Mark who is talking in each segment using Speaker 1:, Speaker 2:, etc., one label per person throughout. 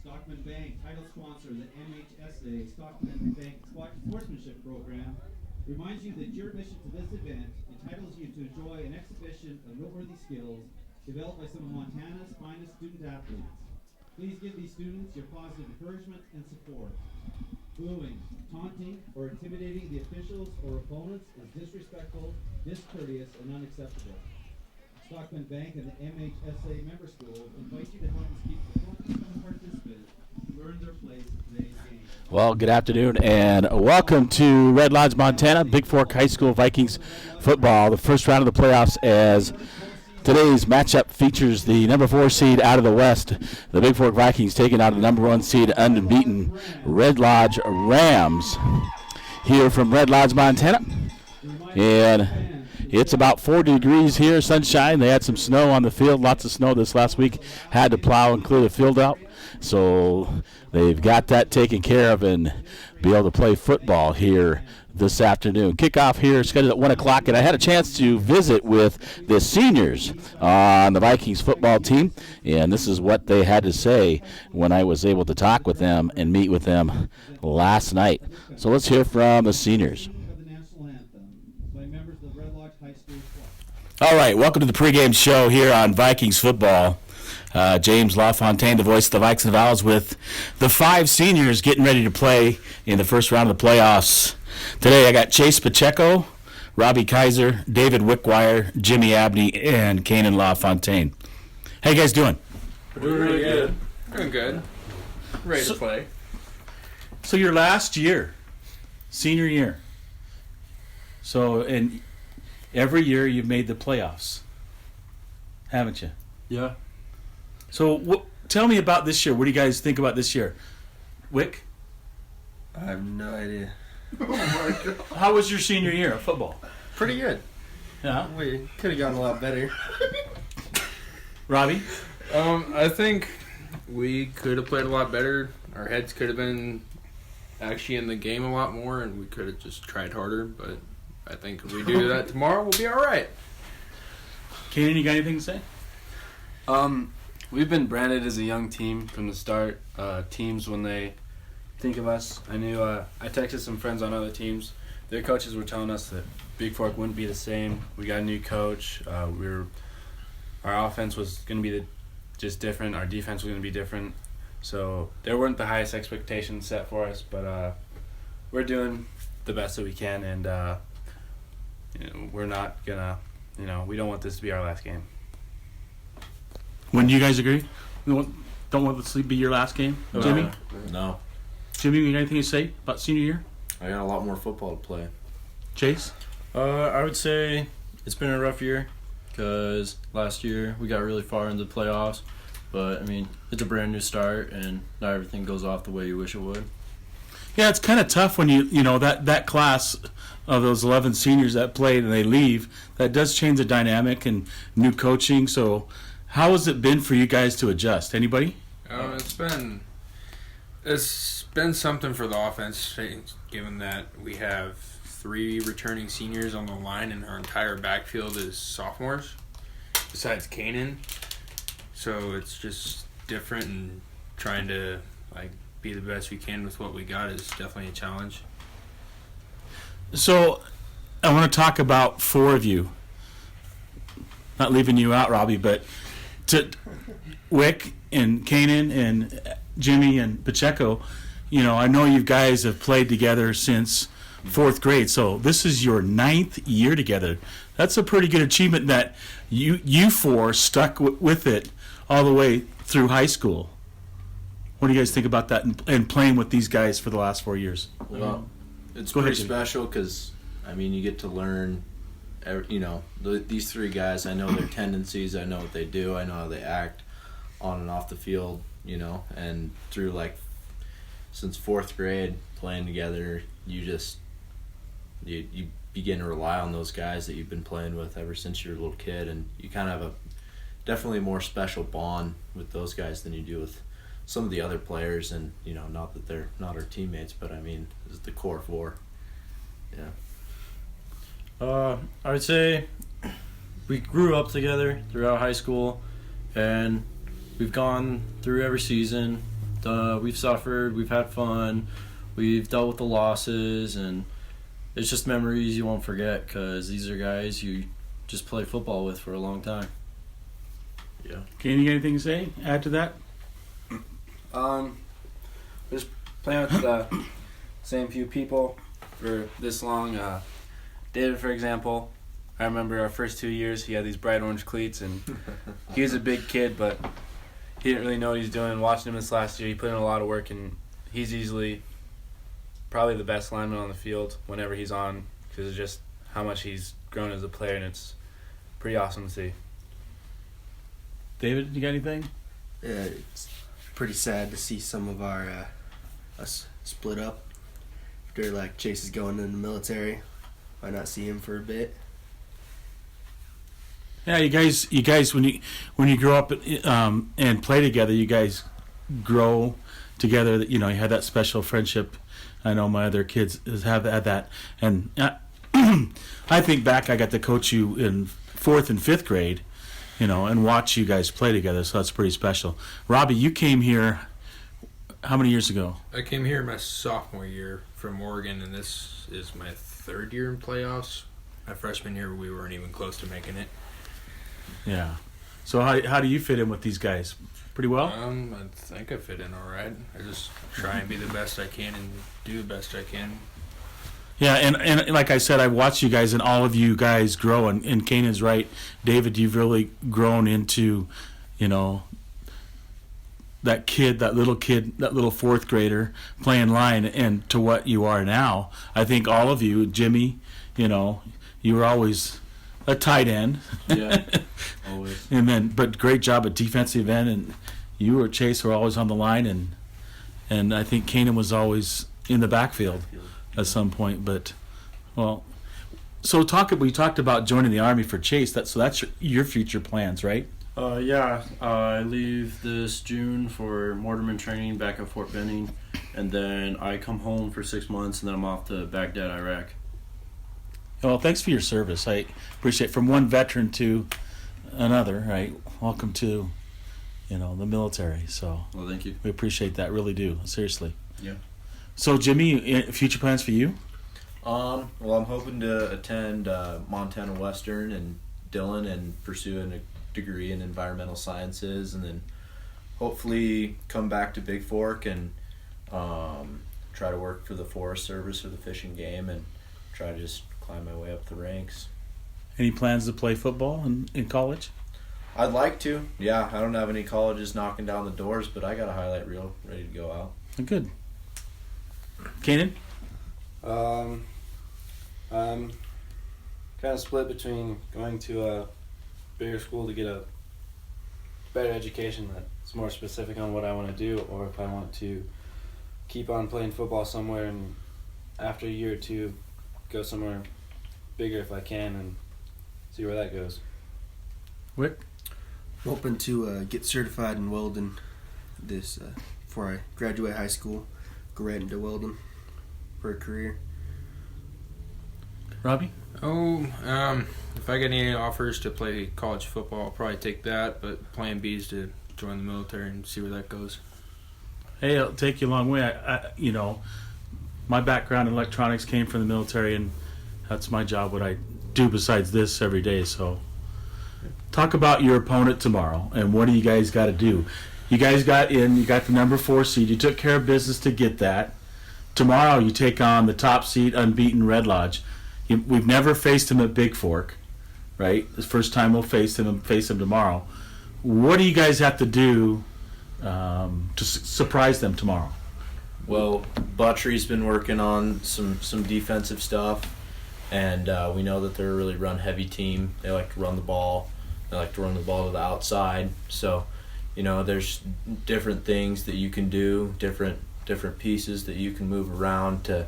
Speaker 1: Stockman Bank, title sponsor of the MHSA Stockman Bank Sportsmanship Program, reminds you that your admission to this event entitles you to enjoy an exhibition of noteworthy skills developed by some of Montana's finest student athletes. Please give these students your positive encouragement and support. Booing, taunting, or intimidating the officials or opponents is disrespectful, discourteous, and unacceptable. Stockman Bank and the MHSA member schools invite you to help us keep the focus on participants who earn their place in today's game.
Speaker 2: Well, good afternoon and welcome to Red Lodge, Montana, Bigfork High School Vikings football. The first round of the playoffs, as today's matchup features the number 4 seed out of the West, the Bigfork Vikings, taking out the number 1 seed unbeaten Red Lodge Rams, here from Red Lodge, Montana. And it's about 40 degrees here, sunshine. They had some snow on the field, lots of snow this last week. Had to plow and clear the field out. So they've got that taken care of and be able to play football here this afternoon. Kickoff here is scheduled at 1 o'clock, and I had a chance to visit with the seniors on the Vikings football team, and this is what they had to say when I was able to talk with them and meet with them last night. So let's hear from the seniors. All right, welcome to the pregame show here on Vikings football. James LaFontaine, the voice of the Vikes and the Owls, with the 5 seniors getting ready to play in the first round of the playoffs. Today I got Chase Pacheco, Robbie Kaiser, David Wickwire, Jimmy Abney, and Kanan LaFontaine. How you guys doing?
Speaker 3: We're doing really good.
Speaker 4: Doing good. Ready to play.
Speaker 2: So your last year, senior year. So, and every year you've made the playoffs, haven't you?
Speaker 3: Yeah.
Speaker 2: So tell me about this year. What do you guys think about this year? Wick?
Speaker 3: I have no idea.
Speaker 4: Oh my God.
Speaker 2: How was your senior year of football?
Speaker 3: Pretty good.
Speaker 2: Yeah.
Speaker 3: We could have gotten a lot better.
Speaker 2: Robbie?
Speaker 4: I think we could have played a lot better. Our heads could have been actually in the game a lot more, and we could have just tried harder. But I think if we do that tomorrow, we'll be all right.
Speaker 2: Kanan, you got anything to say?
Speaker 5: We've been branded as a young team from the start. Teams, when they think of us, I knew I texted some friends on other teams. Their coaches were telling us that Bigfork wouldn't be the same. We got a new coach. Our offense was going to be just different. Our defense was going to be different. So there weren't the highest expectations set for us, but we're doing the best that we can, and we're not gonna. We don't want this to be our last game.
Speaker 2: When do you guys agree? Don't want this to be your last game? Jimmy?
Speaker 6: No.
Speaker 2: Jimmy, you got anything to say about senior year?
Speaker 6: I got a lot more football to play.
Speaker 2: Chase?
Speaker 7: I would say it's been a rough year because last year we got really far into the playoffs. But, I mean, it's a brand new start, and not everything goes off the way you wish it would.
Speaker 2: Yeah, it's kind of tough when you know that class of those 11 seniors that played and they leave. That does change the dynamic and new coaching. So how has it been for you guys to adjust? Anybody?
Speaker 4: It's been something for the offense, given that we have 3 returning seniors on the line and our entire backfield is sophomores, besides Kanan. So it's just different, and trying to be the best we can with what we got is definitely a challenge.
Speaker 2: So I want to talk about 4 of you. Not leaving you out, Robbie, but to Wick and Kanan and Jimmy and Pacheco, I know you guys have played together since 4th grade, so this is your 9th year together. That's a pretty good achievement that you 4 stuck with it all the way through high school. What do you guys think about that and playing with these guys for the last 4 years?
Speaker 6: Well, it's
Speaker 2: Go
Speaker 6: pretty
Speaker 2: ahead, Jimmy.
Speaker 6: special because, you get to learn, these 3 guys, I know their tendencies, I know what they do, I know how they act on and off the field, and through, since 4th grade, playing together, you begin to rely on those guys that you've been playing with ever since you were a little kid, and you kind of have definitely a more special bond with those guys than you do with some of the other players, and not that they're not our teammates, but this is the core 4. Yeah.
Speaker 7: I would say we grew up together throughout high school, and we've gone through every season we've suffered, we've had fun, we've dealt with the losses, and it's just memories you won't forget because these are guys you just play football with for a long time.
Speaker 6: Yeah.
Speaker 2: Can you get anything to say? Add to that?
Speaker 5: Just playing with the same few people for this long. David, for example, I remember our first 2 years, he had these bright orange cleats, and he was a big kid, but he didn't really know what he was doing. Watching him this last year, he put in a lot of work, and he's easily probably the best lineman on the field whenever he's on, because of just how much he's grown as a player, and it's pretty awesome to see.
Speaker 2: David, you got anything?
Speaker 3: Yeah, it's pretty sad to see some of our us split up. After like Chase is going in the military, might not see him for a bit.
Speaker 2: Yeah, you guys, when you grow up and play together, you guys grow together. You know, you have that special friendship. I know my other kids have had that, and I think back, I got to coach you in 4th and 5th grade, you know, and watch you guys play together. So that's pretty special. Robbie, you came here how many years ago?
Speaker 4: I came here my sophomore year from Oregon, and this is my 3rd year in playoffs. My freshman year, we weren't even close to making it.
Speaker 2: Yeah. So how do you fit in with these guys? Pretty well?
Speaker 4: I think I fit in all right. I just try and be the best I can and do the best I can.
Speaker 2: Yeah, and like I said, I watched you guys, and all of you guys grow, and Kanan's right. David, you've really grown into, you know, that little 4th grader playing line, and to what you are now. I think all of you, Jimmy, you know, you were always a tight end.
Speaker 5: Yeah, always.
Speaker 2: But great job at defensive end, and you or Chase were always on the line, and I think Kanan was always in the backfield at some point. But well, so we talked about joining the Army for Chase. That's your future plans, right?
Speaker 7: Yeah, I leave this June for mortarman training back at Fort Benning, and then I come home for 6 months, and then I'm off to Baghdad, Iraq.
Speaker 2: Well, thanks for your service. I appreciate it. From one veteran to another, right? Welcome to, you know, the military. So
Speaker 7: Well, thank you.
Speaker 2: we appreciate that, really do. Seriously.
Speaker 7: Yeah.
Speaker 2: So, Jimmy, future plans for you?
Speaker 6: Well, I'm hoping to attend Montana Western and Dillon and pursue a degree in environmental sciences, and then hopefully come back to Bigfork and try to work for the Forest Service or the Fish and Game, and try to just climb my way up the ranks.
Speaker 2: Any plans to play football in college?
Speaker 6: I'd like to. Yeah, I don't have any colleges knocking down the doors, but I got a highlight reel ready to go out.
Speaker 2: Good. Kanan?
Speaker 5: I'm kind of split between going to a bigger school to get a better education that's more specific on what I want to do, or if I want to keep on playing football somewhere and after a year or two go somewhere bigger if I can and see where that goes.
Speaker 2: Wick?
Speaker 3: I'm hoping to get certified in welding this before I graduate high school. Go right into welding for a career.
Speaker 2: Robbie?
Speaker 4: If I get any offers to play college football, I'll probably take that, but plan B is to join the military and see where that goes.
Speaker 2: Hey, it'll take you a long way. I you know, my background in electronics came from the military, and that's my job, what I do besides this every day. So talk about your opponent tomorrow, and what do you guys got to do? You guys got in, you got the number 4 seed, you took care of business to get that. Tomorrow you take on the top seed, unbeaten Red Lodge. We've never faced him at Bigfork, right? The first time we'll face him tomorrow. What do you guys have to do to surprise them tomorrow?
Speaker 6: Well, Buttrey's been working on some defensive stuff, and we know that they're a really run-heavy team. They like to run the ball. They like to run the ball to the outside. So, you know, there's different things that you can do, different pieces that you can move around to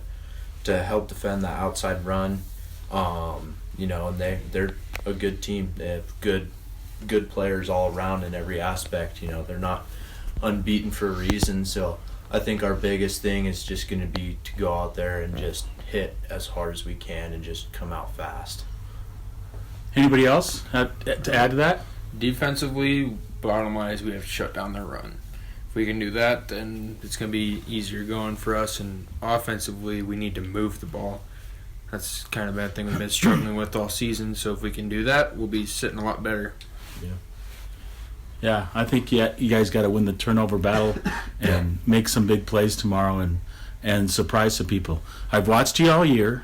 Speaker 6: help defend that outside run. You know, and they're a good team. They have good players all around in every aspect. You know, they're not unbeaten for a reason. So I think our biggest thing is just going to be to go out there and just hit as hard as we can and just come out fast.
Speaker 2: Anybody else to add to that?
Speaker 4: Defensively, bottom line is we have to shut down their run. If we can do that, then it's going to be easier going for us. And offensively, we need to move the ball. That's kind of a bad thing we've been struggling with all season. So if we can do that, we'll be sitting a lot better.
Speaker 2: Yeah, I think you guys got to win the turnover battle and make some big plays tomorrow and surprise some people. I've watched you all year,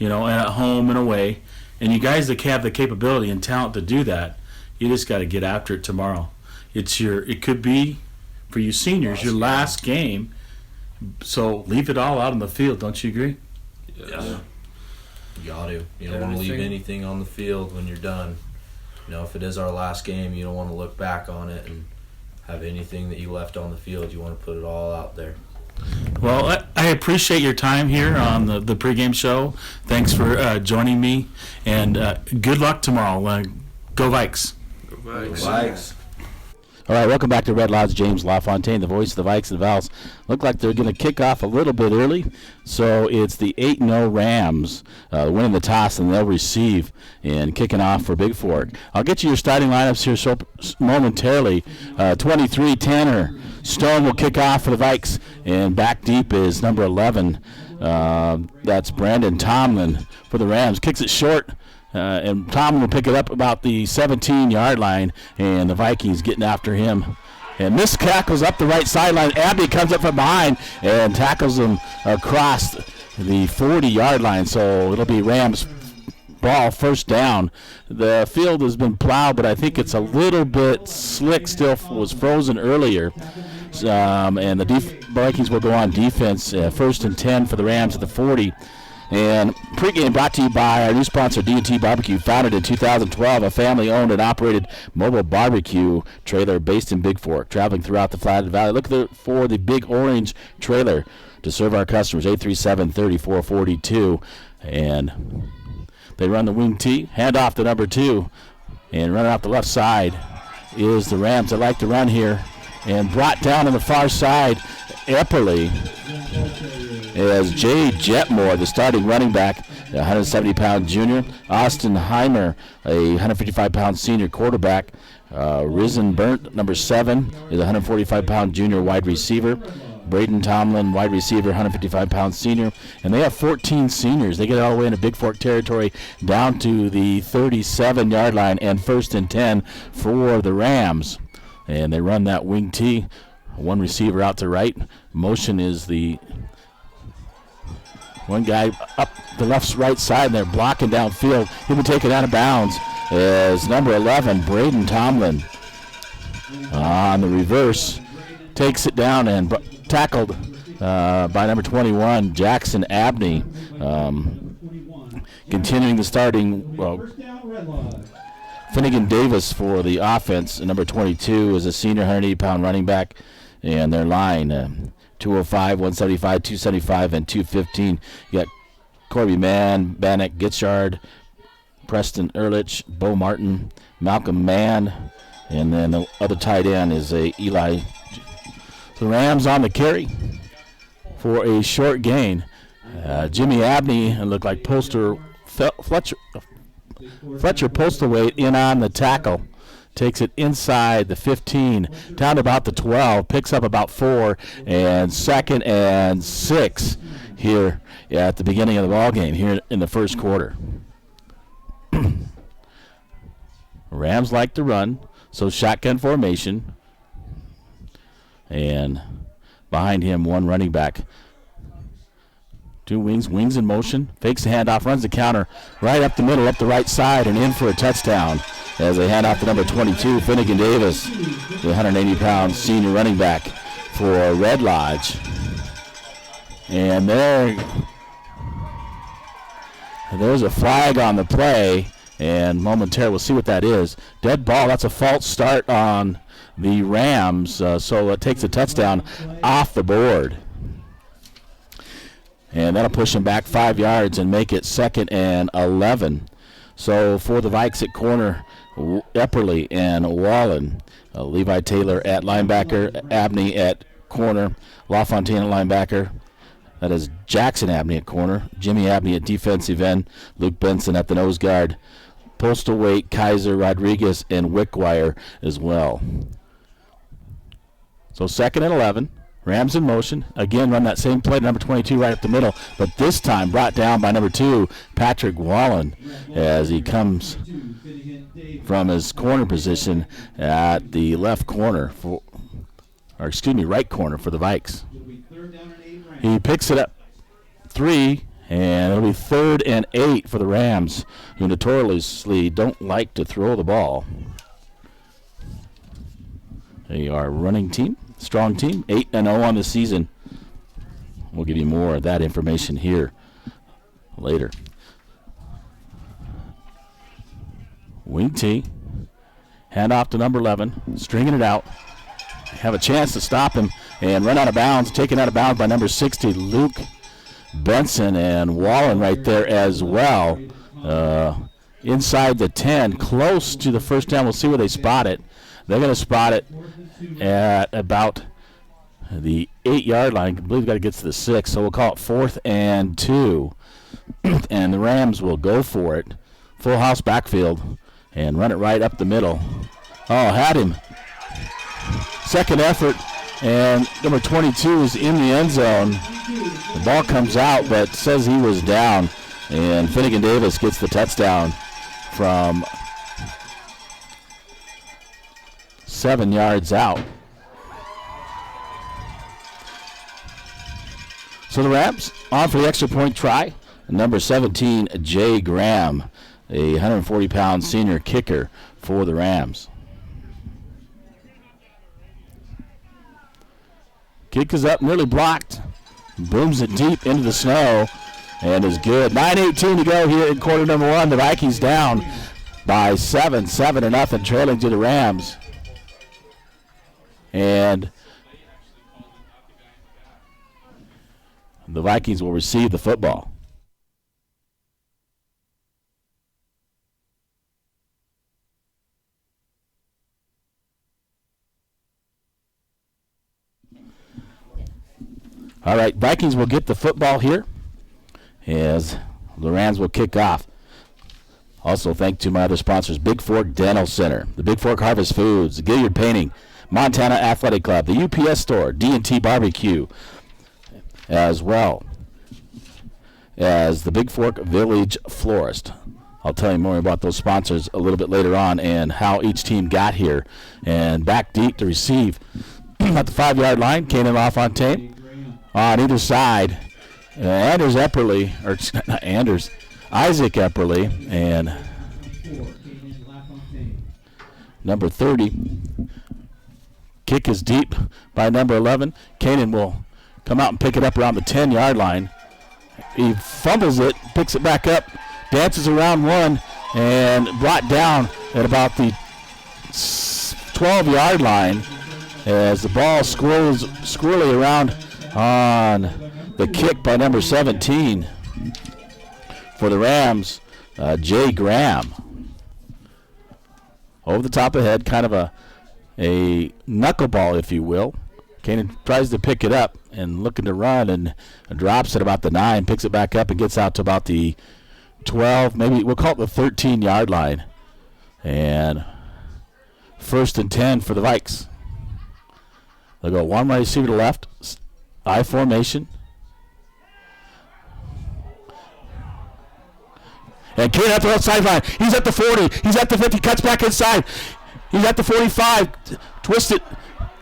Speaker 2: and at home and away, and you guys that have the capability and talent to do that, you just got to get after it tomorrow. It could be, for you seniors, your last game, so leave it all out on the field. Don't you agree?
Speaker 6: Yeah. You got to. You don't want to leave anything on the field when you're done. If it is our last game, you don't want to look back on it and have anything that you left on the field. You want to put it all out there.
Speaker 2: Well, I appreciate your time here on the pregame show. Thanks for joining me, and good luck tomorrow. Go Vikes.
Speaker 4: Go Vikes.
Speaker 6: Vikes.
Speaker 2: All right, welcome back to Red Lodge. James LaFontaine, the voice of the Vikes and Vals. Look like they're going to kick off a little bit early. So it's the 8-0 Rams winning the toss, and they'll receive and kicking off for Bigfork. I'll get you your starting lineups here momentarily. 23, Tanner Stone will kick off for the Vikes, and back deep is number 11. That's Brandon Tomlin for the Rams. Kicks it short. And Tomlin will pick it up about the 17-yard line, and the Vikings getting after him. And this tackles up the right sideline. Abney comes up from behind and tackles him across the 40-yard line. So it'll be Rams ball, first down. The field has been plowed, but I think it's a little bit slick still. Was frozen earlier. And the Vikings will go on defense. First and 10 for the Rams at the 40. And pregame brought to you by our new sponsor, D&T Barbecue, founded in 2012, a family-owned and operated mobile barbecue trailer based in Bigfork, traveling throughout the Flathead Valley. Look for the big orange trailer to serve our customers, 837-3442. And they run the wing T, hand off to number 2, and running off the left side is the Rams. They like to run here, and brought down on the far side, Epperly, as Jay Jetmore, the starting running back, a 170-pound junior. Austin Heimer, a 155-pound senior quarterback. Risen Burnt, number 7, is a 145-pound junior wide receiver. Braden Tomlin, wide receiver, 155-pound senior. And they have 14 seniors. They get all the way into Bigfork territory down to the 37-yard line, and first and 10 for the Rams. And they run that wing T. One receiver out to right. Motion is the one guy up the right side, and they're blocking downfield. He'll be taken out of bounds as number 11, Braden Tomlin, on the reverse, takes it down and tackled by number 21, Jackson Abney. Continuing the starting, Finnegan Davis for the offense. Number 22 is a senior 180-pound running back, and their line, 205, 175, 275, and 215. You got Corby Mann, Bannock Gitchard, Preston Ehrlich, Bo Martin, Malcolm Mann, and then the other tight end is Eli. The Rams on the carry for a short gain. Jimmy Abney looked like Fletcher Postlethwaite in on the tackle. Takes it inside the 15, down to about the 12, picks up about 4, and 2nd and 6 here at the beginning of the ball game here in the first quarter. Rams like to run, so shotgun formation, and behind him one running back. Two wings in motion, fakes the handoff, runs the counter right up the middle, up the right side, and in for a touchdown as they hand off to number 22, Finnegan Davis, the 180-pound senior running back for Red Lodge. And there's a flag on the play, and momentarily we'll see what that is. Dead ball, that's a false start on the Rams, so it takes a touchdown off the board. And that'll push him back 5 yards and make it 2nd and 11. So for the Vikes at corner, Epperly and Wallen. Levi Taylor at linebacker, Abney at corner, LaFontaine at linebacker. That is Jackson Abney at corner, Jimmy Abney at defensive end, Luke Benson at the nose guard, Postlethwaite, Kaiser, Rodriguez, and Wickwire as well. So 2nd and 11. Rams in motion. Again, run that same play to number 22 right up the middle, but this time brought down by number 2, Patrick Wallen, as he comes from his corner position at the right corner for the Vikes. He picks it up 3, and it'll be 3rd and 8 for the Rams, who notoriously don't like to throw the ball. They are a running team. Strong team, 8-0 on the season. We'll give you more of that information here later. Wing T. Hand off to number 11. Stringing it out. Have a chance to stop him and run out of bounds. Taken out of bounds by number 60, Luke Benson, and Wallen right there as well. Inside the 10, close to the first down. We'll see where they spot it. They're going to spot it at about the 8-yard line. I believe it gets to the 6, so we'll call it 4th and 2. And the Rams will go for it. Full house backfield and run it right up the middle. Oh, had him. Second effort, and number 22 is in the end zone. The ball comes out, but says he was down. And Finnegan Davis gets the touchdown from 7 yards out. So the Rams on for the extra point try. Number 17, Jay Graham, a 140-pound senior kicker for the Rams. Kick is up, nearly blocked. Booms it deep into the snow and is good. 9:18 to go here in quarter number 1. The Vikings down by 7-0, trailing to the Rams. And the Vikings will receive the football. All right, Vikings will get the football here as the Rams will kick off. Also, thank to my other sponsors, Bigfork Dental Center, the Bigfork Harvest Foods, Gilliard Painting, Montana Athletic Club, the UPS Store, D&T Barbecue, as well as the Bigfork Village Florist. I'll tell you more about those sponsors a little bit later on and how each team got here. And back deep to receive at the 5-yard line, Kanan LaFontaine. On either side, Isaac Epperly, and number 30. Kick is deep by number 11. Kanan will come out and pick it up around the 10-yard line. He fumbles it, picks it back up, dances around one, and brought down at about the 12-yard line as the ball swirls squirrely around on the kick by number 17 for the Rams, Jay Graham. Over the top of the head, kind of a knuckleball, if you will. Kanan tries to pick it up and looking to run and drops at about the 9, picks it back up and gets out to about the 12, maybe we'll call it the 13-yard line. And 1st and 10 for the Vikes. They'll go one wide receiver to left, I formation. And Kanan at the left sideline. He's at the 40. He's at the 50. Cuts back inside. He's at the 45. Twisted.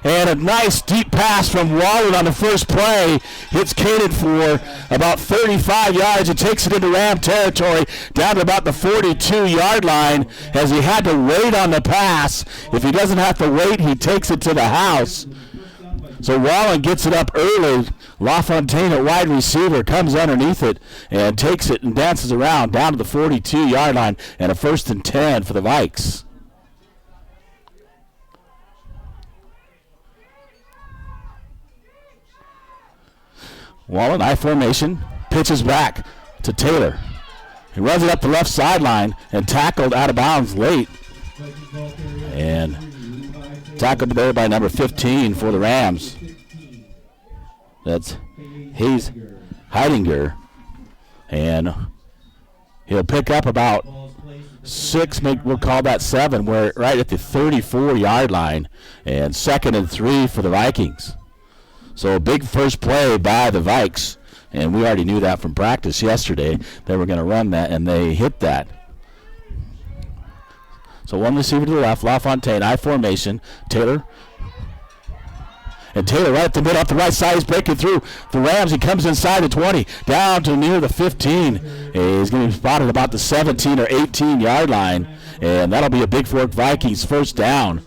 Speaker 2: And a nice deep pass from Wallen on the first play. Hits Kanan for about 35 yards. It takes it into Ram territory down to about the 42-yard line as he had to wait on the pass. If he doesn't have to wait, he takes it to the house. So Wallen gets it up early. LaFontaine at wide receiver comes underneath it and takes it and dances around down to the 42-yard line, and a 1st and 10 for the Vikes. Wallen, I formation, pitches back to Taylor. He runs it up the left sideline and tackled out of bounds late. And tackled there by number 15 for the Rams. That's Heidinger. And he'll pick up about 6, we'll call that 7. We're right at the 34-yard line, and 2nd and 3 for the Vikings. So a big first play by the Vikes, and we already knew that from practice yesterday. They were going to run that, and they hit that. So one receiver to the left, LaFontaine, I formation, Taylor. And Taylor right up the middle, up the right side, he's breaking through the Rams. He comes inside the 20, down to near the 15. He's going to be spotted about the 17 or 18-yard line, and that'll be a Bigfork Vikings first down.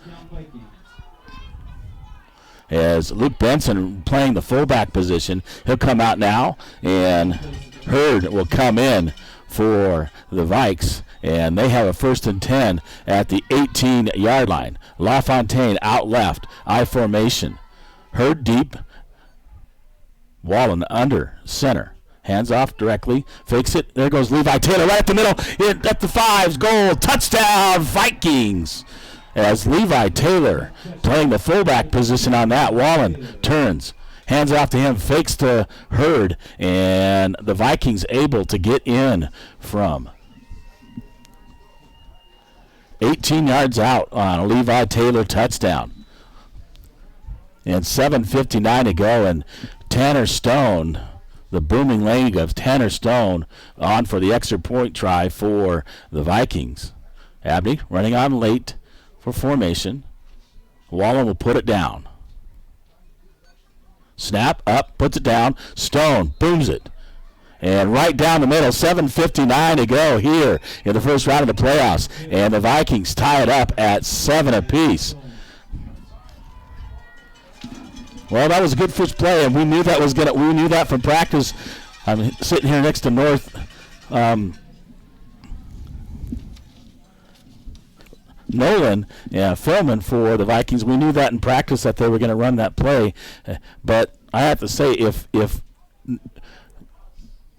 Speaker 2: As Luke Benson playing the fullback position, he'll come out now, and Hurd will come in for the Vikes, and they have a 1st and 10 at the 18-yard line. LaFontaine out left, I formation. Hurd deep, Wallen under center. Hands off directly, fakes it. There goes Levi Taylor right up the middle. At the 5's goal, touchdown Vikings. As Levi Taylor playing the fullback position on that, Wallen turns, hands off to him, fakes to Hurd, and the Vikings able to get in from 18 yards out on a Levi Taylor touchdown. And 7:59 to go, and Tanner Stone, the booming leg of Tanner Stone, on for the extra point try for the Vikings. Abney running on late for formation. Wallen will put it down. Snap, up, puts it down. Stone booms it. And right down the middle, 7:59 to go here in the first round of the playoffs. And the Vikings tie it up at 7 apiece. Well, that was a good first play, and we knew that we knew that from practice. I'm sitting here next to North Nolan, filming for the Vikings. We knew that in practice that they were going to run that play, but I have to say, if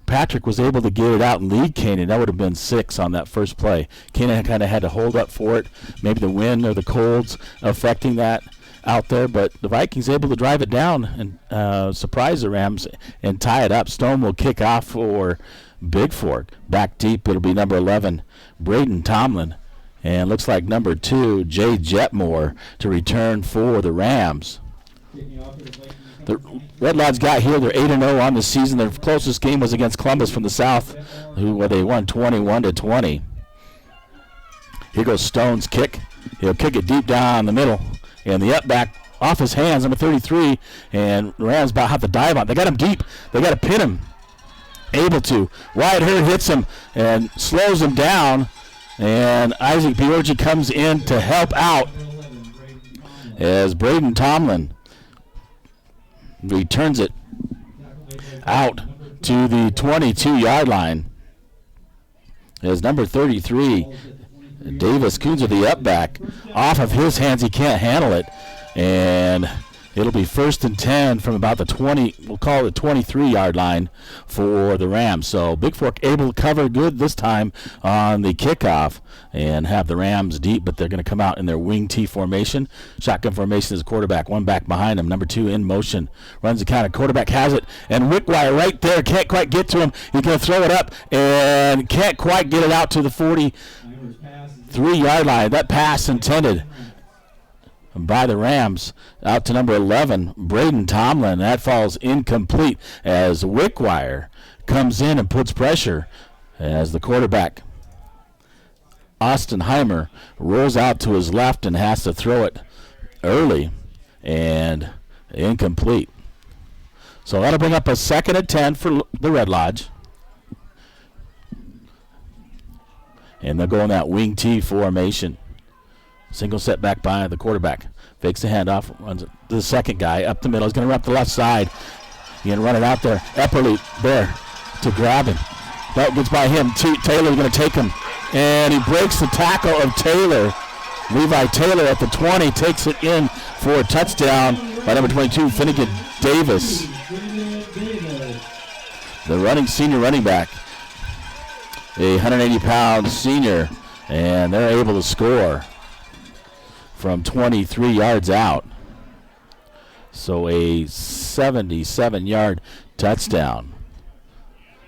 Speaker 2: Patrick was able to get it out and lead Kanan, that would have been 6 on that first play. Kanan kind of had to hold up for it. Maybe the wind or the colds affecting that out there, but the Vikings able to drive it down and surprise the Rams and tie it up. Stone will kick off for Bigfork. Back deep, it'll be number 11, Braden Tomlin, and looks like number 2, Jay Jetmore, to return for the Rams. The Red Lads got here. They're 8-0 on the season. Their closest game was against Columbus from the South, where they won 21-20. Here goes Stone's kick. He'll kick it deep down the middle. And the up back off his hands, number 33, and Rams about have to dive on. They got him deep. They got to pin him. Able to. Wyatt Hurd hits him and slows him down. And Isaac Biorgi comes in to help out as Braden Tomlin returns it out to the 22-yard line. As number 33, Davis Kunzer, the up back, off of his hands, he can't handle it, and it'll be 1st and 10 from about the 20, we'll call it the 23-yard line for the Rams. So Bigfork able to cover good this time on the kickoff and have the Rams deep, but they're going to come out in their wing T formation. Shotgun formation is a quarterback, one back behind him, number 2 in motion, runs the counter, quarterback has it, and Wickwire right there, can't quite get to him. He's going to throw it up and can't quite get it out to the 43-yard line. That pass intended by the Rams out to number 11, Braden Tomlin. That falls incomplete as Wickwire comes in and puts pressure as the quarterback, Austin Heimer, rolls out to his left and has to throw it early and incomplete. So that'll bring up a 2nd and 10 for the Red Lodge. And they'll go in that wing T formation. Single set back by the quarterback. Fakes the handoff, runs to the second guy up the middle. He's going to run up the left side. He's going to run it out there. Epperly there to grab him. That gets by him. Taylor's going to take him. And he breaks the tackle of Taylor. Levi Taylor at the 20 takes it in for a touchdown by number 22, Finnegan Davis. The senior running back. A 180-pound senior. And they're able to score from 23 yards out. So a 77-yard touchdown.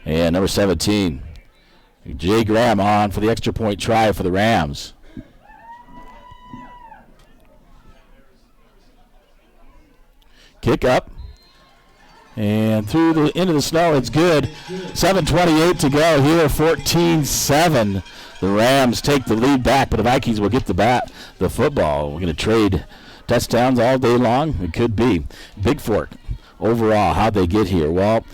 Speaker 2: And number 17, Jay Graham on for the extra point try for the Rams. Kick up. And through the into the snow, it's good. 7:28 to go here, 14-7. The Rams take the lead back, but the Vikings will get the football. We're going to trade touchdowns all day long. It could be. Bigfork, overall, how'd they get here? Well,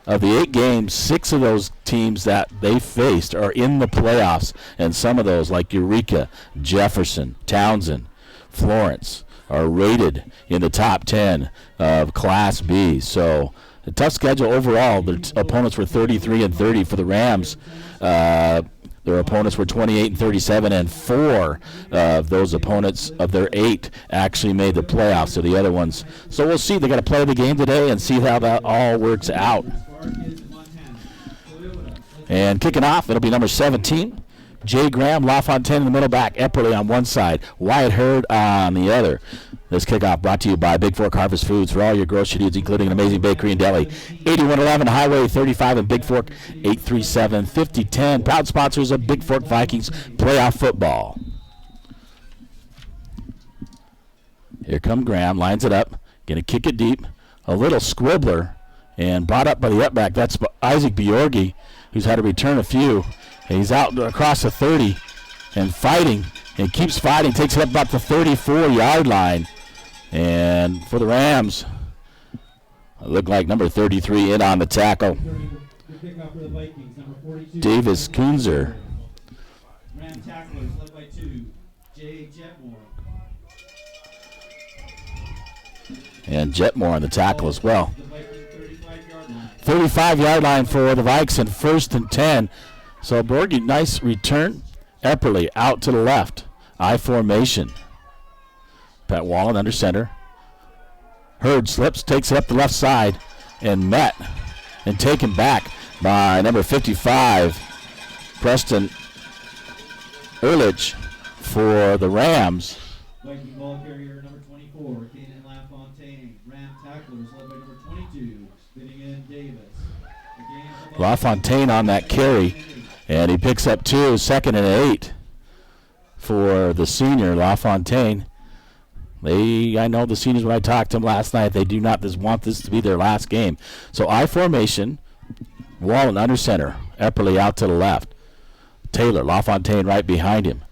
Speaker 2: of the 8 games, 6 of those teams that they faced are in the playoffs, and some of those, like Eureka, Jefferson, Townsend, Florence, are rated in the top 10 of Class B. So a tough schedule overall. The opponents were 33-30 for the Rams. Their opponents were 28-37, and 4 of those opponents of their 8 actually made the playoffs. So the other ones. So we'll see. They got to play the game today and see how that all works out. And kicking off, it'll be number 17. Jay Graham, LaFontaine in the middle, back Epperly on one side, Wyatt Hurd on the other. This kickoff brought to you by Bigfork Harvest Foods for all your grocery needs, including an amazing bakery and deli. 8111 Highway 35 in Bigfork, 837-5010. Proud sponsors of Bigfork Vikings playoff football. Here come Graham, lines it up, going to kick it deep. A little squibbler, and brought up by the up-back. That's Isaac Bjorgi, who's had to return a few. And he's out across the 30 and fighting, and keeps fighting, takes it up about the 34-yard line. And for the Rams, it looked like number 33 in on the tackle. Davis Kunzer.
Speaker 1: Ram tacklers led by 2, Jay Jetmore.
Speaker 2: And Jetmore on the tackle as well. 35-yard line for the Vikes, and 1st and 10. So Borgie, nice return. Epperly out to the left. I formation. Pat Wallen under center. Hurd slips, takes it up the left side, and met and taken back by number 55, Preston Ehrlich for the Rams.
Speaker 1: Viking ball carrier number 24, Kanan LaFontaine. Ram tacklers led by number 22, fitting in Davis.
Speaker 2: LaFontaine on that carry, and he picks up 2, 2nd and 8 for the senior LaFontaine. I know the seniors, when I talked to them last night, they do not want this to be their last game. So I formation, Wallen under center, Epperly out to the left. Taylor, LaFontaine right behind him.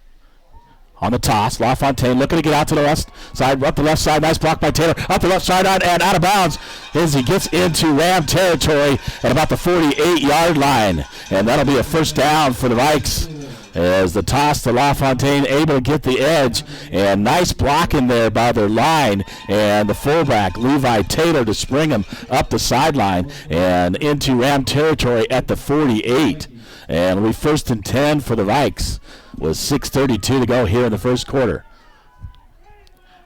Speaker 2: On the toss, LaFontaine looking to get out to the left side, up the left side, nice block by Taylor, up the left side and out of bounds as he gets into Ram territory at about the 48-yard line. And that'll be a first down for the Vikes. As the toss to LaFontaine, able to get the edge, and nice blocking there by their line, and the fullback, Levi Taylor, to spring him up the sideline and into Ram territory at the 48. And we 1st and 10 for the Vikes with 6:32 to go here in the first quarter.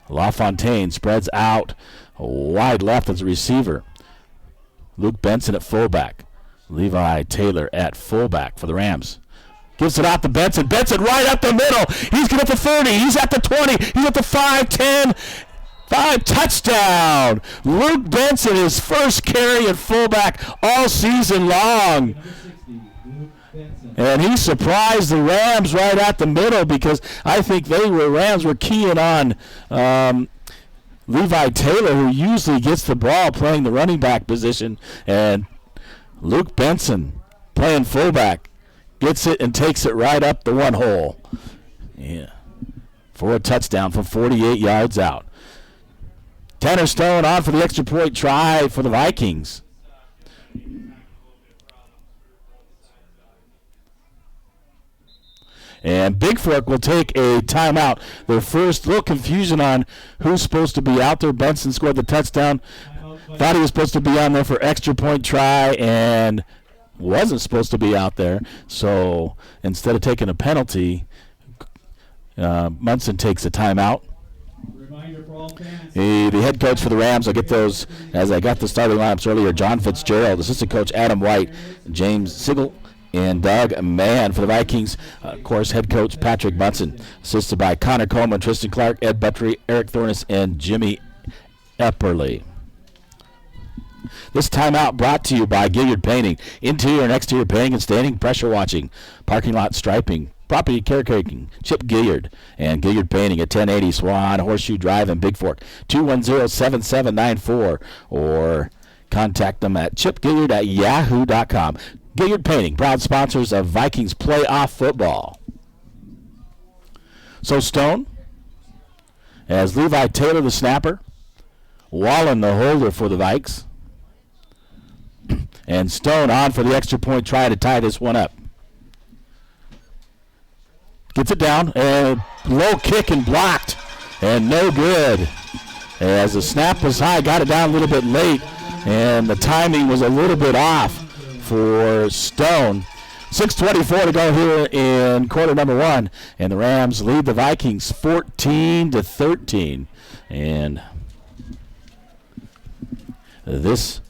Speaker 2: LaFontaine spreads out wide left as a receiver. Luke Benson at fullback. Levi Taylor at fullback for the Rams. Gives it out to Benson. Benson right up the middle. He's going to the 30. He's at the 20. He's at the 5, 10. 5, touchdown. Luke Benson, his first carry at fullback all season long. And he surprised the Rams right at the middle, because I think Rams were keying on Levi Taylor, who usually gets the ball playing the running back position. And Luke Benson playing fullback. Gets it and takes it right up the one hole. Yeah. For a touchdown from 48 yards out. Tanner Stone on for the extra point try for the Vikings. And Bigfork will take a timeout. Their first little confusion on who's supposed to be out there. Benson scored the touchdown. Thought he was supposed to be on there for extra point try, and wasn't supposed to be out there. So instead of taking a penalty, Munson takes a timeout. The head coach for the Rams, I'll get those as I got the starting lineups earlier. John Fitzgerald, assistant coach Adam White, James Sigel, and Doug Mann. For the Vikings, of course, head coach Patrick Munson, assisted by Connor Coleman, Tristan Clark, Ed Buttrey, Eric Thornes, and Jimmy Epperly. This timeout brought to you by Gilliard Painting. Interior and exterior painting and standing pressure washing. Parking lot striping. Property caretaking. Chip Gilliard and Gilliard Painting at 1080 Swan Horseshoe Drive in Bigfork. 210-7794 or contact them at chipgilliard@yahoo.com. Gilliard Painting, proud sponsors of Vikings playoff football. So Stone, as Levi Taylor the snapper, Wallen the holder for the Vikes, and Stone on for the extra point, trying to tie this one up. Gets it down, and low kick and blocked, and no good. As the snap was high, got it down a little bit late, and the timing was a little bit off for Stone. 6:24 to go here in quarter number 1, and the Rams lead the Vikings 14-13. And this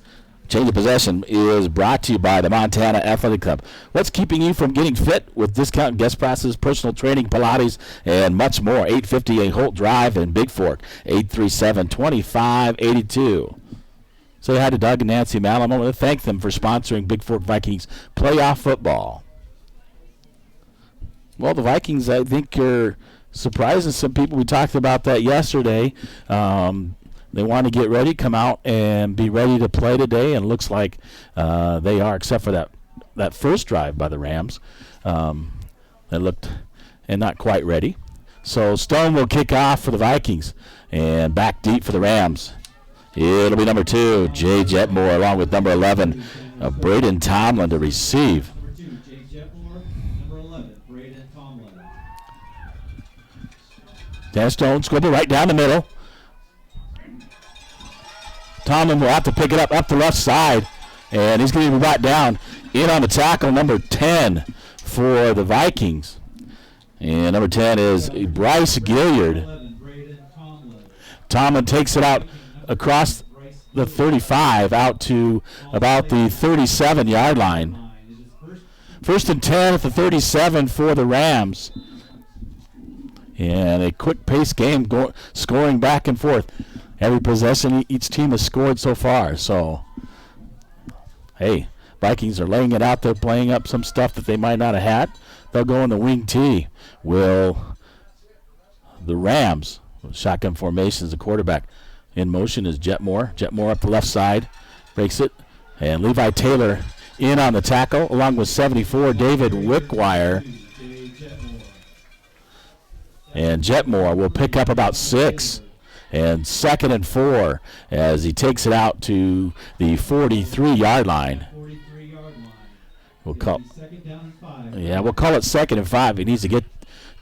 Speaker 2: change of possession is brought to you by the Montana Athletic Club. What's keeping you from getting fit with discount guest passes, personal training, Pilates, and much more? 858 Holt Drive in Bigfork, 837-2582. Say hi to Doug and Nancy Malum. I want to thank them for sponsoring Bigfork Vikings playoff football. Well, the Vikings, I think, are surprising some people. We talked about that yesterday. They want to get ready, come out and be ready to play today, and it looks like they are, except for that first drive by the Rams. They looked and not quite ready. So Stone will kick off for the Vikings, and back deep for the Rams. It'll be number 2, Jay Jetmore, along with number 11, Braden Tomlin to receive.
Speaker 1: Number 2, Jay Jetmore. Number 11, Braden Tomlin.
Speaker 2: Dan Stone, scribble right down the middle. Tomlin will have to pick it up the left side, and he's going to be brought down in on the tackle, number 10 for the Vikings. And number 10 is Bryce Gilliard. Tomlin takes it out across the 35 out to about the 37-yard line. First and 10 at the 37 for the Rams. And a quick-paced game scoring back and forth. Every possession each team has scored so far. So, hey, Vikings are laying it out there, playing up some stuff that they might not have had. They'll go in the wing tee. Will the Rams, shotgun formations, the quarterback in motion is Jetmore. Jetmore up the left side, breaks it. And Levi Taylor in on the tackle, along with 74, David Wickwire. And Jetmore will pick up about 6. And 2nd and 4 as he takes it out to the 43-yard line. We'll call it 2nd and 5. He needs to get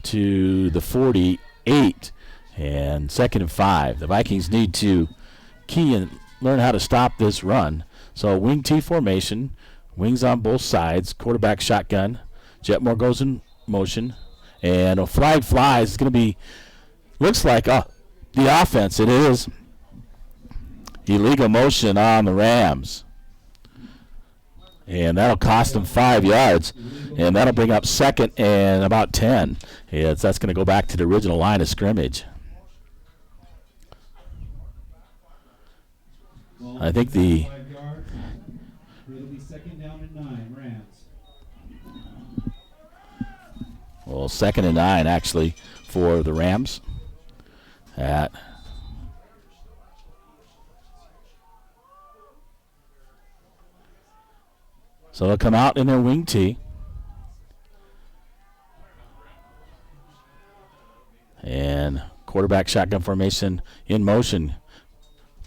Speaker 2: to the 48 and 2nd and 5. The Vikings need to key and learn how to stop this run. So wing T formation, wings on both sides, quarterback shotgun. Jetmore goes in motion, and a flag flies. It's going to be, looks like the offense. It is illegal motion on the Rams. And that'll cost them 5 yards. And that'll bring up 2nd and about 10. That's going to go back to the original line of scrimmage. I think
Speaker 1: it'll be 2nd down and 9, Rams.
Speaker 2: Well, 2nd and 9 actually for the Rams. So they'll come out in their wing tee. And quarterback shotgun formation in motion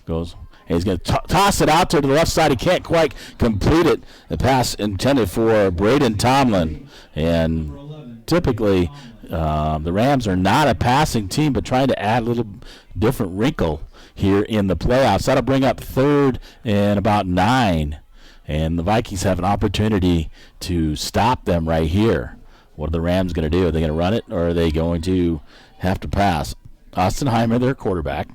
Speaker 2: goes. And he's going to toss it out there to the left side. He can't quite complete it. The pass intended for Braden Tomlin. And typically the Rams are not a passing team, but trying to add a little different wrinkle here in the playoffs. That'll bring up 3rd and about 9. And the Vikings have an opportunity to stop them right here. What are the Rams going to do? Are they going to run it, or are they going to have to pass? Austin Heimer, their quarterback.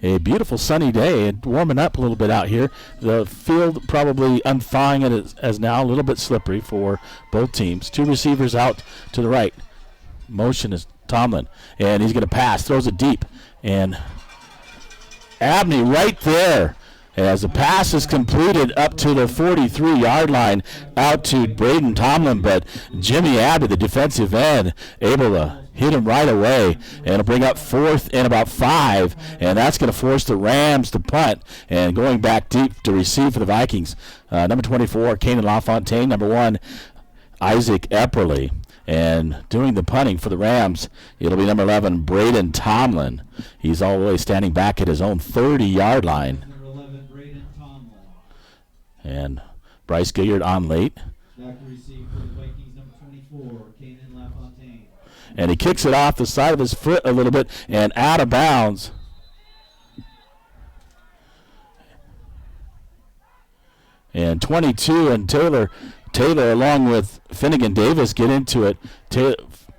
Speaker 2: A beautiful sunny day and warming up a little bit out here. The field probably unthawing it as now, a little bit slippery for both teams. 2 receivers out to the right. Motion is Tomlin, and he's going to pass, throws it deep, and Abney right there as the pass is completed up to the 43-yard line out to Braden Tomlin, but Jimmy Abney, the defensive end, able to hit him right away, and it'll bring up 4th and about 5, and that's going to force the Rams to punt, and going back deep to receive for the Vikings. Number 24, Kanan LaFontaine. Number 1, Isaac Epperly. And doing the punting for the Rams, it'll be number 11, Braden Tomlin. He's all the way standing back at his own 30-yard line.
Speaker 1: Number 11, Braden Tomlin.
Speaker 2: And Bryce Gilliard on late.
Speaker 1: Back to receive for the Vikings, number 24, Kanan LaFontaine.
Speaker 2: And he kicks it off the side of his foot a little bit and out of bounds. And 22 and Taylor along with Finnegan Davis get into it.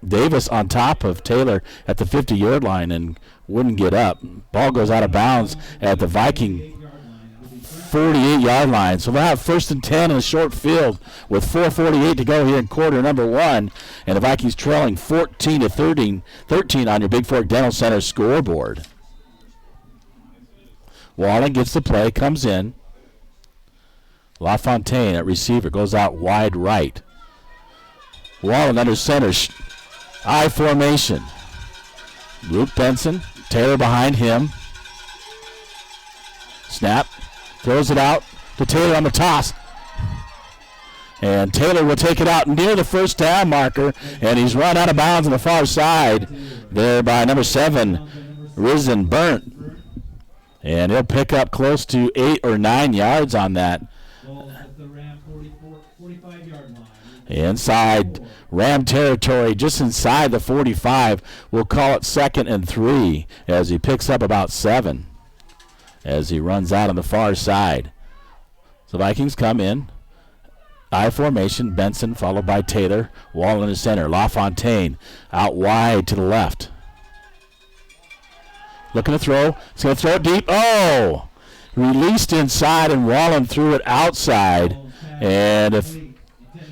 Speaker 2: Davis on top of Taylor at the 50-yard line and wouldn't get up. Ball goes out of bounds at the Viking 48-yard line. So they'll have 1st and 10 in a short field with 4:48 to go here in quarter number 1. And the Vikings trailing 14-13 on your Bigfork Dental Center scoreboard. Wallen gets the play, comes in. LaFontaine at receiver goes out wide right. Wallen under center. I formation. Luke Benson. Taylor behind him. Snap. Throws it out to Taylor on the toss. And Taylor will take it out near the first down marker. And he's run out of bounds on the far side. There by number 7, Risen Burnt. And he'll pick up close to 8 or 9 yards on that.
Speaker 1: Ball at the Ram 45-yard line.
Speaker 2: Inside Ram territory, just inside the 45. We'll call it 2nd and 3 as he picks up about 7 as he runs out on the far side. So Vikings come in. I formation, Benson followed by Taylor. Wall in the center. LaFontaine out wide to the left. Looking to throw. He's going to throw it deep. Oh! Released inside and Wallen threw it outside. And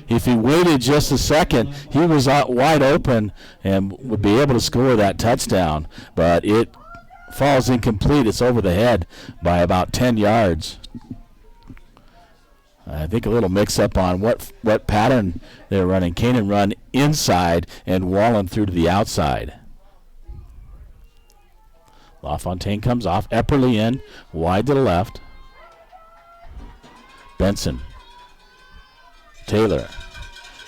Speaker 2: if he waited just a second, he was out wide open and would be able to score that touchdown. But it falls incomplete. It's over the head by about 10 yards. I think a little mix-up on what pattern they're running. Kanan run inside and Wallen through to the outside. LaFontaine comes off. Epperly in, wide to the left. Benson. Taylor.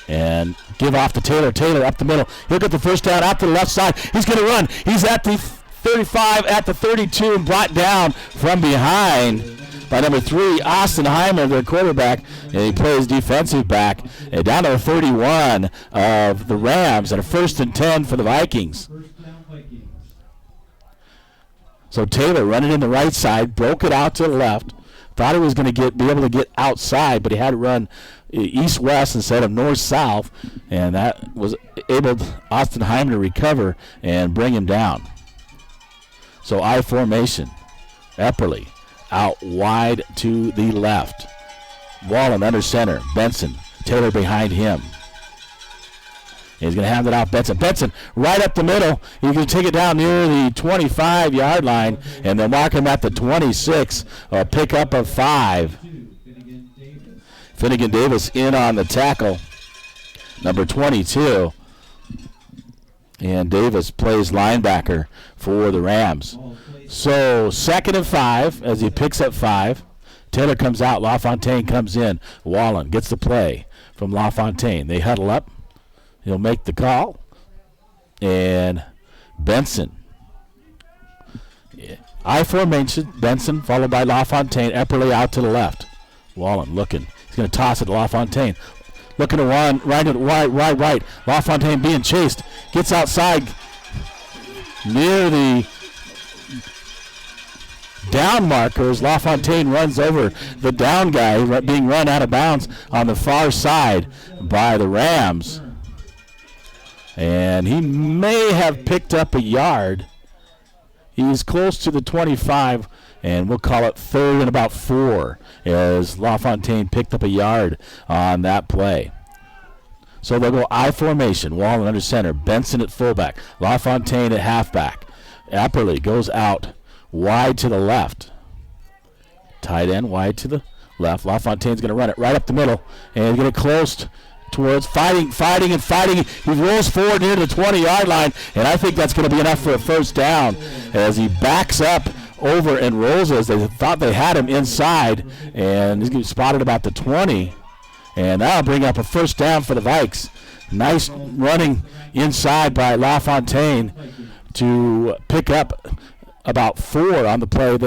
Speaker 2: And give off to Taylor. Taylor up the middle. He'll get the first down out to the left side. He's going to run. He's at the 35, at the 32, and brought down from behind by number 3, Austin Heimer, their quarterback. And he plays defensive back. And down to the 31 of the Rams, and a 1st and 10 for the Vikings.
Speaker 1: First down, Vikings.
Speaker 2: So Taylor running in the right side, broke it out to the left. Thought he was going to be able to get outside, but he had to run east-west instead of north-south, and that was able Austin Hyman to recover and bring him down. So I formation. Epperly out wide to the left. Wallen under center. Benson. Taylor behind him. He's going to hand it off Benson. Benson right up the middle. He's going to take it down near the 25-yard line, and they'll mark him at the 26. A pickup of 5. Finnegan Davis in on the tackle. Number 22. And Davis plays linebacker for the Rams. So 2nd and 5 as he picks up 5. Taylor comes out. LaFontaine comes in. Wallen gets the play from LaFontaine. They huddle up. He'll make the call. And Benson. I formation. Benson followed by LaFontaine. Epperly out to the left. Wallen looking. He's going to toss it to LaFontaine. Looking to run right. LaFontaine being chased. Gets outside near the down markers. LaFontaine runs over the down guy being run out of bounds on the far side by the Rams. And he may have picked up a yard. He's close to the 25, and we'll call it 3rd and about 4 as LaFontaine picked up a yard on that play. So they'll go I formation. Wallen under center. Benson at fullback. LaFontaine at halfback. Epperly goes out wide to the left. Tight end wide to the left. LaFontaine's going to run it right up the middle and get it close towards fighting. He rolls forward near the 20-yard line, and I think that's going to be enough for a first down as he backs up over and rolls as they thought they had him inside, and he's going to be spotted about the 20, and that'll bring up a first down for the Vikes. Nice running inside by LaFontaine to pick up about 4 on the play,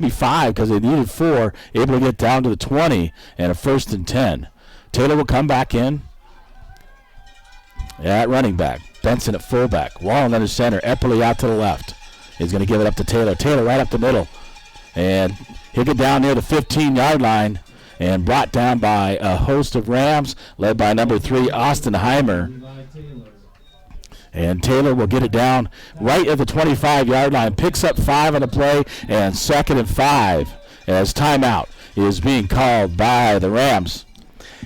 Speaker 2: 5 because they needed 4, able to get down to the 20 and a 1st and 10. Taylor will come back in at running back. Benson at fullback. Wallen under center. Epperly out to the left. He's going to give it up to Taylor. Taylor right up the middle. And he'll get down near the 15-yard line and brought down by a host of Rams led by number 3, Austin Heimer. And Taylor will get it down right at the 25-yard line. Picks up 5 on the play and 2nd and 5 as timeout is being called by the Rams.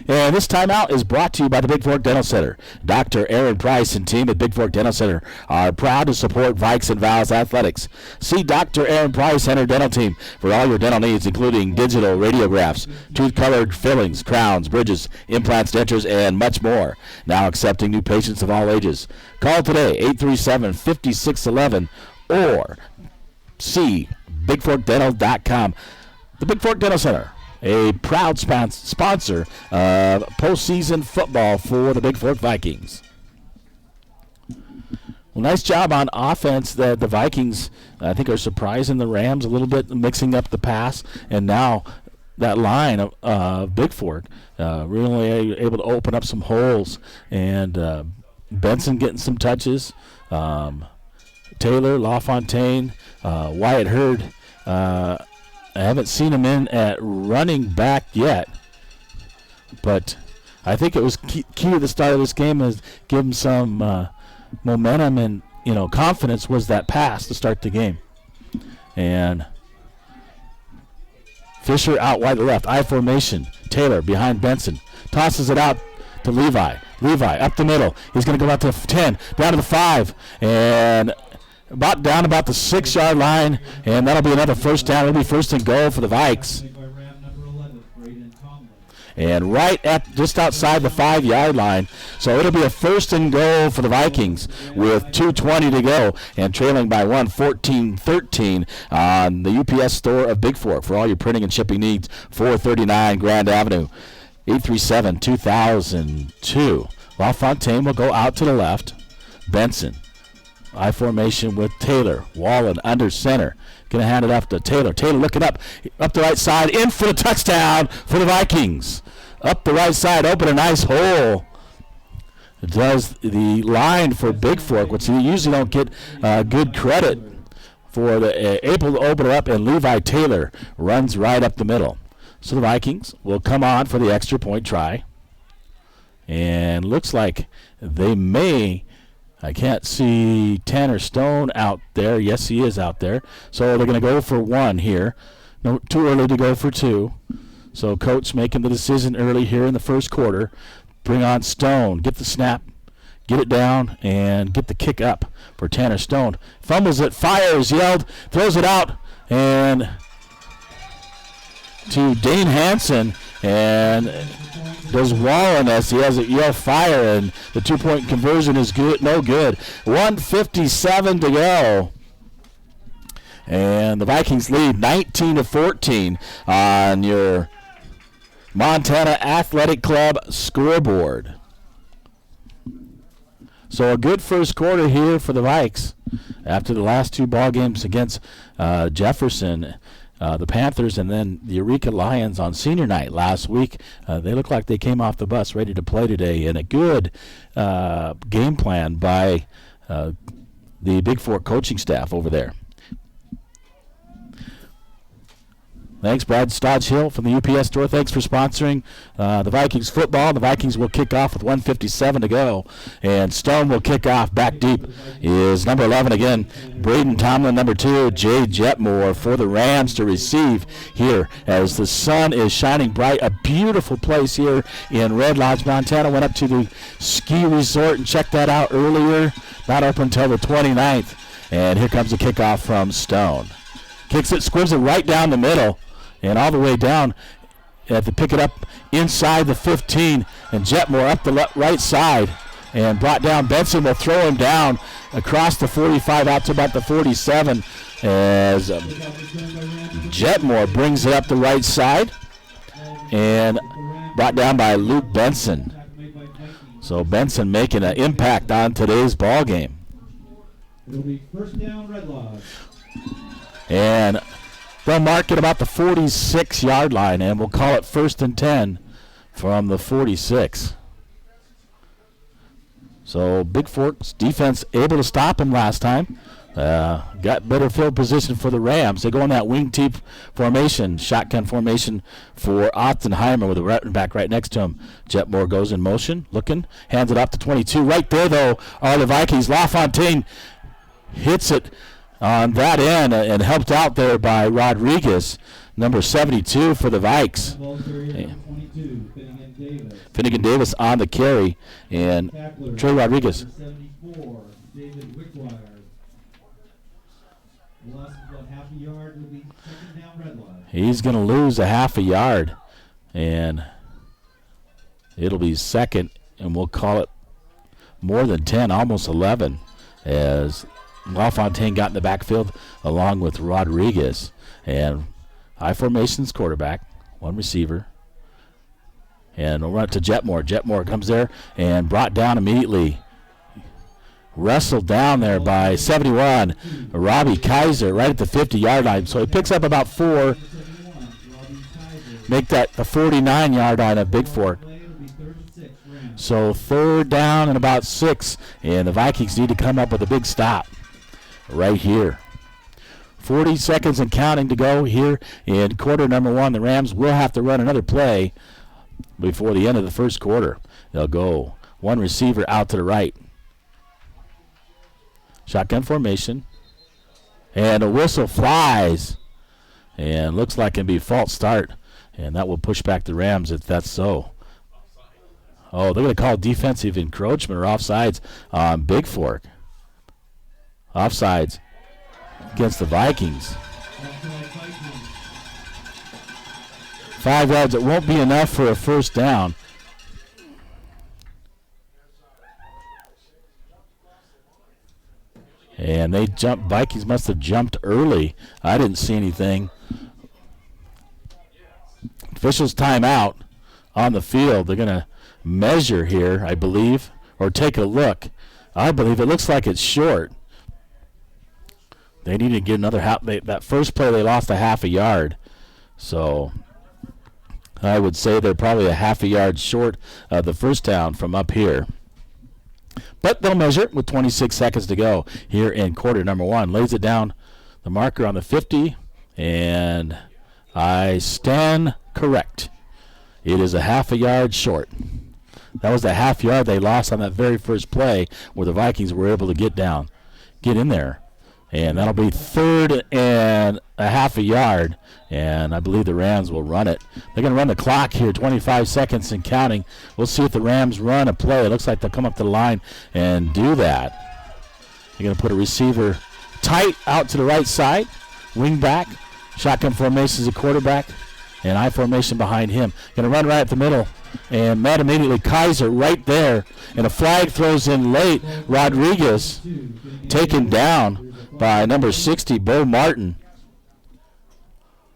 Speaker 2: And this timeout is brought to you by the Bigfork Dental Center. Dr. Aaron Price and team at Bigfork Dental Center are proud to support Vikes and Vals athletics. See Dr. Aaron Price and her dental team for all your dental needs, including digital radiographs, tooth-colored fillings, crowns, bridges, implants, dentures, and much more. Now accepting new patients of all ages. Call today, 837-5611, or see BigforkDental.com. The Bigfork Dental Center, a proud sponsor of postseason football for the Bigfork Vikings. Well, nice job on offense. The Vikings, I think, are surprising the Rams a little bit, mixing up the pass, and now that line of Bigfork really able to open up some holes, and Benson getting some touches. Taylor, LaFontaine, Wyatt Hurd. I haven't seen him in at running back yet, but I think it was key to the start of this game is give him some momentum and confidence was that pass to start the game. And Fisher out wide to left, I formation. Taylor behind Benson, tosses it out to Levi. Levi up the middle. He's going to go out to the 10, down to the 5, and down about the 6-yard line, and that'll be another first down. It'll be 1st and goal for the Vikes. And right at just outside the 5-yard line, so it'll be a 1st and goal for the Vikings with 2:20 to go and trailing by 14-13 on the UPS store of Bigfork for all your printing and shipping needs. 439 Grand Avenue, 837-2002. LaFontaine will go out to the left. Benson. I formation with Taylor. Wallen under center. Going to hand it off to Taylor. Taylor looking up the right side, in for the touchdown for the Vikings. Up the right side, open a nice hole. Does the line for Bigfork, which you usually don't get good credit for, able to open it up, and Levi Taylor runs right up the middle. So the Vikings will come on for the extra point try. And looks like they may... I can't see Tanner Stone out there. Yes, he is out there. So they're going to go for 1 here. No, too early to go for 2. So coach making the decision early here in the first quarter. Bring on Stone. Get the snap. Get it down and get the kick up for Tanner Stone. Fumbles it. Fires. Yelled. Throws it out. And to Dane Hansen. And does Wallen as he has it yell fire, and the 2-point conversion is good, no good. 1:57 to go. And the Vikings lead 19-14 on your Montana Athletic Club scoreboard. So a good first quarter here for the Vikes after the last 2 ball games against Jefferson, the Panthers, and then the Eureka Lions on senior night last week. They look like they came off the bus ready to play today, and a good game plan by the Bigfork coaching staff over there. Thanks, Brad Stodge Hill from the UPS store. Thanks for sponsoring the Vikings football. The Vikings will kick off with 1:57 to go. And Stone will kick off. Back deep is number 11 again, Braden Tomlin, number 2, Jay Jetmore for the Rams to receive here as the sun is shining bright. A beautiful place here in Red Lodge, Montana. Went up to the ski resort and checked that out earlier. Not open until the 29th. And here comes the kickoff from Stone. Kicks it, squibs it right down the middle, and all the way down. They have to pick it up inside the 15, and Jetmore up the right side and brought down. Benson will throw him down across the 45 out to about the 47 as Jetmore brings it up the right side and brought down by Luke Benson. So Benson making an impact on today's ball game.
Speaker 1: It'll be first down, Red Lodge.
Speaker 2: And they'll mark it about the 46-yard line, and we'll call it 1st and 10 from the 46. So Bigfork's defense able to stop him last time. Got better field position for the Rams. They go in that wing T formation, shotgun formation for Ottenheimer with the running back right next to him. Jetmore goes in motion, looking, hands it off to 22. Right there, though, are the Vikings. LaFontaine hits it on that end and helped out there by Rodriguez, number 72 for the Vikes. Finnegan Davis on the carry, and Trey Rodriguez.
Speaker 1: Number 74, David Wickwire. Lost about half a yard. Will be second down, Red Lodge.
Speaker 2: He's going to lose a half a yard, and it'll be second, and we'll call it more than 10, almost 11, as LaFontaine got in the backfield along with Rodriguez. And high formations quarterback, one receiver. And we'll run it to Jetmore. Jetmore comes there and brought down immediately. Wrestled down there by 71, Robbie Kaiser, right at the 50-yard line. So he picks up about 4. Make that the 49-yard line of Bigfork. So 3rd down and about 6. And the Vikings need to come up with a big stop right here. 40 seconds and counting to go here in quarter number 1. The Rams will have to run another play before the end of the first quarter. They'll go one receiver out to the right. Shotgun formation. And a whistle flies. And looks like it'll be a false start. And that will push back the Rams if that's so. Oh, they're going to call defensive encroachment or offsides on Bigfork. Offsides against the Vikings. 5 yards. It won't be enough for a first down. And they jumped. Vikings must have jumped early. I didn't see anything. Officials timeout on the field. They're going to measure here, I believe, or take a look. I believe it looks like it's short. They need to get another half. That first play they lost a half a yard. So I would say they're probably a half a yard short of the first down from up here. But they'll measure it with 26 seconds to go here in quarter number 1. Lays it down, the marker on the 50, and I stand correct. It is a half a yard short. That was the half yard they lost on that very first play where the Vikings were able to get in there. And that'll be 3rd and a half a yard. And I believe the Rams will run it. They're going to run the clock here, 25 seconds and counting. We'll see if the Rams run a play. It looks like they'll come up to the line and do that. They're going to put a receiver tight out to the right side. Wing back. Shotgun formation is a quarterback. And I formation behind him. Going to run right at the middle. And met immediately Kaiser right there. And a flag throws in late. Rodriguez taken down by number 60, Bo Martin.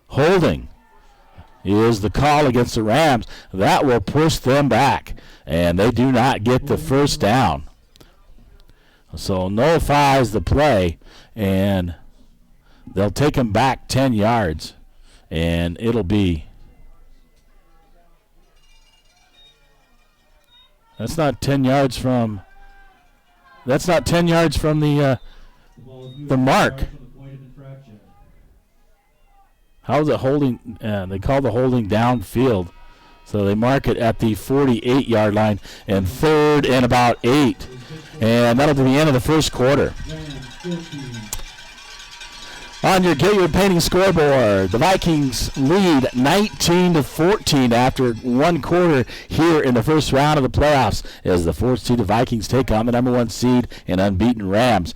Speaker 2: Holding is the call against the Rams. That will push them back, and they do not get the first down. So nullifies the play, and they'll take them back 10 yards, and it'll be. That's not 10 yards from. That's not 10 yards from the mark. How's it holding? They call the holding downfield. So they mark it at the 48-yard line and 3rd and about 8. And that'll be the end of the first quarter. On your Gilliard Painting scoreboard, the Vikings lead 19-14 after 1 quarter here in the first round of the playoffs as the 4th seed Vikings take on the number 1 seed and unbeaten Rams.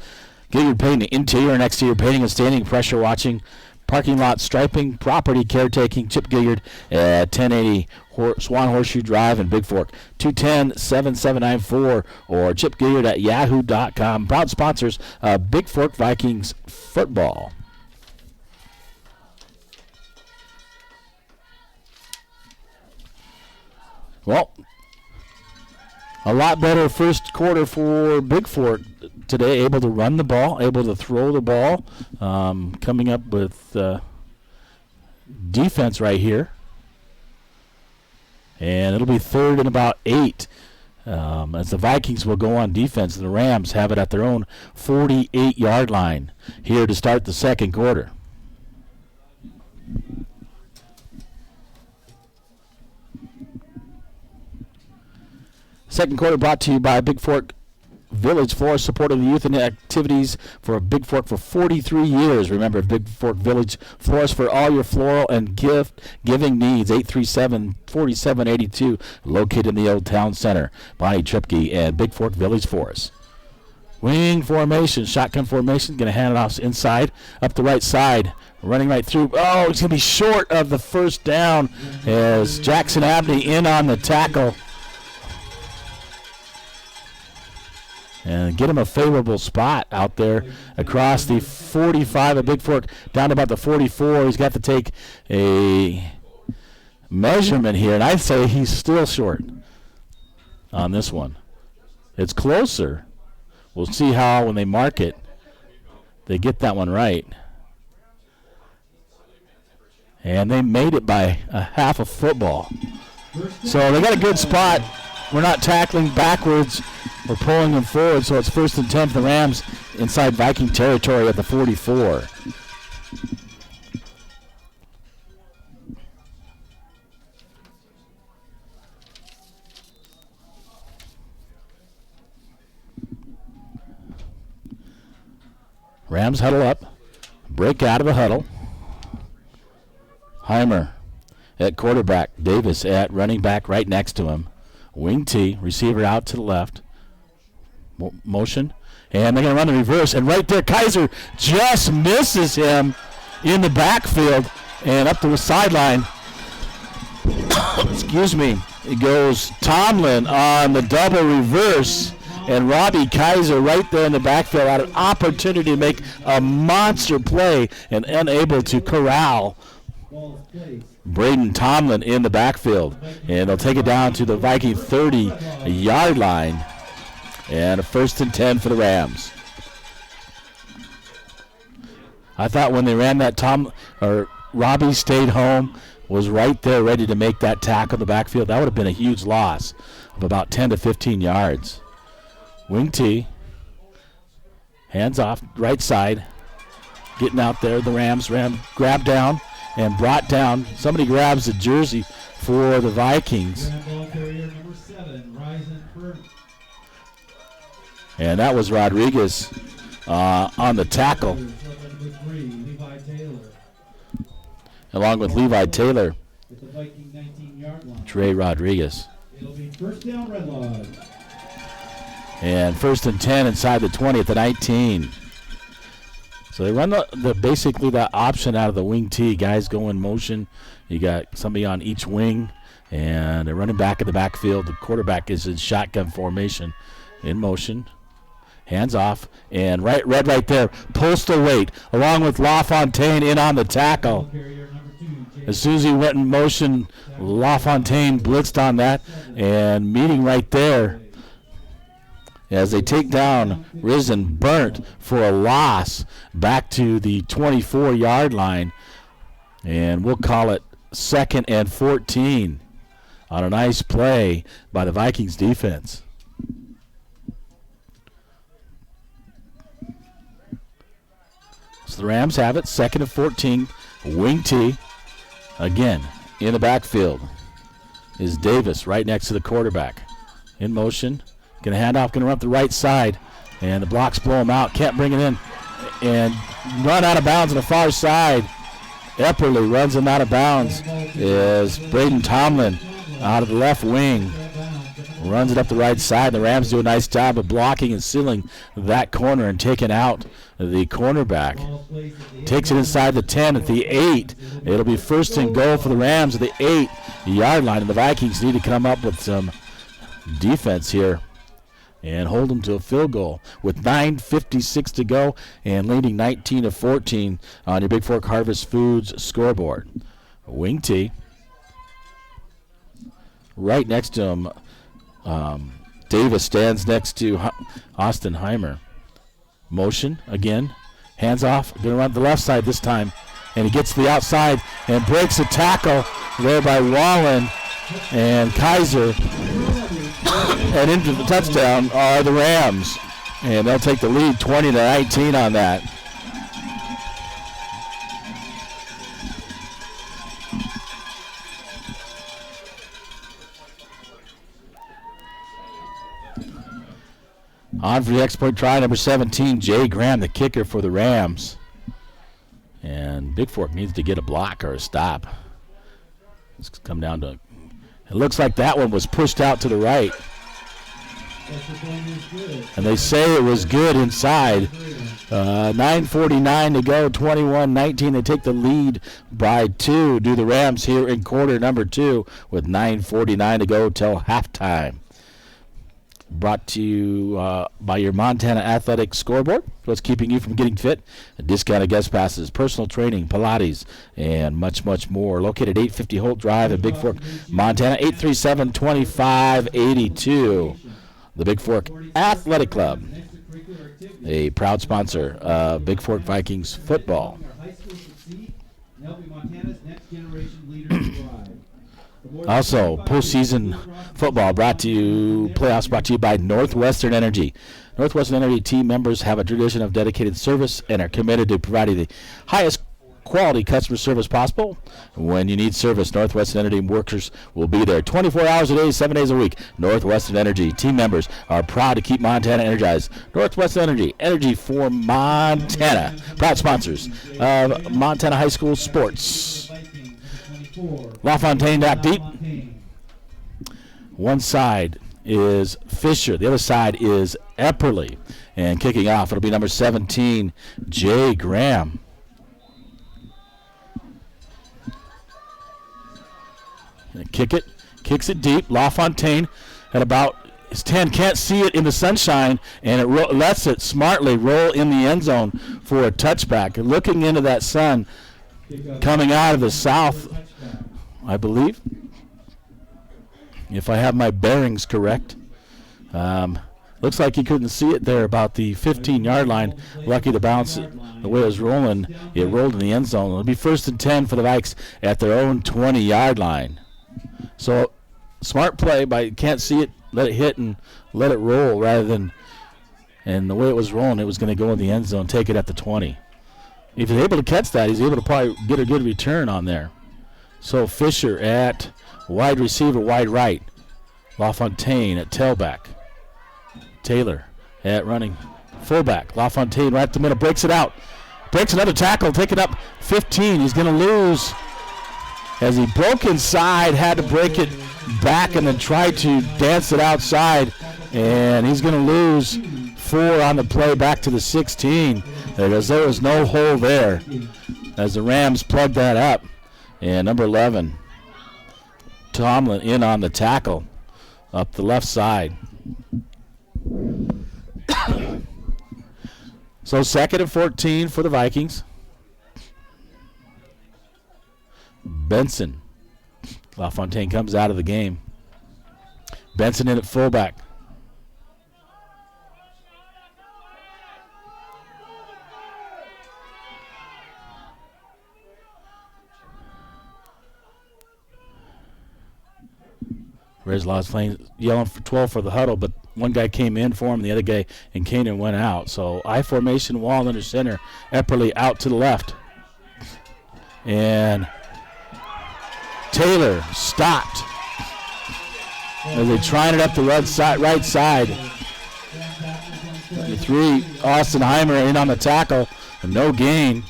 Speaker 2: Gilliard Painting, interior and exterior painting and standing pressure washing Parking lot striping, property caretaking, Chip Gilliard at 1080 Swan Horseshoe Drive in Bigfork. 210-7794 or Chip Gilliard at yahoo.com. Proud sponsors of Bigfork Vikings football. Well, a lot better first quarter for Bigfork today. Able to run the ball, able to throw the ball. Coming up with defense right here. And it'll be 3rd and about 8 as the Vikings will go on defense. The Rams have it at their own 48-yard line here to start the second quarter. Second quarter brought to you by Bigfork Village Florist, supporting the youth and activities for Bigfork for 43 years. Remember, Bigfork Village Florist for all your floral and gift-giving needs. 837-4782, located in the Old Town Center. Bonnie Tripke and Bigfork Village Florist. Wing formation, shotgun formation. Going to hand it off inside, up the right side. Running right through. Oh, he's going to be short of the first down as Jackson Abney in on the tackle. And get him a favorable spot out there across the 45 of Bigfork down to about the 44. He's got to take a measurement here, and I'd say he's still short on this one. It's closer. We'll see how, when they mark it, they get that one right. And they made it by a half a football. So they got a good spot. We're not tackling backwards. We're pulling them forward, so it's 1st and 10 for the Rams inside Viking territory at the 44. Rams huddle up, break out of the huddle. Heimer at quarterback, Davis at running back right next to him. Wing T, receiver out to the left. Motion, and they're going to run the reverse, and right there Kaiser just misses him in the backfield and up to the sideline. Excuse me. It goes Tomlin on the double reverse, and Robbie Kaiser right there in the backfield had an opportunity to make a monster play and unable to corral Braden Tomlin in the backfield. And they'll take it down to the Viking 30-yard line. And a 1st and 10 for the Rams. I thought when they ran that, Robbie stayed home, was right there ready to make that tackle in the backfield. That would have been a huge loss of about 10 to 15 yards. Wing T, hands off, right side, getting out there. The Rams grabbed down and brought down. Somebody grabs the jersey for the Vikings. And that was Rodriguez on the tackle, along with Levi Taylor. Trey Rodriguez.
Speaker 1: It'll be 1st down, Red Lodge.
Speaker 2: And 1st and 10 inside the 20 at the 19. So they run the basically that option out of the wing T. Guys go in motion. You got somebody on each wing, and they're running back in the backfield. The quarterback is in shotgun formation, in motion. Hands off, and red right there. Postal wait, along with LaFontaine in on the tackle. As soon as he went in motion, LaFontaine blitzed on that, and meeting right there as they take down Risen Burnt for a loss back to the 24-yard line. And we'll call it 2nd and 14 on a nice play by the Vikings defense. So the Rams have it, 2nd and 14. Wing T, again, in the backfield is Davis right next to the quarterback. In motion, going to hand off, going to run up the right side, and the blocks blow him out. Can't bring it in, and run out of bounds on the far side. Epperly runs him out of bounds. Is Braden Tomlin out of the left wing. runs it up the right side. The Rams do a nice job of blocking and sealing that corner and taking out the cornerback. Takes it inside the 10 at the 8. It'll be first and goal for the Rams at the 8-yard line, and the Vikings need to come up with some defense here and hold them to a field goal with 9:56 to go and leading 19-14 on your Bigfork Harvest Foods scoreboard. Wing tee. Right next to him, Davis stands next to Austin Heimer. Motion again. Hands off. Going to run the left side this time. And he gets to the outside and breaks a tackle there by Wallen and Kaiser. And into the touchdown are the Rams. And they'll take the lead 20-19 on that. On for the exploit try, number 17, Jay Graham, the kicker for the Rams. And Bigfork needs to get a block or a stop. It's come down to, it looks like that one was pushed out to the right. And they say it was good inside. 9:49 to go, 21-19. They take the lead by 2. Do the Rams here in quarter number 2 with 9:49 to go till halftime. Brought to you by your Montana Athletic Scoreboard. What's keeping you from getting fit? Discounted guest passes, personal training, Pilates, and much, much more. Located 850 Holt Drive in Bigfork, Montana, 837-2582. The Bigfork Athletic Club, a proud sponsor of Bigfork Vikings football. Also, postseason football playoffs brought to you by Northwestern Energy. Northwestern Energy team members have a tradition of dedicated service and are committed to providing the highest quality customer service possible. When you need service, Northwestern Energy workers will be there 24 hours a day, 7 days a week. Northwestern Energy team members are proud to keep Montana energized. Northwestern Energy, energy for Montana. Proud sponsors of Montana High School sports. LaFontaine back deep. One side is Fisher. The other side is Epperly. And kicking off, it'll be number 17, Jay Graham. And kicks it deep. LaFontaine at about his 10, can't see it in the sunshine, and it lets it smartly roll in the end zone for a touchback. And looking into that sun coming out of the south, I believe, if I have my bearings correct. Looks like he couldn't see it there about the 15-yard line. Lucky to bounce it the way it was rolling. It rolled in the end zone. It'll be first and 10 for the Vikes at their own 20-yard line. So smart play by can't see it, let it hit and let it roll rather than, and the way it was rolling, it was going to go in the end zone, take it at the 20. If he's able to catch that, he's able to probably get a good return on there. So Fisher at wide receiver, wide right. LaFontaine at tailback. Taylor at running fullback. LaFontaine right up the middle, breaks it out. Breaks another tackle, take it up 15. He's going to lose. As he broke inside, had to break it back and then try to dance it outside. And he's going to lose 4 on the play back to the 16. Because there was no hole there as the Rams plugged that up. And number 11, Tomlin in on the tackle up the left side. So 2nd and 14 for the Vikings. Benson. LaFontaine comes out of the game. Benson in at fullback. Reslaw's playing, yelling for 12 for the huddle, but one guy came in for him, the other guy and Kanan went out. So I formation, Wall under center, Epperly out to the left. And Taylor stopped as they tried it up the right side. The 3, Austin Heimer in on the tackle, and no gain.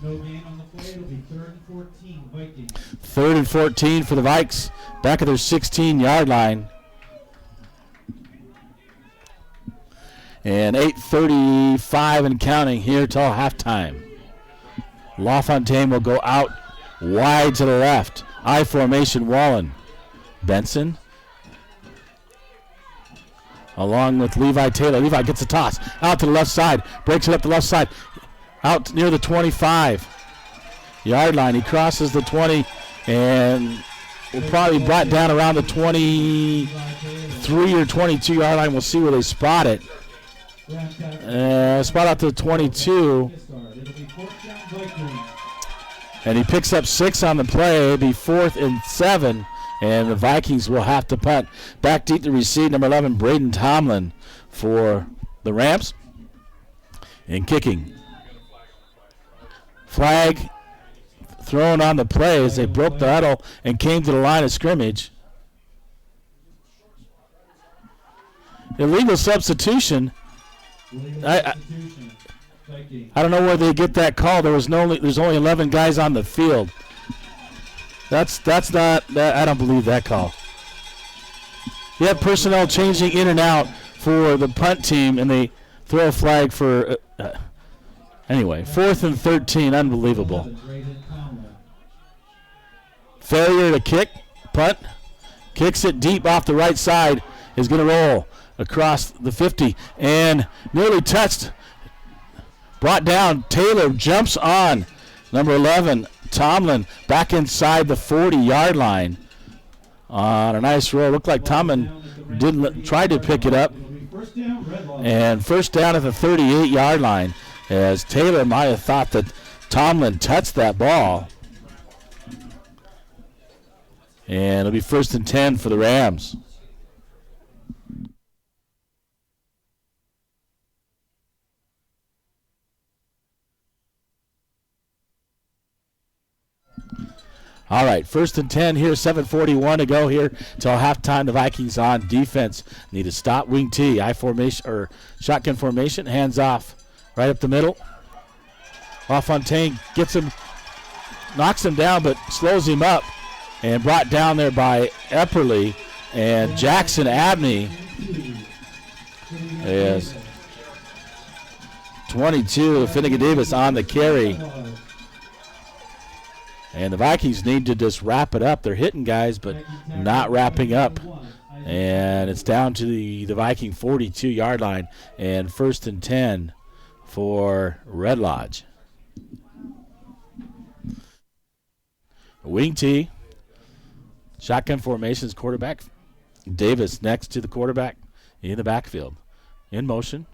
Speaker 1: No gain on the play. It'll be 3rd and 14, Vikings.
Speaker 2: 3rd and 14 for the Vikes, back at their 16-yard line. And 8:35 and counting here till halftime. LaFontaine will go out wide to the left. I formation, Wallen. Benson. Along with Levi Taylor. Levi gets a toss. Out to the left side. Breaks it up the left side. Out near the 25-yard line. He crosses the 20 and will probably be brought down around the 23 or 22-yard line. We'll see where they spot it. Spot out to the 22. And he picks up 6 on the play. It'll be 4th and 7. And the Vikings will have to punt. Back deep to receive, number 11, Braden Tomlin for the Rams. And kicking. Flag thrown on the play as they broke the huddle and came to the line of scrimmage. Illegal substitution. I don't know where they get that call. There's only 11 guys on the field. That's not that. I don't believe that call. You have personnel changing in and out for the punt team, and they throw a flag for. Anyway, 4th and 13. Unbelievable. Failure to kick, punt, kicks it deep off the right side, is going to roll across the 50 and nearly touched. Brought down. Taylor jumps on number 11. Tomlin back inside the 40-yard line on a nice roll. Looked like Tomlin tried to pick it up. And first down at the 38-yard line as Taylor might have thought that Tomlin touched that ball. And it'll be 1st and 10 for the Rams. All right, 1st and 10 here, 7:41 to go here till halftime. The Vikings on defense need to stop. Wing T, I formation or shotgun formation, hands off, right up the middle. LaFontaine gets him, knocks him down, but slows him up, and brought down there by Epperly and Jackson Abney. Is 22, Finnegan Davis on the carry. And the Vikings need to just wrap it up. They're hitting guys, but not wrapping up. And it's down to the Viking 42-yard line. And 1st and 10 for Red Lodge. Wing T. Shotgun formations, quarterback. Davis next to the quarterback in the backfield. In motion.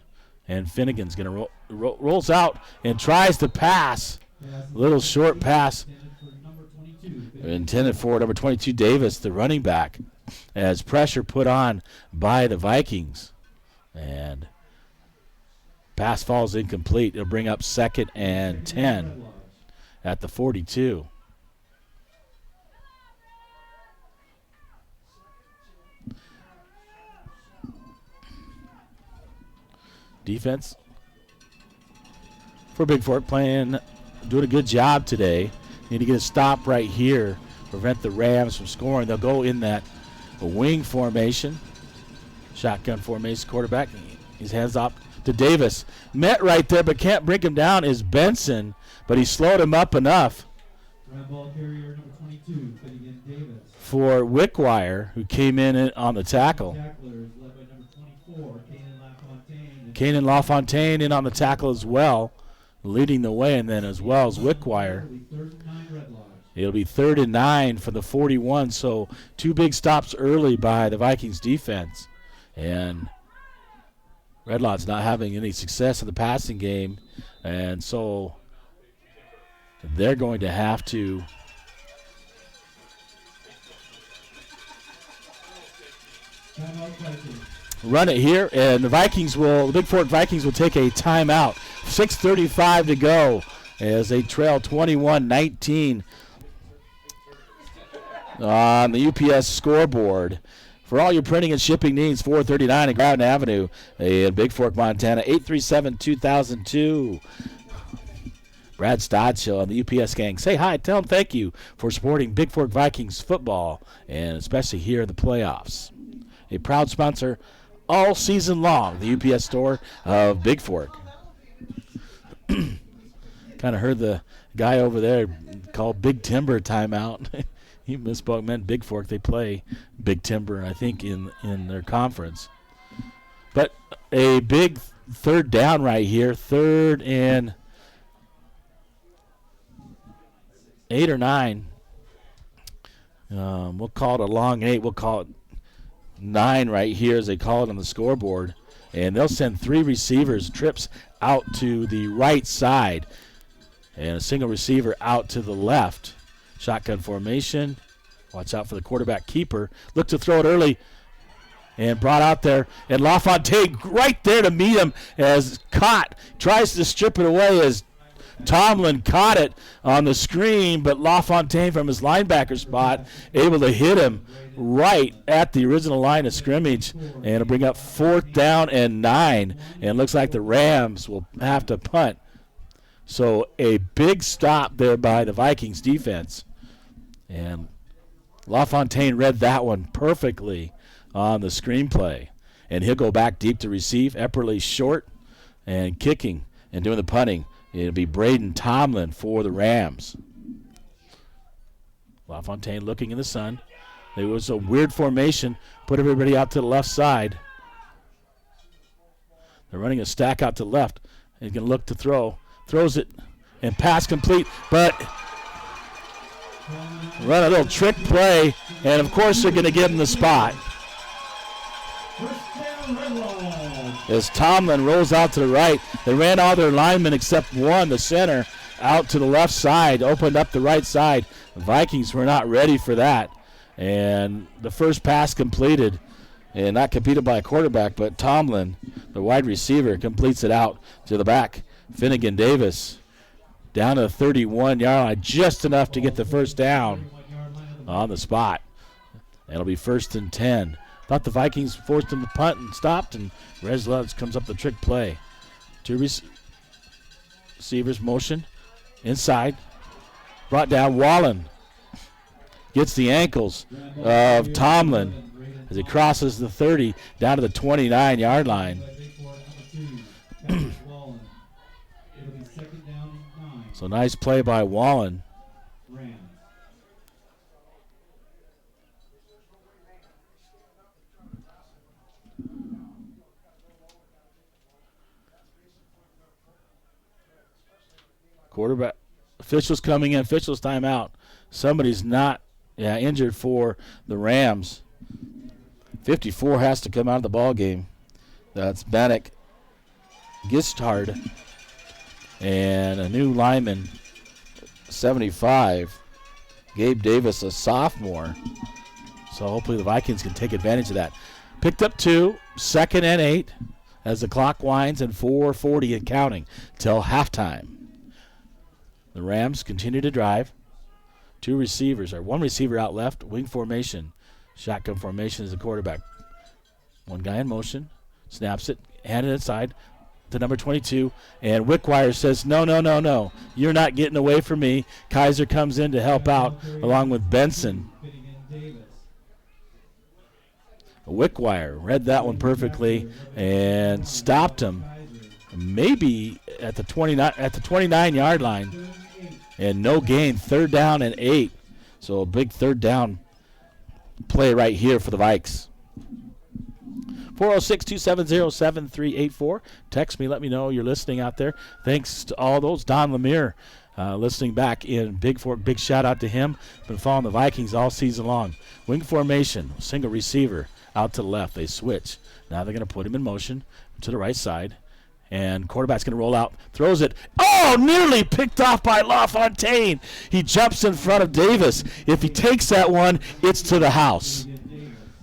Speaker 2: And Finnegan's going to rolls out and tries to pass. Little short pass. Intended for number 22, Davis, the running back, as pressure put on by the Vikings. And pass falls incomplete. It'll bring up 2nd and 10 at the 42. Defense for Bigfork doing a good job today. Need to get a stop right here, prevent the Rams from scoring. They'll go in that wing formation, shotgun formation. Quarterback, his hands up to Davis. Met right there, but can't bring him down is Benson, but he slowed him up enough
Speaker 1: Ball carrier number 22, Finnegan Davis.
Speaker 2: for Wickwire, who came in on the tackle.
Speaker 1: Tacklers led by number 24,
Speaker 2: Kanan LaFontaine in on the tackle as well, leading the way, and then as well as Wickwire. It'll be 3rd and 9 for the 41, so 2 big stops early by the Vikings defense. And Red Lodge's not having any success in the passing game, and so they're going to have to run it here, and the Bigfork Vikings will take a timeout. 6:35 to go as they trail 21-19 on the UPS scoreboard. For all your printing and shipping needs, 439 at Groton Avenue in Bigfork, Montana, 837-2002. Brad Stodshill and the UPS gang. Say hi, tell them thank you for supporting Bigfork Vikings football, and especially here in the playoffs. A proud sponsor all season long, the UPS store of Bigfork. Kind of heard the guy over there call Big Timber timeout. He misspoke, meant Bigfork. They play Big Timber, I think, in their conference. But a big third down right here, 3rd and 8 or 9. We'll call it a long 8. We'll call it 9 right here as they call it on the scoreboard. And they'll send 3 receivers, trips out to the right side. And a single receiver out to the left. Shotgun formation. Watch out for the quarterback keeper. Look to throw it early. And brought out there. And LaFontaine right there to meet him as caught. Tries to strip it away as Tomlin caught it on the screen. But LaFontaine from his linebacker spot able to hit him right at the original line of scrimmage. And it'll bring up 4th down and 9. And it looks like the Rams will have to punt. So a big stop there by the Vikings defense. And LaFontaine read that one perfectly on the screenplay. And he'll go back deep to receive. Epperly short and kicking and doing the punting. It'll be Braden Tomlin for the Rams. LaFontaine looking in the sun. It was a weird formation. Put everybody out to the left side. They're running a stack out to the left. He's going to look to throw. Throws it and pass complete, but run a little trick play, and of course they're going to give him the spot. As Tomlin rolls out to the right, they ran all their linemen except one, the center, out to the left side, opened up the right side. The Vikings were not ready for that, and the first pass completed, and not completed by a quarterback, but Tomlin, the wide receiver, completes it out to the back. Finnegan Davis down to the 31-yard line, just enough to get the first down on the spot. It'll be 1st and 10. Thought the Vikings forced him to punt and stopped, and Rez Lutz comes up the trick play. 2 receivers motion inside. Brought down. Wallen gets the ankles of Tomlin as he crosses the 30 down to the 29-yard line. So nice play by Wallen. Quarterback officials coming in. Officials timeout. Somebody's not injured for the Rams. 54 has to come out of the ball game. That's Bannock Gistard. And a new lineman, 75, Gabe Davis, a sophomore. So hopefully the Vikings can take advantage of that. Picked up 2, 2nd and 8, as the clock winds, and 4:40 and counting till halftime. The Rams continue to drive. 2 receivers, or 1 receiver out left, wing formation. Shotgun formation is the quarterback. 1 guy in motion, snaps it, handed inside to number 22, and Wickwire says, no, you're not getting away from me. Kaiser comes in to help out along with Benson. Wickwire read that one perfectly and stopped him maybe at the 29-yard line, and no gain. 3rd down and 8. So a big 3rd down play right here for the Vikes. 406-270-7384. Text me, let me know you're listening out there. Thanks to all those. Don Lemire listening back in Bigfork. Big shout out to him. Been following the Vikings all season long. Wing formation, single receiver out to the left. They switch. Now they're going to put him in motion to the right side. And quarterback's going to roll out, throws it. Oh, nearly picked off by LaFontaine. He jumps in front of Davis. If he takes that one, it's to the house.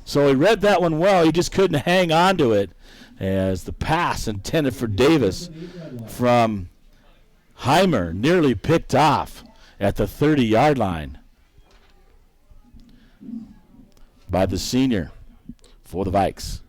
Speaker 2: So he read that one well. He just couldn't hang on to it as the pass intended for Davis from Heimer nearly picked off at the 30-yard line by the senior for the Vikes.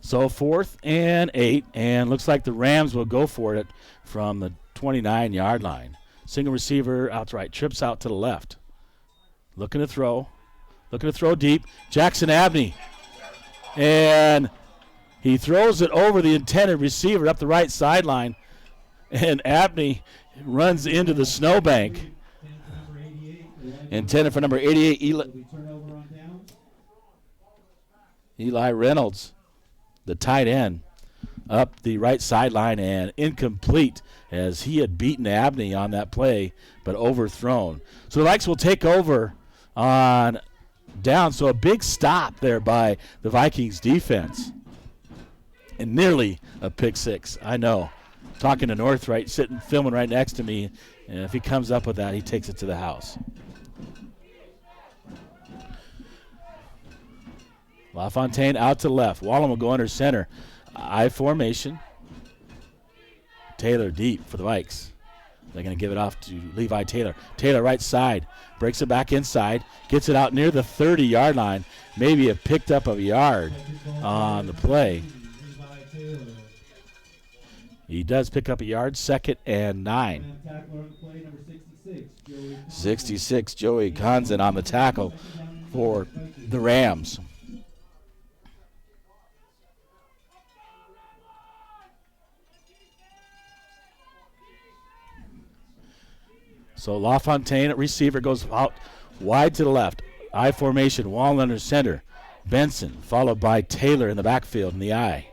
Speaker 2: So 4th and 8, and looks like the Rams will go for it from the 29-yard line. Single receiver out to right. Trips out to the left. Looking to throw deep. Jackson Abney. And he throws it over the intended receiver up the right sideline. And Abney runs into the snowbank. Intended for number 88, Eli Reynolds, the tight end, up the right sideline and incomplete as he had beaten Abney on that play, but overthrown. So the Vikes will take over on down. So a big stop there by the Vikings defense. And nearly a pick six. I know. Talking to Northright, filming right next to me. And if he comes up with that, he takes it to the house. LaFontaine out to left. Wallen will go under center. I formation. Taylor deep for the Vikes. They're going to give it off to Levi Taylor. Taylor right side. Breaks it back inside. Gets it out near the 30-yard line. Maybe it picked up a yard on the play. He does pick up a yard. 2nd and 9. 66, Joey Conzen on the tackle for the Rams. So LaFontaine at receiver goes out wide to the left. I formation, Wallen under center. Benson followed by Taylor in the backfield in the I.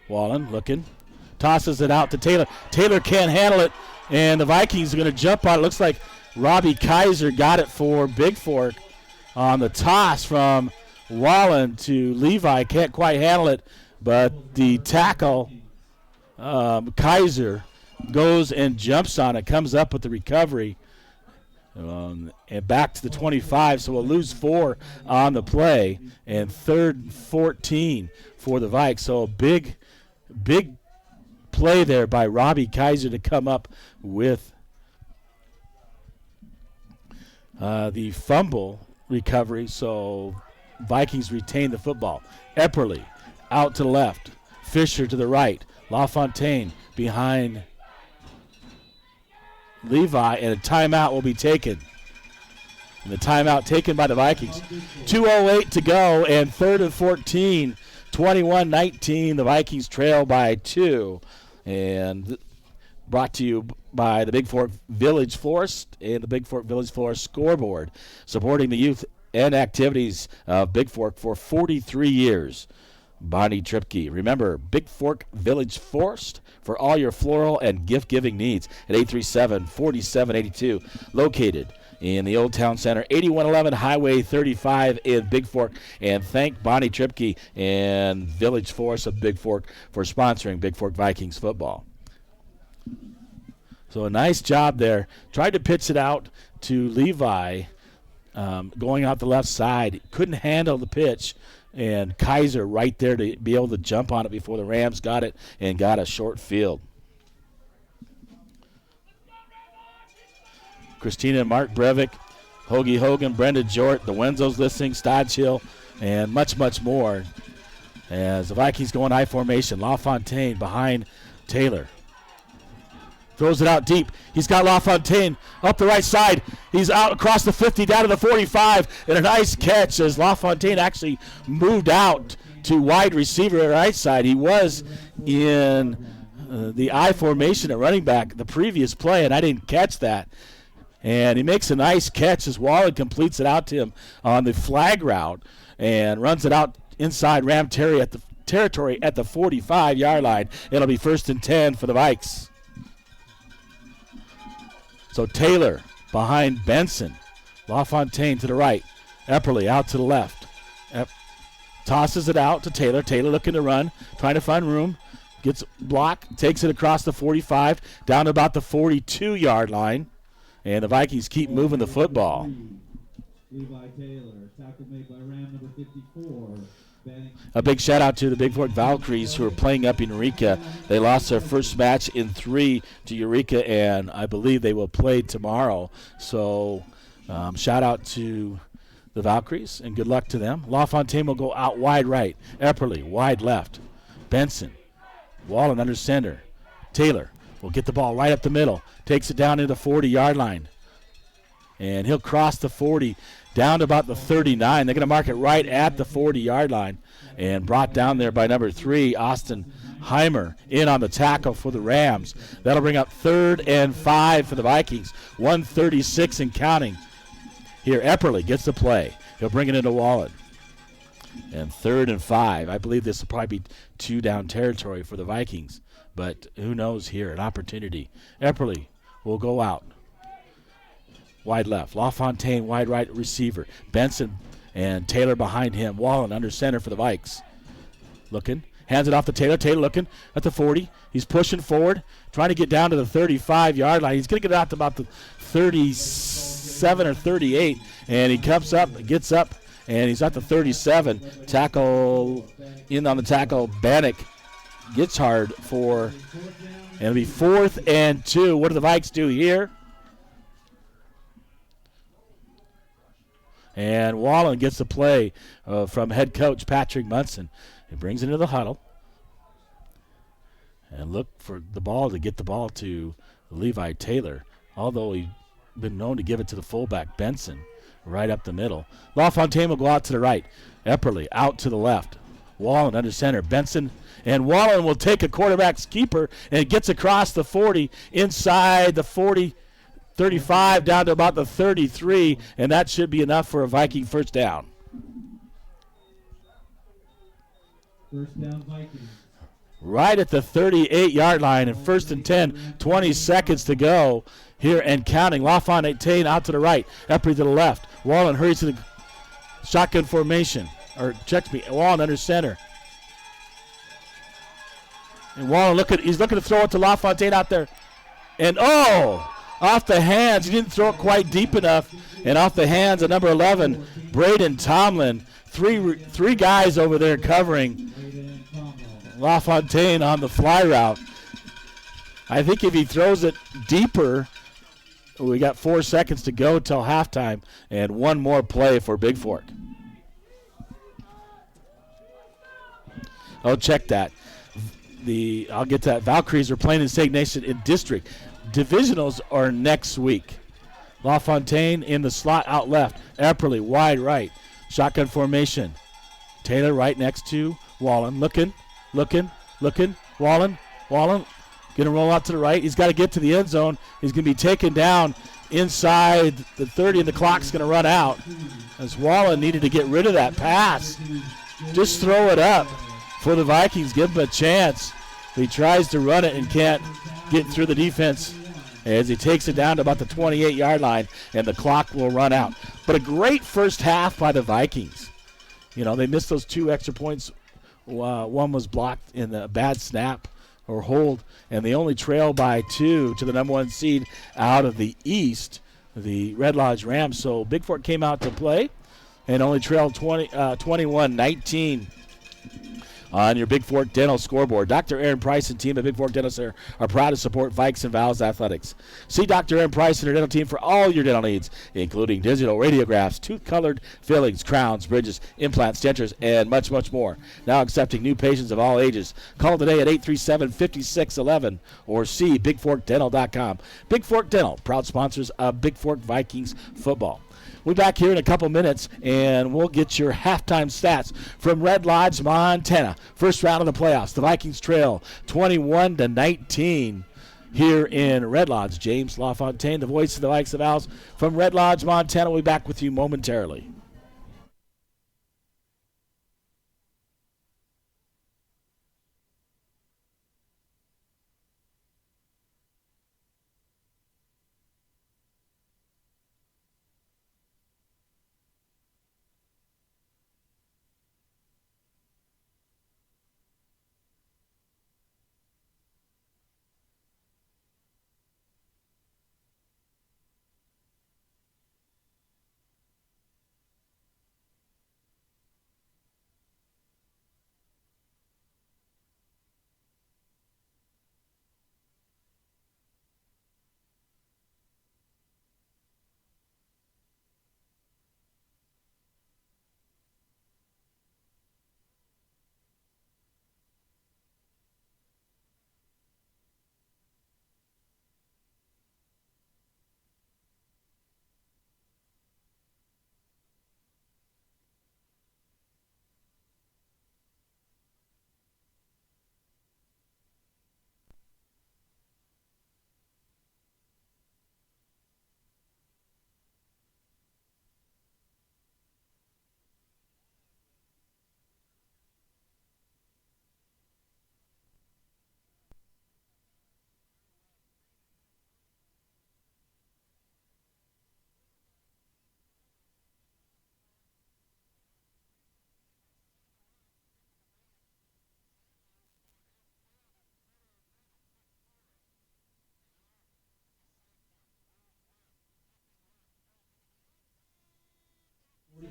Speaker 2: Wallen looking. Tosses it out to Taylor. Taylor can't handle it, and the Vikings are going to jump on it. Looks like Robbie Kaiser got it for Bigfork on the toss from Wallen to Levi. Can't quite handle it, but the tackle, Kaiser, goes and jumps on it, comes up with the recovery, and back to the 25. So we'll lose 4 on the play, and 3rd and 14 for the Vikes. So a big play there by Robbie Kaiser to come up with the fumble recovery. So Vikings retain the football. Epperly out to the left. Fisher to the right. LaFontaine behind Levi, and a timeout will be taken. And the timeout taken by the Vikings. 2:08 to go, and 3rd and 14, 21-19. The Vikings trail by 2. And brought to you by the Bigfork Village Florist and the Bigfork Village Florist scoreboard, supporting the youth and activities of Bigfork for 43 years. Bonnie Tripke. Remember, Bigfork Village Florist for all your floral and gift-giving needs at 837-4782, located in the Old Town Center, 8111 Highway 35 in Bigfork. And thank Bonnie Tripke and Village Force of Bigfork for sponsoring Bigfork Vikings football. So a nice job there. Tried to pitch it out to Levi, going out the left side. Couldn't handle the pitch, and Kaiser right there to be able to jump on it before the Rams got it and got a short field. Christina and Mark Breivik, Hoagie Hogan, Brenda Jort, the Wenzel's listening, Stodge Hill, and much, much more. As the Vikings go in high formation, LaFontaine behind Taylor. Throws it out deep. He's got LaFontaine up the right side. He's out across the 50, down to the 45, and a nice catch as LaFontaine actually moved out to wide receiver at right side. He was in the I formation at running back the previous play, and I didn't catch that. And he makes a nice catch as Wallen completes it out to him on the flag route and runs it out inside Ram Terry at the territory at the 45-yard line. It'll be 1st and 10 for the Vikes. So Taylor behind Benson. LaFontaine to the right. Epperly out to the left. Tosses it out to Taylor. Taylor looking to run, trying to find room. Gets blocked, takes it across the 45, down to about the 42-yard line. And the Vikings keep moving the football.
Speaker 1: Levi Taylor, tackle made by Ram number 54.
Speaker 2: A big shout out to the Bigfork Valkyries who are playing up in Eureka. They lost their first match in 3 to Eureka, and I believe they will play tomorrow. So shout out to the Valkyries and good luck to them. LaFontaine will go out wide right. Epperly wide left. Benson, Wallen under center. Taylor will get the ball right up the middle. Takes it down to the 40-yard line. And he'll cross the 40 down to about the 39. They're going to mark it right at the 40-yard line. And brought down there by number 3, Austin Heimer, in on the tackle for the Rams. That'll bring up 3rd and 5 for the Vikings. 1:36 and counting. Here, Epperly gets the play. He'll bring it into Wallen. And 3rd and 5. I believe this will probably be 2-down territory for the Vikings. But who knows here, an opportunity. Epperly will go out. Wide left. LaFontaine, wide right receiver. Benson and Taylor behind him. Wallen under center for the Vikes. Looking. Hands it off to Taylor. Taylor looking at the 40. He's pushing forward, trying to get down to the 35-yard line. He's going to get out to about the 37 or 38. And he comes up, gets up, and he's at the 37. Tackle in on the tackle. Bannock gets hard for, and it'll be 4th and 2. What do the Vikes do here? And Wallen gets the play from head coach Patrick Munson. He brings it into the huddle. And look for the ball to get the ball to Levi Taylor, although he's been known to give it to the fullback, Benson, right up the middle. LaFontaine will go out to the right. Epperly out to the left. Wallen under center. Benson and Wallen will take a quarterback's keeper and gets across the 40 inside the 40, 35 down to about the 33, and that should be enough for a Viking first down.
Speaker 1: First down, Vikings.
Speaker 2: Right at the 38-yard line, and 1st and 10, 20 seconds to go here and counting. LaFontaine out to the right, Epperly to the left. Wallen hurries to the shotgun formation, or checks me. Wallen under center. And Wallen he's looking to throw it to LaFontaine out there. And off the hands. He didn't throw it quite deep enough. And off the hands of number 11, Braden Tomlin. Three guys over there covering LaFontaine on the fly route. I think if he throws it deeper, we got 4 seconds to go till halftime, and one more play for Bigfork. Oh, check that. I'll get to that. Valkyries are playing in St. Nation in district. Divisionals are next week. LaFontaine in the slot out left. Epperly wide right. Shotgun formation. Taylor right next to Wallen. Looking. Wallen. Going to roll out to the right. He's got to get to the end zone. He's going to be taken down inside the 30, and the clock's going to run out. As Wallen needed to get rid of that pass. Just throw it up for the Vikings. Give him a chance. He tries to run it and can't get through the defense as he takes it down to about the 28-yard line, and the clock will run out. But a great first half by the Vikings. You know, they missed those 2 extra points. One was blocked in a bad snap or hold, and they only trail by 2 to the number 1 seed out of the East, the Red Lodge Rams. So Bigfork came out to play and only trailed 21-19 on your Bigfork Dental scoreboard. Dr. Aaron Price and team at Bigfork Dental are proud to support Vikes and Val's athletics. See Dr. Aaron Price and her dental team for all your dental needs, including digital radiographs, tooth-colored fillings, crowns, bridges, implants, dentures, and much, much more. Now accepting new patients of all ages. Call today at 837-5611 or see bigforkdental.com. Bigfork Dental, proud sponsors of Bigfork Vikings football. We'll be back here in a couple minutes, and we'll get your halftime stats from Red Lodge, Montana. First round of the playoffs. The Vikings trail 21-19 here in Red Lodge. James LaFontaine, the voice of the Vikes of Owls from Red Lodge, Montana. We'll be back with you momentarily.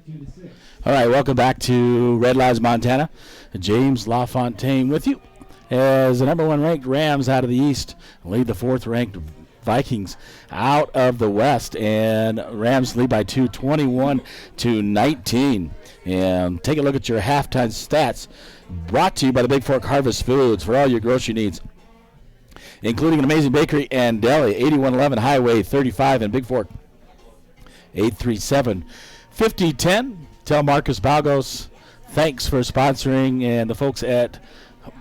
Speaker 1: 22-6.
Speaker 2: All right, welcome back to Red Lodge, Montana. James LaFontaine with you as the number 1 ranked Rams out of the East lead the 4th ranked Vikings out of the West, and Rams lead by 2, 21-19. And take a look at your halftime stats, brought to you by the Bigfork Harvest Foods for all your grocery needs, including an amazing bakery and deli. 8111 Highway 35 in Bigfork. 837-5010. Tell Marcus Balgos thanks for sponsoring, and the folks at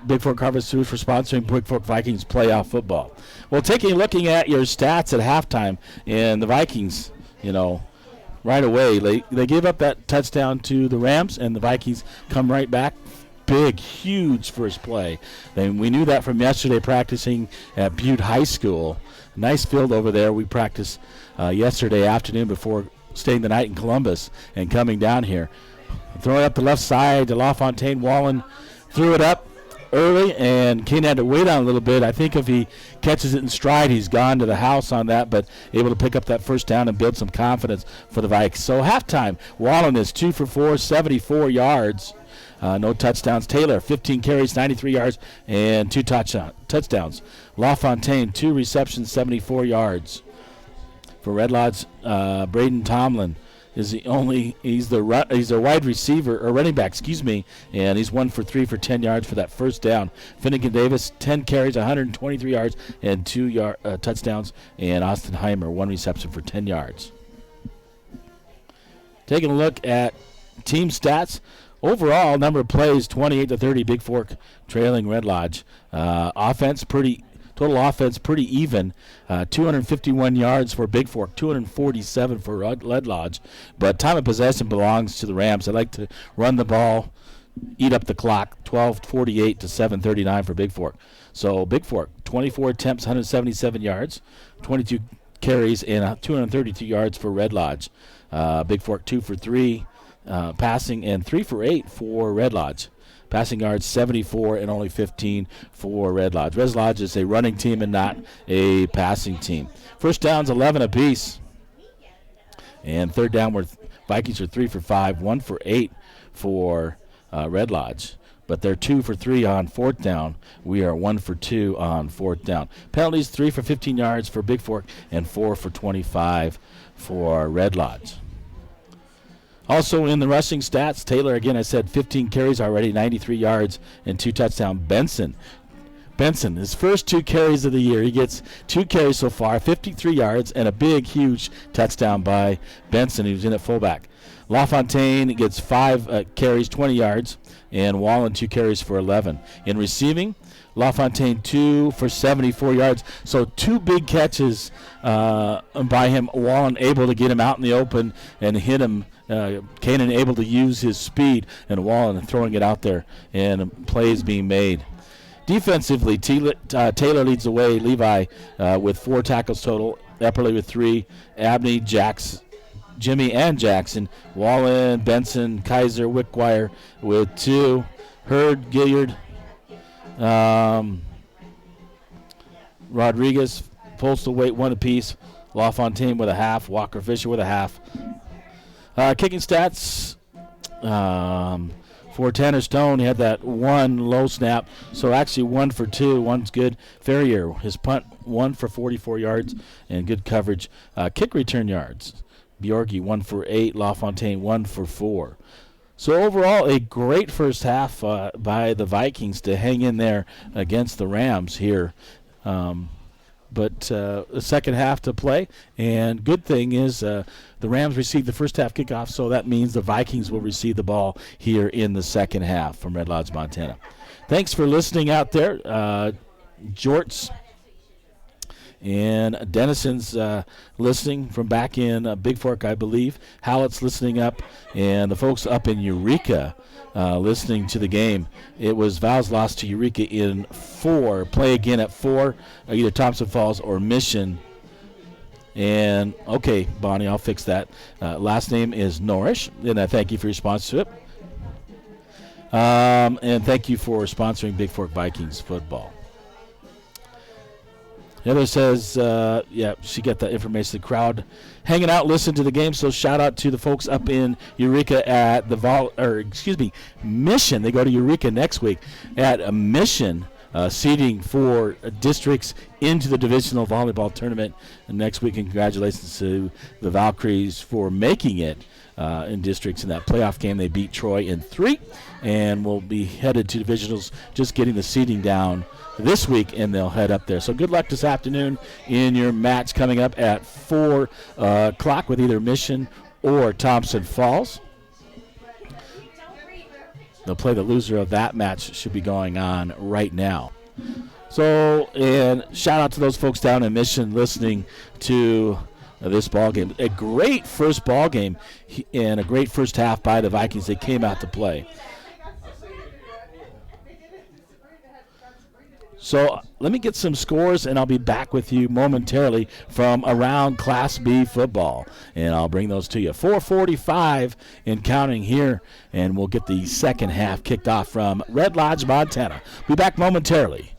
Speaker 2: Bigfork Harvest Foods for sponsoring Bigfork Vikings playoff football. Well, looking at your stats at halftime, and the Vikings, right away, they gave up that touchdown to the Rams, and the Vikings come right back. Big, huge first play. And we knew that from yesterday practicing at Butte High School. Nice field over there. We practiced yesterday afternoon before staying the night in Columbus and coming down here. Throwing up the left side to LaFontaine. Wallen threw it up early, and Kane had to wait on a little bit. I think if he catches it in stride, he's gone to the house on that, but able to pick up that first down and build some confidence for the Vikes. So halftime, Wallen is 2 for 4, 74 yards. No touchdowns. Taylor, 15 carries, 93 yards, and 2 touchdowns. LaFontaine, 2 receptions, 74 yards. For Red Lodge, Braden Tomlin is he's a wide receiver, or running back, and he's 1 for 3 for 10 yards for that first down. Finnegan Davis, 10 carries, 123 yards, and 2 touchdowns. And Austin Heimer, 1 reception for 10 yards. Taking a look at team stats. Overall, number of plays, 28-30, Bigfork trailing Red Lodge. Total offense pretty even. 251 yards for Bigfork, 247 for Red Lodge. But time of possession belongs to the Rams. They like to run the ball, eat up the clock, 12:48 to 7:39 for Bigfork. So Bigfork, 24 attempts, 177 yards, 22 carries, and 232 yards for Red Lodge. Bigfork 2 for 3. Passing, and 3 for 8 for Red Lodge. Passing yards 74 and only 15 for Red Lodge. Red Lodge is a running team and not a passing team. First downs 11 apiece. And third down, where Vikings are 3 for 5, 1 for 8 for Red Lodge. But they're 2 for 3 on fourth down. We are 1 for 2 on fourth down. Penalties 3 for 15 yards for Bigfork and 4 for 25 for Red Lodge. Also in the rushing stats, Taylor, again, I said 15 carries already, 93 yards, and 2 touchdowns. Benson, his first 2 carries of the year. He gets 2 carries so far, 53 yards, and a big, huge touchdown by Benson, who's in at fullback. LaFontaine gets 5 carries, 20 yards, and Wallen 2 carries for 11. In receiving, LaFontaine 2 for 74 yards. So 2 big catches by him. Wallen able to get him out in the open and hit him. Kanan able to use his speed, and Wallen throwing it out there, and plays being made. Defensively, Taylor leads the way. Levi with 4 tackles total. Epperly with 3. Abney, Jimmy, and Jackson. Wallen, Benson, Kaiser, Wickwire with 2. Hurd, Gilliard, Rodriguez, Postal weight 1 apiece. LaFontaine with a half. Walker Fisher with a half. Kicking stats, for Tanner Stone, he had that 1 low snap, so actually 1 for 2, 1's good. Ferrier, his punt, 1 for 44 yards, and good coverage. Kick return yards, Bjorky 1 for 8, LaFontaine 1 for 4. So overall, a great first half by the Vikings to hang in there against the Rams here. But the second half to play, and good thing is the Rams received the first half kickoff, so that means the Vikings will receive the ball here in the second half from Red Lodge, Montana. Thanks for listening out there. Jorts and Denison's listening from back in Bigfork, I believe. Hallett's listening up, and the folks up in Eureka listening to the game. It was Val's lost to Eureka in 4. Play again at 4, either Thompson Falls or Mission. And, okay, Bonnie, I'll fix that. Last name is Norrish, and I thank you for your response to it. And thank you for sponsoring Bigfork Vikings football. Heather says, she got the information. The crowd hanging out, listening to the game. So shout out to the folks up in Eureka at the Mission. They go to Eureka next week at a Mission. Seeding for districts into the divisional volleyball tournament next week. And congratulations to the Valkyries for making it in districts in that playoff game. They beat Troy in 3 and will be headed to divisionals, just getting the seeding down this week, and they'll head up there. So good luck this afternoon in your match coming up at 4 o'clock with either Mission or Thompson Falls. They'll play the loser of that match. Should be going on right now. So, and shout out to those folks down in Mission listening to this ball game. A great first ball game and a great first half by the Vikings. They came out to play. So let me get some scores, and I'll be back with you momentarily from around Class B football. And I'll bring those to you. 4:45 and counting here, and we'll get the second half kicked off from Red Lodge, Montana. Be back momentarily.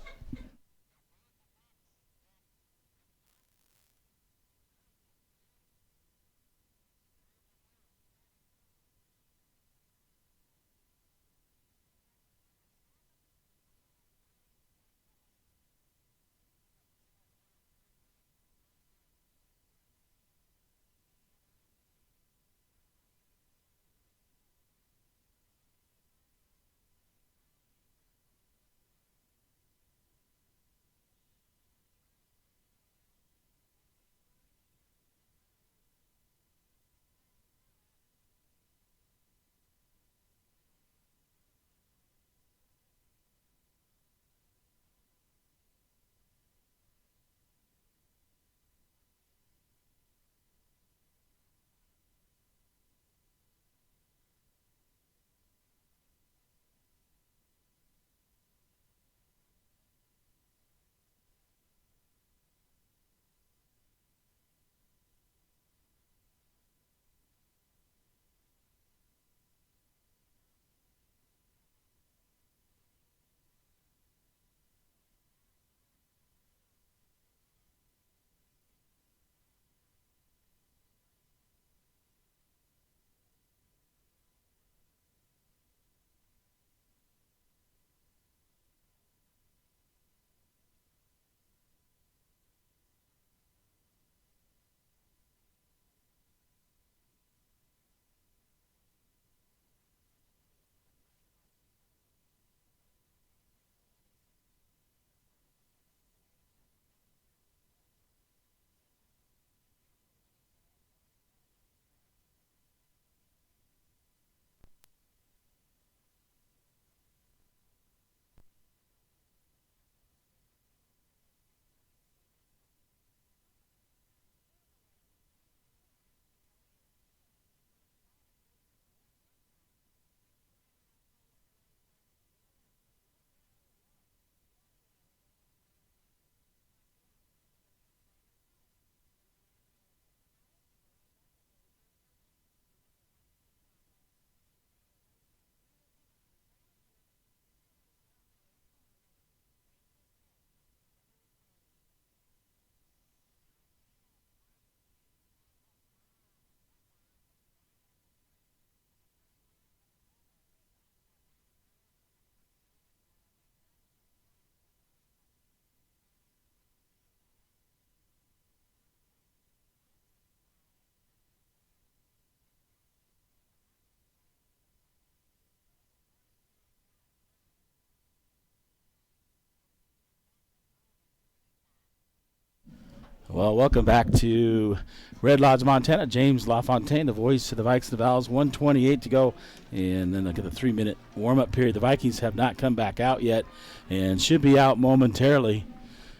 Speaker 2: Well, welcome back to Red Lodge, Montana. James LaFontaine, the voice of the Vikes and the Vals. 1:28 to go, and then look at the 3-minute warm-up period. The Vikings have not come back out yet and should be out momentarily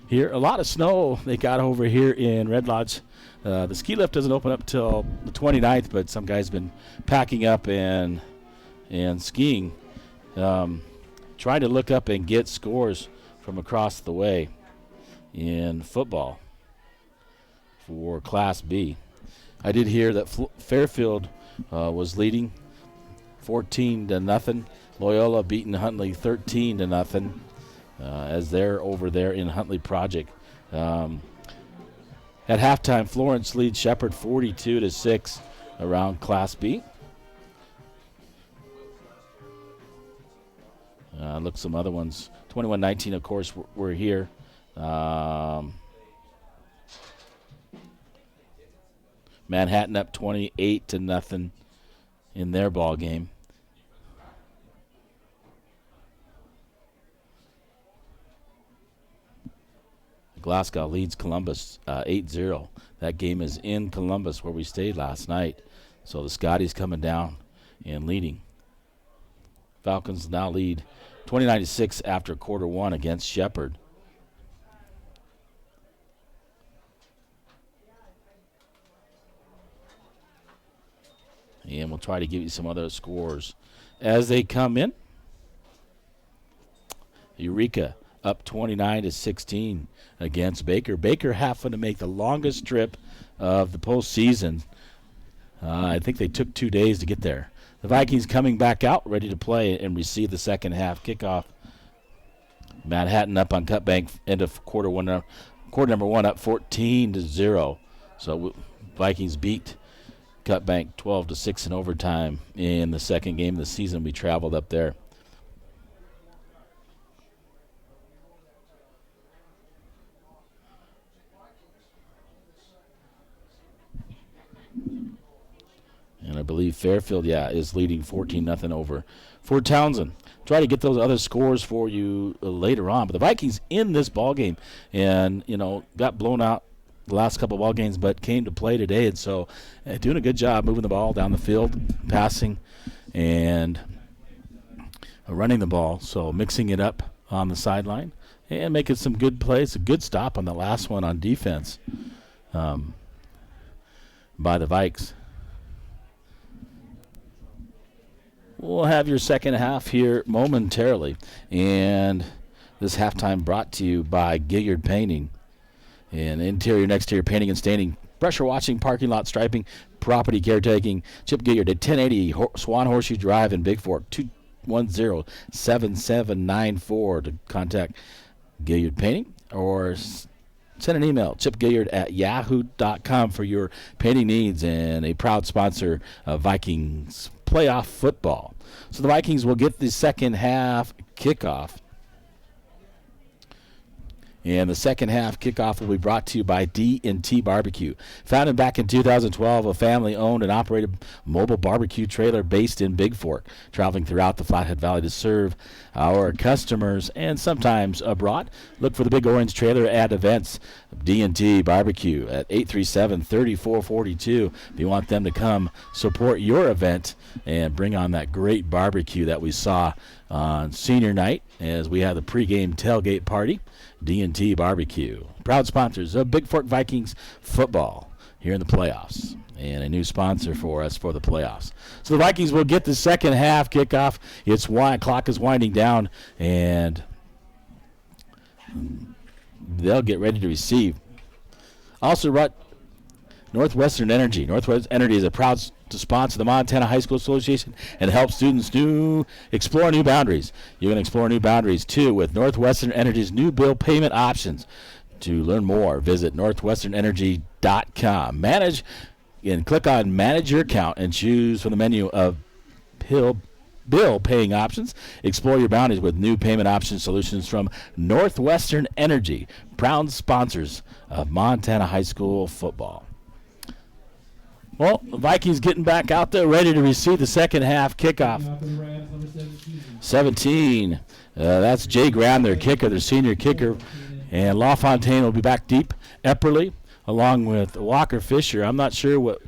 Speaker 2: here. A lot of snow they got over here in Red Lodge. The ski lift doesn't open up till the 29th, but some guys have been packing up and skiing. Trying to look up and get scores from across the way in football for Class B. I did hear that Fairfield was leading 14-0. Loyola beating Huntley 13-0 as they're over there in Huntley Project At halftime, Florence leads Shepherd 42-6 around Class B. Look, some other ones. 21-19, of course, we're here. Manhattan up 28-0 in their ball game. Glasgow leads Columbus 8-0. That game is in Columbus where we stayed last night. So the Scotties coming down and leading. Falcons now lead 29-6 after quarter one against Shepherd. And we'll try to give you some other scores as they come in. Eureka up 29-16 against Baker. Baker having to make the longest trip of the postseason. I think they took 2 days to get there. The Vikings coming back out, ready to play and receive the second half kickoff. Manhattan up on Cutbank, end of quarter number one, up 14-0. So Vikings beat Cutbank 12-6 in overtime in the second game of the season. We traveled up there. And I believe Fairfield, is leading 14-0 over Fort Townsend. Try to get those other scores for you later on. But the Vikings in this ball game and, got blown out the last couple of ball games, but came to play today. And so doing a good job moving the ball down the field, passing, and running the ball. So mixing it up on the sideline and making some good plays. A good stop on the last one on defense by the Vikes. We'll have your second half here momentarily. And this halftime brought to you by Gilliard Painting. And interior and exterior painting and staining, pressure washing, parking lot striping, property caretaking. Chip Gilliard at 1080 Swan Horseshoe Drive in Bigfork, 210-7794 to contact Gilliard Painting, or send an email, chipgilliard@yahoo.com for your painting needs, and a proud sponsor of Vikings playoff football. So the Vikings will get the second half kickoff. And the second half kickoff will be brought to you by D&T Barbecue. Founded back in 2012, a family-owned and operated mobile barbecue trailer based in Bigfork, traveling throughout the Flathead Valley to serve our customers and sometimes abroad. Look for the Big Orange trailer at events. D&T Barbecue at 837-3442. If you want them to come support your event and bring on that great barbecue that we saw on senior night as we had the pregame tailgate party. D&T Barbecue, proud sponsors of Bigfork Vikings football here in the playoffs, and a new sponsor for us for the playoffs. So the Vikings will get the second half kickoff. Clock is winding down, and they'll get ready to receive. Also, Northwestern Energy. Northwestern Energy is a proud to sponsor the Montana High School Association and help students explore new boundaries. You can explore new boundaries, too, with Northwestern Energy's new bill payment options. To learn more, visit northwesternenergy.com. Manage, and click on Manage Your Account and choose from the menu of bill paying options. Explore your boundaries with new payment option solutions from Northwestern Energy, proud sponsors of Montana High School football. Well, the Vikings getting back out there, ready to receive the second half kickoff. 17. That's Jay Graham, their kicker, their senior kicker. And LaFontaine will be back deep. Epperly, along with Walker Fisher. I'm not sure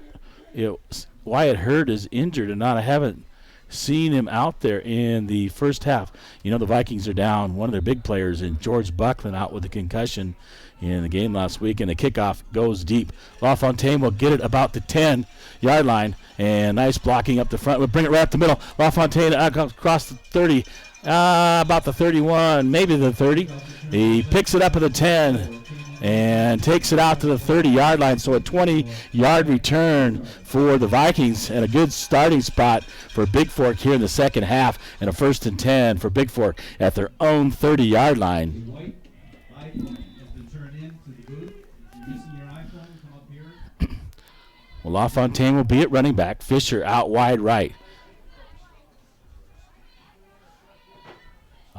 Speaker 2: Wyatt Hurd is injured or not. I haven't seen him out there in the first half. The Vikings are down one of their big players, in George Buckland, out with a concussion in the game last week, and the kickoff goes deep. LaFontaine will get it about the 10-yard line, and nice blocking up the front. We'll bring it right up the middle. LaFontaine across the 30, about the 31, maybe the 30. He picks it up at the 10 and takes it out to the 30-yard line. So a 20-yard return for the Vikings, and a good starting spot for Bigfork here in the second half, and a 1st and 10 for Bigfork at their own 30-yard line.
Speaker 1: to the booth. If you're missing your iPhone, come up here.
Speaker 2: Well, LaFontaine will be at running back. Fisher out wide right.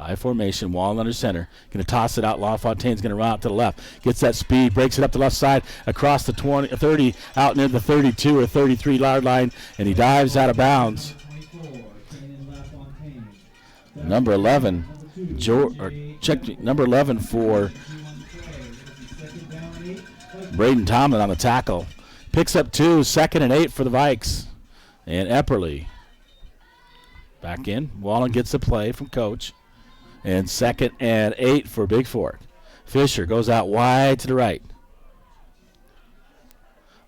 Speaker 2: I formation, Wall under center. Going to toss it out. LaFontaine's going to run out to the left. Gets that speed, breaks it up the left side, across the 30, out near the 32 or 33 yard line, and he dives out of bounds. Number 11, number 11 for Braden Tomlin on the tackle. Picks up 2, 2nd and 8 for the Vikes. And Epperly back in. Wallen gets the play from coach. And 2nd and 8 for Bigfork. Fisher goes out wide to the right.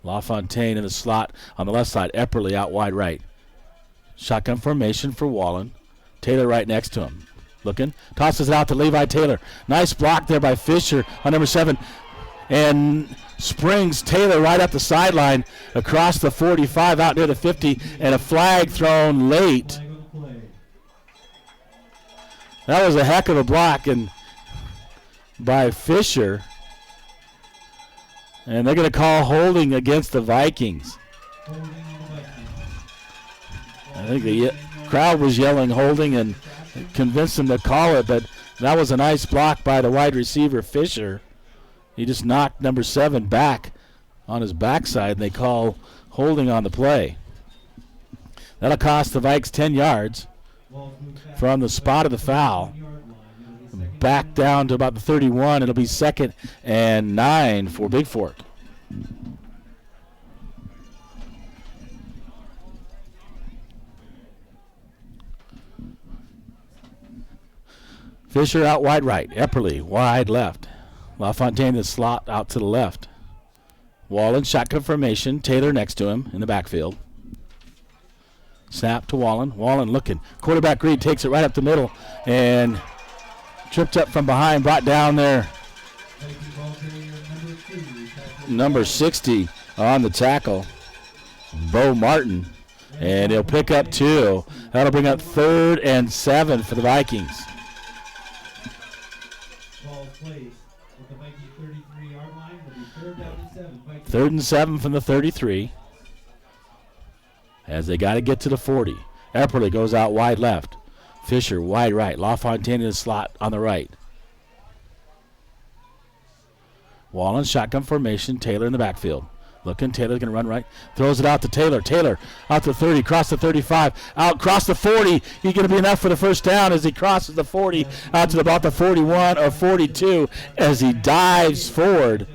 Speaker 2: LaFontaine in the slot on the left side. Epperly out wide right. Shotgun formation for Wallen. Taylor right next to him. Looking. Tosses it out to Levi Taylor. Nice block there by Fisher on number 7. And springs Taylor right up the sideline across the 45 out near the 50. And a flag thrown late. That was a heck of a block and by Fisher. And they're going to call holding against the Vikings. I think the crowd was yelling holding and convinced them to call it, but that was a nice block by the wide receiver, Fisher. He just knocked number 7 back on his backside, and they call holding on the play. That'll cost the Vikes 10 yards. From the spot of the foul, back down to about the 31. It'll be 2nd and 9 for Bigfork. Fisher out wide right. Epperly wide left. LaFontaine in the slot out to the left. Wallen shotgun formation. Taylor next to him in the backfield. Snap to Wallen. Wallen looking. Quarterback Reed takes it right up the middle and tripped up from behind, brought down there. Number 60 on the tackle, Bo Martin. And he'll pick up 2. That'll bring up 3rd and 7 for the Vikings. 3rd and 7 from the 33. As they got to get to the 40. Epperly goes out wide left. Fisher wide right. LaFontaine in the slot on the right. Wallen shotgun formation. Taylor in the backfield. Looking. Taylor's going to run right. Throws it out to Taylor. Taylor out to 30. Cross the 35. Out across the 40. He's going to be enough for the first down as he crosses the 40 out to about the 41 or 42 as he dives forward.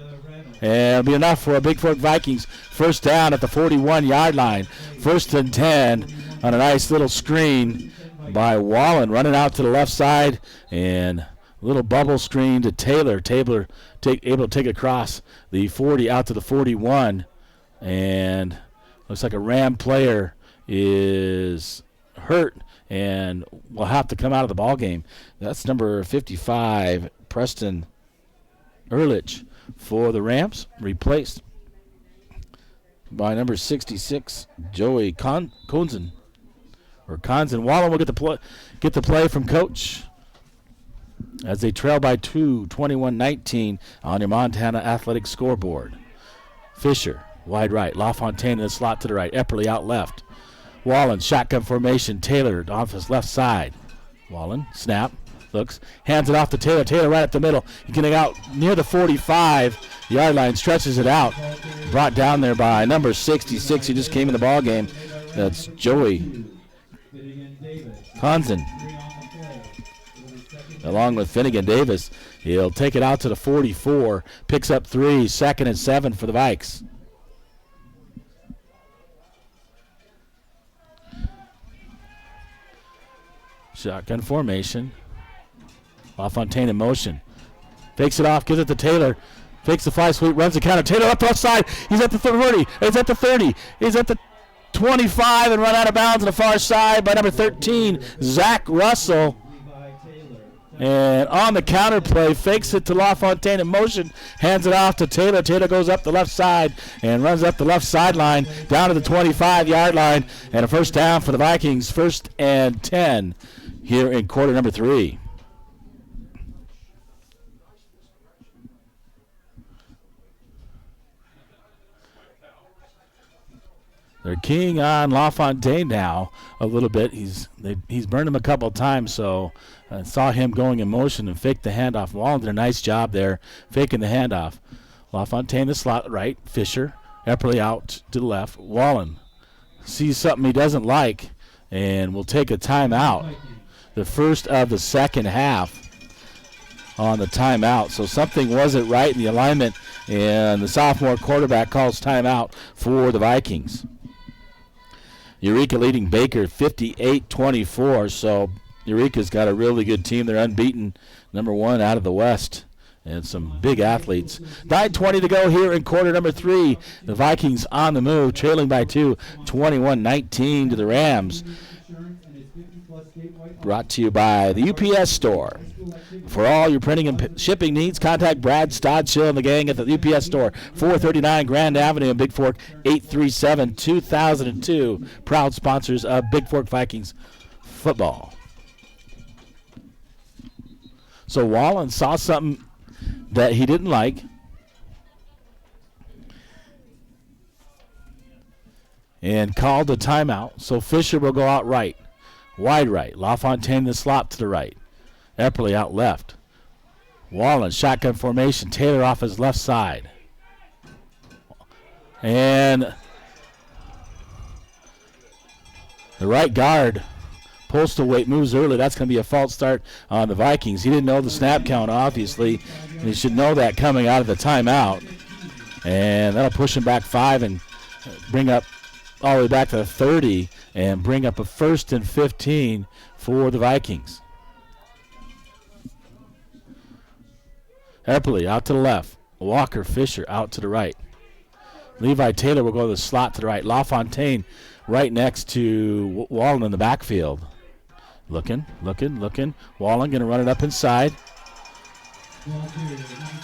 Speaker 2: And it'll be enough for a Bigfork Vikings first down at the 41-yard line. 1st and 10 on a nice little screen by Wallen, running out to the left side, and a little bubble screen to Taylor. Taylor able to take it across the 40 out to the 41, and looks like a Ram player is hurt and will have to come out of the ball game. That's number 55, Preston Ehrlich for the Rams, replaced by number 66, Joey Konzen. Wallen will get the play from coach as they trail by 2, 21-19 on your Montana Athletic scoreboard. Fisher, wide right. LaFontaine in the slot to the right. Epperly out left. Wallen, shotgun formation. Taylor off his left side. Wallen, snap. Looks, hands it off to Taylor. Taylor right up the middle. He's getting out near the 45-yard line, stretches it out. Brought down there by number 66, who just came in the ball game. That's Joey Konzen. Along with Finnegan Davis. He'll take it out to the 44. Picks up 3, 2nd and 7 for the Vikes. Shotgun formation. LaFontaine in motion. Fakes it off, gives it to Taylor. Fakes the fly sweep, runs the counter. Taylor up the left side. He's at the 30. He's at the 30. He's at the 25 and run out of bounds on the far side by number 13, Zach Russell. And on the counter play, fakes it to LaFontaine in motion, hands it off to Taylor. Taylor goes up the left side and runs up the left sideline down to the 25-yard line. And a first down for the Vikings, 1st and 10 here in quarter number 3. They're keying on LaFontaine now a little bit. He's burned him a couple times, so saw him going in motion and faked the handoff. Wallen did a nice job there faking the handoff. LaFontaine the slot right. Fisher. Epperly out to the left. Wallen sees something he doesn't like and will take a timeout. The first of the second half on the timeout. So something wasn't right in the alignment, and the sophomore quarterback calls timeout for the Vikings. Eureka leading Baker 58-24, so Eureka's got a really good team. They're unbeaten, number 1 out of the West, and some big athletes. 9:20 to go here in quarter number 3. The Vikings on the move, trailing by 2, 21-19 to the Rams. Brought to you by the UPS Store. For all your printing and shipping needs, contact Brad Stodshill and the gang at the UPS Store, 439 Grand Avenue in Bigfork, 837-2002. Proud sponsors of Bigfork Vikings football. So Wallen saw something that he didn't like. And called a timeout. So Fisher will go out right. Wide right. LaFontaine the slot to the right. Epperly out left. Wallen, shotgun formation. Taylor off his left side. And the right guard, postal weight, moves early. That's going to be a false start on the Vikings. He didn't know the snap count, obviously. And he should know that coming out of the timeout. And that'll push him back 5 and bring up all the way back to the 30 and bring up a 1st and 15 for the Vikings. Epperly out to the left. Walker Fisher out to the right. Levi Taylor will go to the slot to the right. LaFontaine right next to Wallen in the backfield. Looking. Wallen going to run it up inside.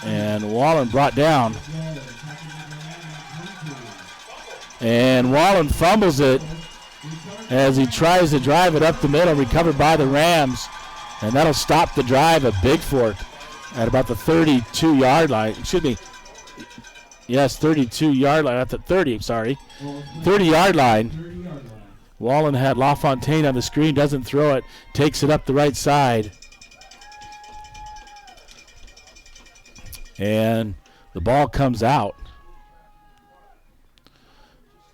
Speaker 2: And Wallen brought down. And Wallen fumbles it as he tries to drive it up the middle, recovered by the Rams. And that'll stop the drive of Bigfork at about the 32-yard line. Excuse me. Yes, 32-yard line. At the 30, sorry. 30-yard line. Wallen had LaFontaine on the screen, doesn't throw it, takes it up the right side. And the ball comes out.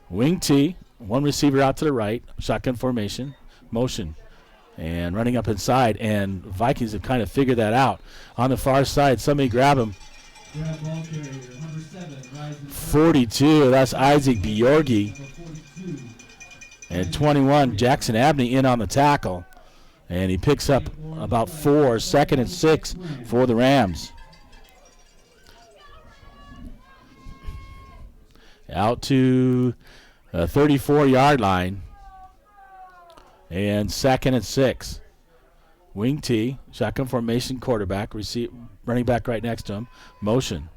Speaker 2: Wing T, one receiver out to the right, shotgun formation, motion, and running up inside. And Vikings have kind of figured that out. On the far side, somebody grab him. 42, that's Isaac Bjorgi. And 21, Jackson Abney in on the tackle. And he picks up about 4, 2nd and 6 for the Rams. Out to 34-yard line. And 2nd and 6. Wing T, shotgun formation, quarterback, running back right next to him. Motion.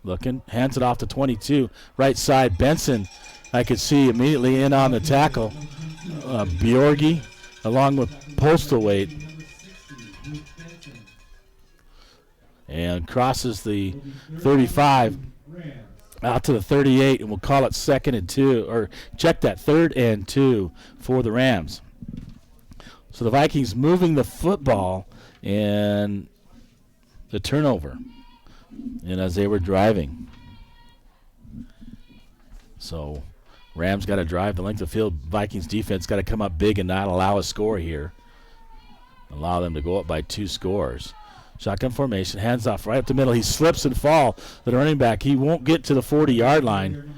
Speaker 2: Looking, hands it off to 22. Right side, Benson, I could see immediately in on the tackle. Bjorgi, along with Postlethwaite. And crosses the 35 out to the 38, and we'll call it 2nd and 2, or check that, 3rd and 2 for the Rams. So the Vikings moving the football and the turnover, and as they were driving. So Rams got to drive the length of field. Vikings defense got to come up big and not allow a score here. Allow them to go up by 2 scores. Shotgun formation, hands off right up the middle. He slips and fall. The running back, he won't get to the 40-yard line.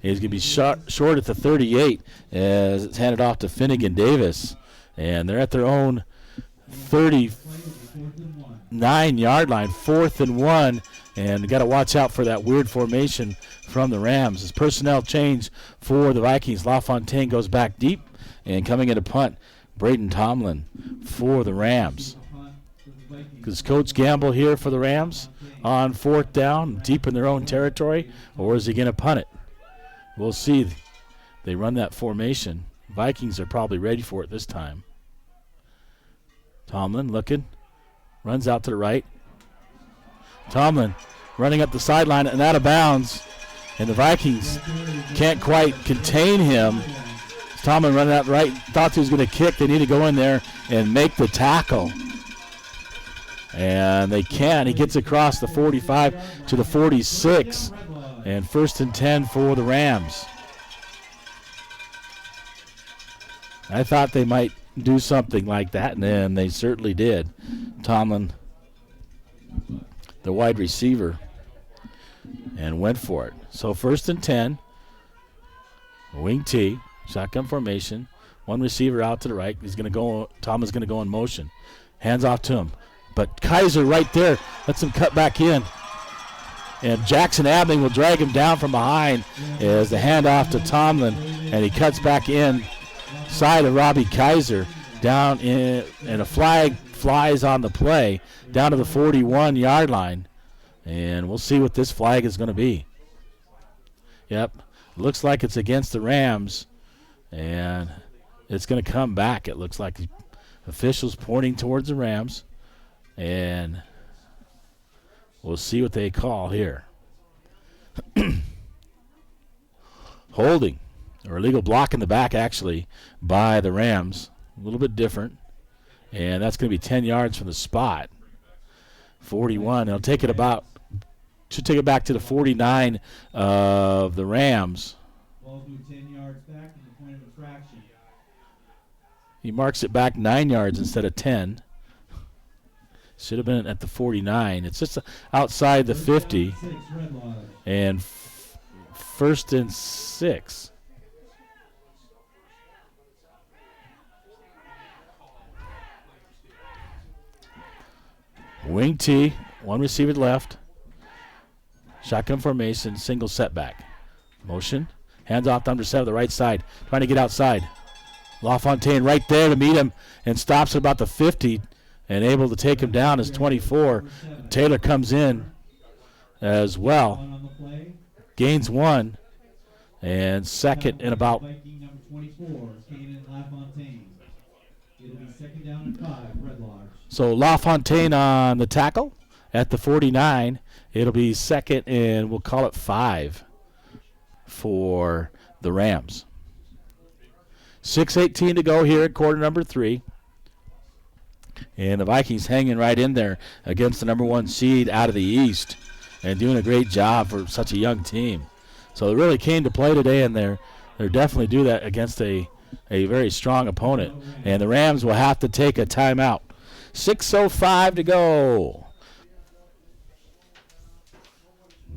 Speaker 2: He's going to be short at the 38 as it's handed off to Finnegan Davis. And they're at their own 39-yard line, 4th and 1. And got to watch out for that weird formation from the Rams. As personnel change for the Vikings, LaFontaine goes back deep. And coming in to punt, Braden Tomlin for the Rams. Is Coach Gamble here for the Rams on 4th down, deep in their own territory, or is he going to punt it? We'll see. They run that formation. Vikings are probably ready for it this time. Tomlin looking, runs out to the right. Tomlin running up the sideline and out of bounds. And the Vikings can't quite contain him. Tomlin running out right, thought he was going to kick. They need to go in there and make the tackle. And they can. He gets across the 45 to the 46. And 1st and 10 for the Rams. I thought they might do something like that, and then they certainly did. Tomlin, the wide receiver, and went for it. So 1st and 10, wing T, shotgun formation, one receiver out to the right. He's going to go. Tomlin's going to go in motion. Hands off to him. But Kaiser right there lets him cut back in. And Jackson Abney will drag him down from behind as the handoff to Tomlin, and he cuts back in side of Robbie Kaiser down in, and a flag flies on the play down to the 41-yard line. And we'll see what this flag is going to be. Yep, looks like it's against the Rams, and it's going to come back. It looks like the officials pointing towards the Rams, and we'll see what they call here. Holding, or illegal block in the back, actually, by the Rams. A little bit different. And that's going to be 10 yards from the spot. 41. They'll take it about, should take it back to the 49 of the Rams.
Speaker 1: Ball's moved 10 yards back in the point of infraction.
Speaker 2: He marks it back 9 yards instead of 10. Should have been at the 49. It's just outside the 50. And 1st and 6. Wing T, one receiver left. Shotgun formation, single setback. Motion, hands off to under 7, the right side, trying to get outside. LaFontaine right there to meet him and stops at about the 50 and able to take him down as 24. Taylor comes in as well. Gains 1 and 2nd and about.
Speaker 1: Viking number 24, Kanan LaFontaine. It'll be 2nd down and 5, Red Lodge.
Speaker 2: So LaFontaine on the tackle at the 49. It'll be 2nd and we'll call it 5 for the Rams. 6:18 to go here at quarter number 3. And the Vikings hanging right in there against the number 1 seed out of the East and doing a great job for such a young team. So they really came to play today, and they're definitely do that against a very strong opponent. And the Rams will have to take a timeout. 6:05 to go.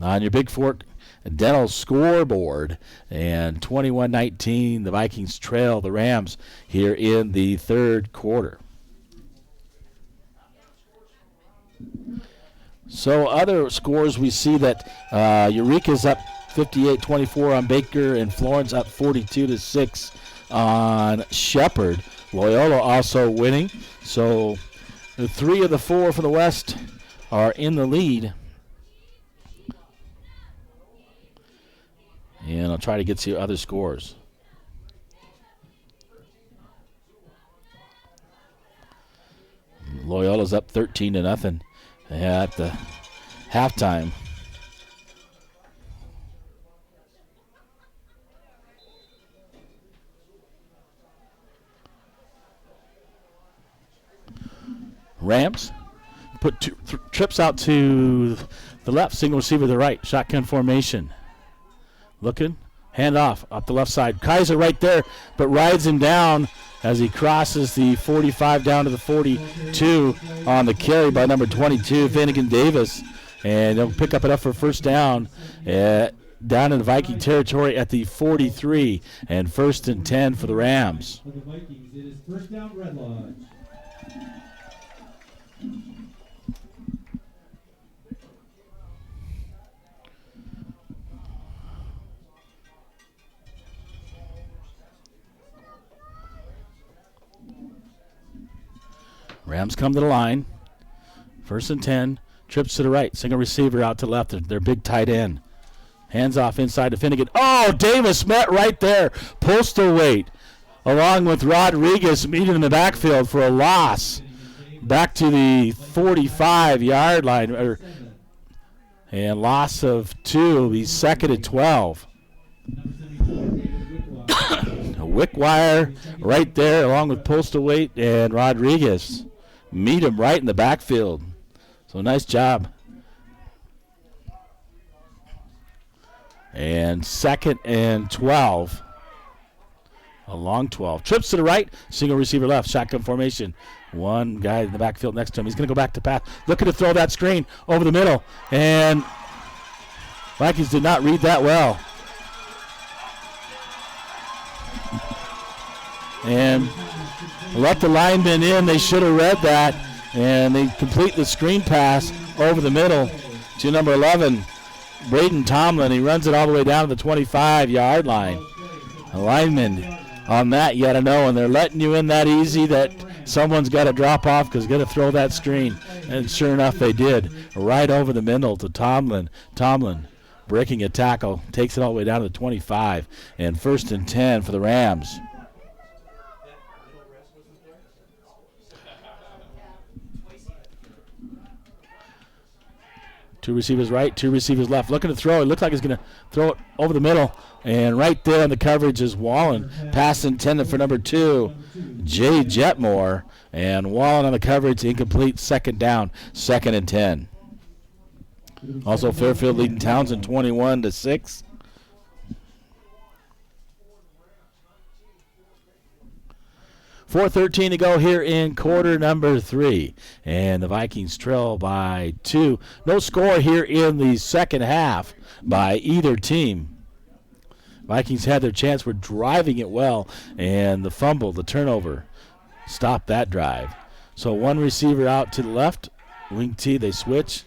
Speaker 2: On your Bigfork Dental scoreboard, and 21-19, the Vikings trail the Rams here in the 3rd quarter. So other scores, we see that Eureka's up 58-24 on Baker, and Florence up 42-6 on Shepherd. Loyola also winning. So the 3 of the 4 for the West are in the lead. And I'll try to get to other scores. Loyola's up 13-0 at the halftime. Rams put 2 trips out to the left, single receiver to the right, shotgun formation. Looking, hand off the left side. Kaiser right there, but rides him down as he crosses the 45 down to the 42 on the carry by number 22, Finnegan Davis. And they'll pick up enough for 1st down down in the Viking territory at the 43, and 1st and 10 for the Rams.
Speaker 1: For the Vikings, it is 1st down, Red Lodge.
Speaker 2: Rams come to the line. 1st and 10. Trips to the right. Single receiver out to the left. Their big tight end. Hands off inside to Finnegan. Oh, Davis met right there. Postal weight. Along with Rodriguez meeting in the backfield for a loss. Back to the 45-yard line. And loss of 2. He's second and 12. Wickwire right there along with Postlethwaite and Rodriguez. Meet him right in the backfield. So nice job. And second and 12. A long 12. Trips to the right. Single receiver left. Shotgun formation. One guy in the backfield next to him. He's going to go back to pass. Looking to throw that screen over the middle. And Vikings did not read that well. And let the linemen in. They should have read that. And they complete the screen pass over the middle to number 11, Braden Tomlin. He runs it all the way down to the 25-yard line. The lineman on that, you got to know, and they're letting you in that easy that someone's got to drop off because they're going to throw that screen. And sure enough, they did. Right over the middle to Tomlin. Tomlin breaking a tackle, takes it all the way down to the 25. And 1st and 10 for the Rams. Two receivers right, two receivers left. Looking to throw. It looks like he's going to throw it over the middle. And right there on the coverage is Wallen. Pass intended for number 2, Jay Jetmore. And Wallen on the coverage, incomplete, second down, 2nd and 10. Also Fairfield leading Townsend 21-6. .4:13 to go here in quarter number 3. And the Vikings trail by 2. No score here in the second half by either team. Vikings had their chance. Were driving it well. And the fumble, the turnover, stopped that drive. So one receiver out to the left. Wing T, they switch.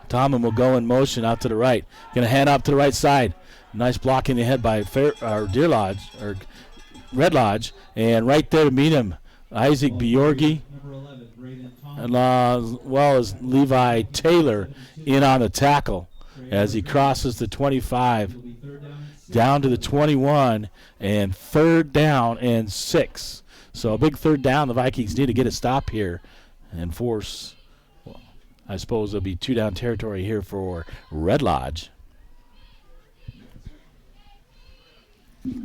Speaker 2: Tomlin will go in motion out to the right. Going to hand off to the right side. Nice block in the head by Deer Lodge, or Red Lodge, and right there to meet him, Isaac Bjorgi, as well as Levi Taylor in on the tackle as he crosses the 25 down to the 21, and 3rd down and 6. So a big 3rd down. The Vikings need to get a stop here and force, well, I suppose there'll be 2-down territory here for Red Lodge.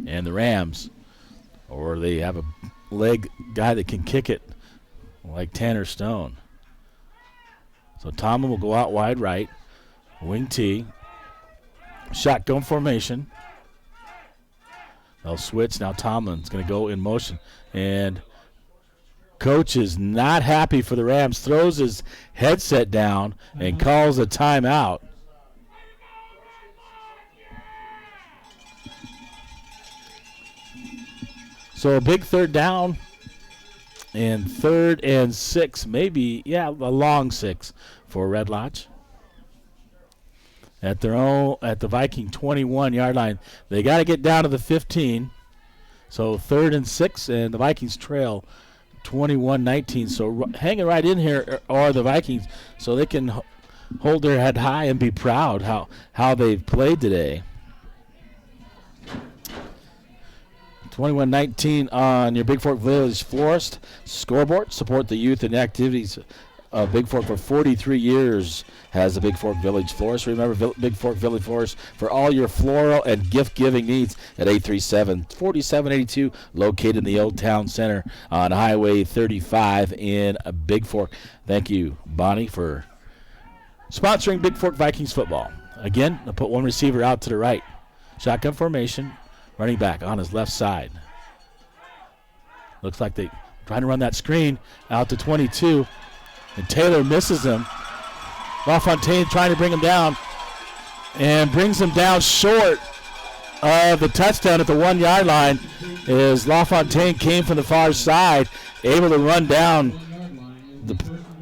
Speaker 2: And the Rams, or they have a leg guy that can kick it like Tanner Stone. So Tomlin will go out wide right. Wing T. Shotgun formation. They'll switch. Now Tomlin's going to go in motion. And coach is not happy for the Rams. Throws his headset down and calls a timeout. So a big 3rd down and 3rd and 6, maybe, a long 6 for Red Lodge. At the Viking 21-yard line. They got to get down to the 15. So 3rd and 6, and the Vikings trail 21-19. So hanging right in here are the Vikings, so they can hold their head high and be proud how they've played today. 21-19 on your Bigfork Village Florist scoreboard. Support the youth and activities of Bigfork. For 43 years has the Bigfork Village Florist. Remember, Bigfork Village Florist for all your floral and gift-giving needs at 837-4782, located in the Old Town Center on Highway 35 in Bigfork. Thank you, Bonnie, for sponsoring Bigfork Vikings football. Again, I'll put one receiver out to the right. Shotgun formation. Running back on his left side. Looks like they trying to run that screen out to 22. And Taylor misses him. LaFontaine trying to bring him down. And brings him down short of the touchdown at the 1-yard line. As LaFontaine came from the far side, able to run down.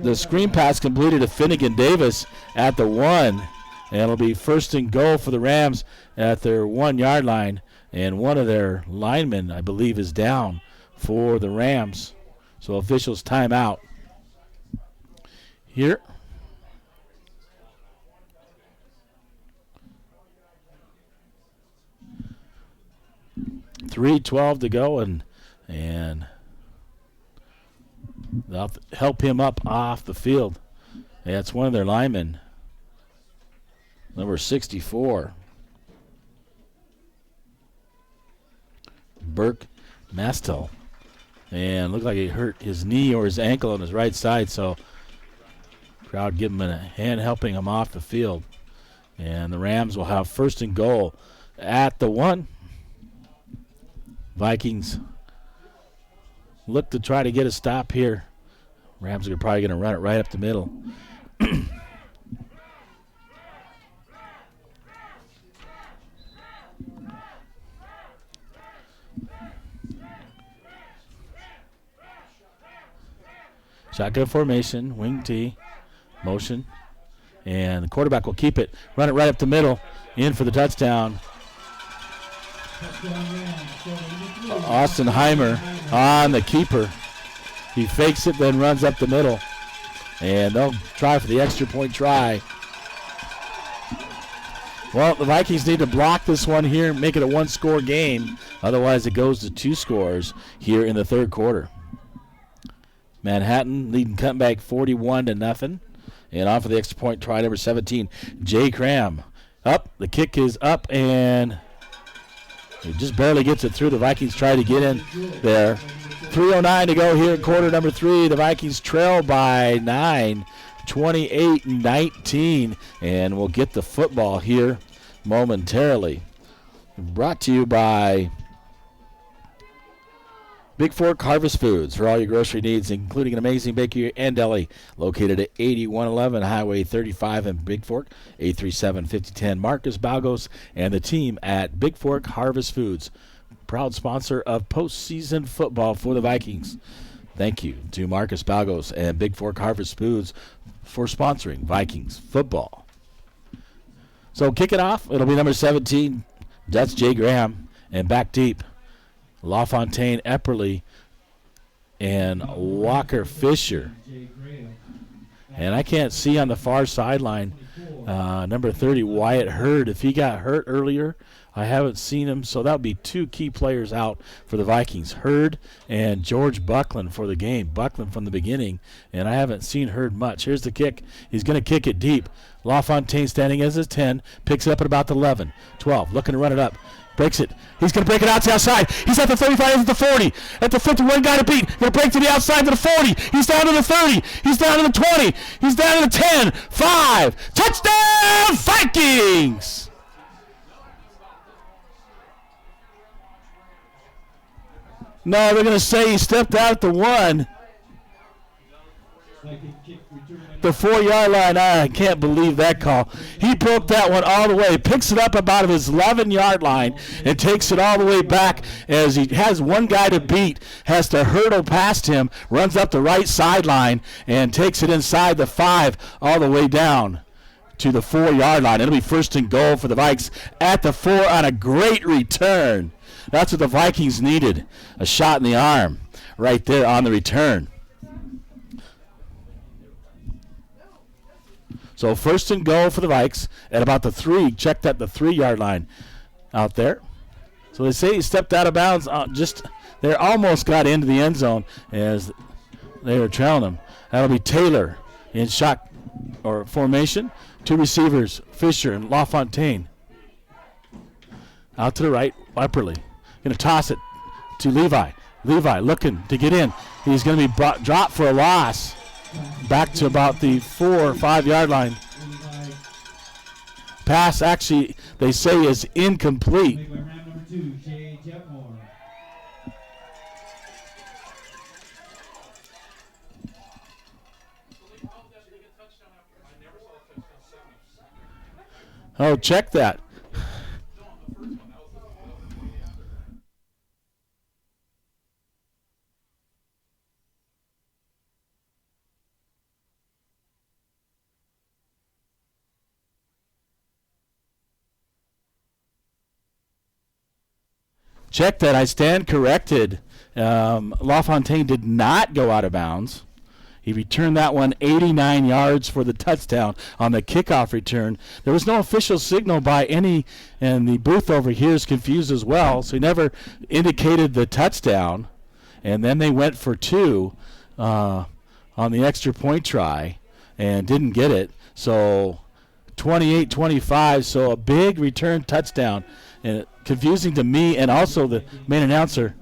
Speaker 2: The screen pass completed to Finnegan Davis at the 1. And it'll be 1st and goal for the Rams at their 1-yard line. And one of their linemen, I believe, is down for the Rams. So officials timeout here. 3:12 to go, and they'll help him up off the field. That's one of their linemen. Number 64. Burke Mastel. And looked like he hurt his knee or his ankle on his right side, so crowd give him a hand helping him off the field. And the Rams will have first and goal at the 1. Vikings look to try to get a stop here. Rams are probably going to run it right up the middle. Shotgun formation, wing T, motion. And the quarterback will keep it, run it right up the middle, in for the touchdown. Austin Heimer on the keeper. He fakes it, then runs up the middle. And they'll try for the extra point try. Well, the Vikings need to block this one here and make it a one-score game. Otherwise, it goes to 2 scores here in the third quarter. Manhattan leading Cutbank 41-0. And off of the extra point try, number 17, Jay Cram. Up, the kick is up, and he just barely gets it through. The Vikings try to get in there. 3:09 to go here in quarter number 3. The Vikings trail by 9, 28-19, and we'll get the football here momentarily. Brought to you by Bigfork Harvest Foods for all your grocery needs, including an amazing bakery and deli located at 8111 Highway 35 in Bigfork, 837-5010. Marcus Balgos and the team at Bigfork Harvest Foods, proud sponsor of postseason football for the Vikings. Thank you to Marcus Balgos and Bigfork Harvest Foods for sponsoring Vikings football. So kick it off. It'll be number 17. That's Jay Graham. And back deep, LaFontaine Epperly and Walker Fisher. And I can't see on the far sideline number 30, Wyatt Hurd. If he got hurt earlier, I haven't seen him. So that would be 2 key players out for the Vikings, Hurd and George Buckland for the game. Buckland from the beginning, and I haven't seen Hurd much. Here's the kick. He's going to kick it deep. LaFontaine standing as his 10, picks it up at about the 11, 12, looking to run it up. Breaks it. He's going to break it out to the outside. He's at the 35, at the 40. At the 51, got to beat. Going to break to the outside to the 40. He's down to the 30. He's down to the 20. He's down to the 10. 5. Touchdown, Vikings! No, they're going to say he stepped out at the 1. The 4-yard line, I can't believe that call. He broke that one all the way, picks it up about his 11-yard line, and takes it all the way back as he has one guy to beat, has to hurdle past him, runs up the right sideline, and takes it inside the 5 all the way down to the 4-yard line. It'll be first and goal for the Vikes at the 4 on a great return. That's what the Vikings needed, a shot in the arm right there on the return. So first and goal for the Vikes at about the 3. Checked at the 3-yard line out there. So they say he stepped out of bounds. They almost got into the end zone as they were trailing him. That'll be Taylor in shot or formation. 2 receivers, Fisher and LaFontaine. Out to the right, Epperly. Going to toss it to Levi. Levi looking to get in. He's going to be dropped for a loss. Back to about the 4 or 5-yard line. Pass actually, they say, is incomplete. Oh, check that. Check that. I stand corrected. LaFontaine did not go out of bounds. He returned that one 89 yards for the touchdown on the kickoff return. There was no official signal by any, and the booth over here is confused as well, so he never indicated the touchdown. And then they went for 2 on the extra point try and didn't get it. So 28-25. So a big return touchdown. And confusing to me and also the main announcer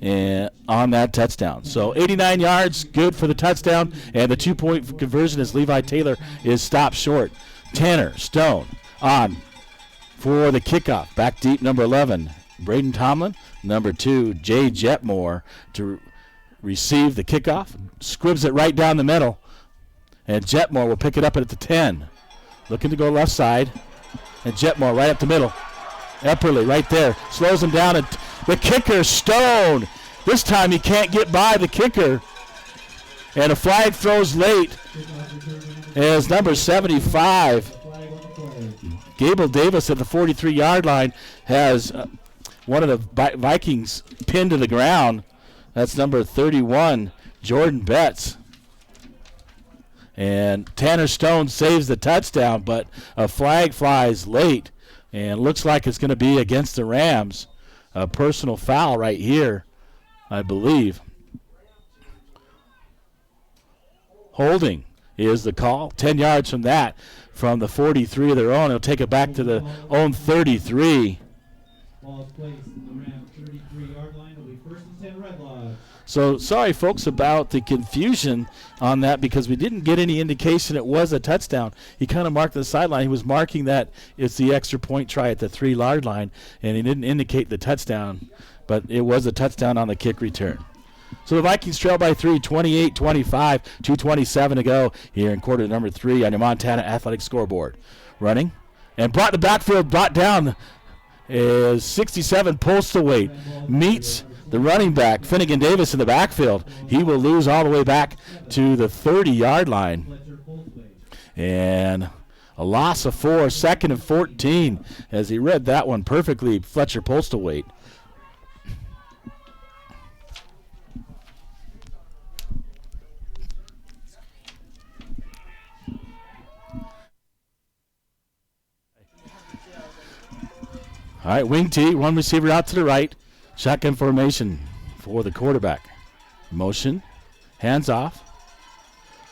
Speaker 2: on that touchdown. So 89 yards, good for the touchdown. And the 2-point conversion as Levi Taylor is stopped short. Tanner Stone on for the kickoff. Back deep, number 11, Braden Tomlin. Number 2, Jay Jetmore to receive the kickoff. Squibs it right down the middle. And Jetmore will pick it up at the 10. Looking to go left side. And Jetmore right up the middle. Epperly right there. Slows him down. And the kicker, Stone. This time he can't get by the kicker. And a flag throws late as number 75, Gable Davis at the 43-yard line, has one of the Vikings pinned to the ground. That's number 31, Jordan Betts. And Tanner Stone saves the touchdown, but a flag flies late, and looks like it's going to be against the Rams. A personal foul right here, I believe. Holding is the call. 10 yards from that, from the 43 of their own. They'll take it back to the own 33.
Speaker 1: Ball is placed in the Rams 33-yard line. It'll be 1st and 10 Red Lodge.
Speaker 2: So sorry, folks, about the confusion on that because we didn't get any indication it was a touchdown. He kind of marked the sideline. He was marking that it's the extra point try at the 3-yard line, and he didn't indicate the touchdown, but it was a touchdown on the kick return. So the Vikings trail by 3, 28-25, 2:27 to go here in quarter number 3 on your Montana Athletic scoreboard. Running and brought the backfield, brought down is 67 postal weight, meets the running back, Finnegan Davis, in the backfield. He will lose all the way back to the 30-yard line. And a loss of 4, 2nd and 14, as he read that one perfectly, Fletcher Postlethwaite. All right, wing T, one receiver out to the right. Shotgun formation for the quarterback. Motion, hands off.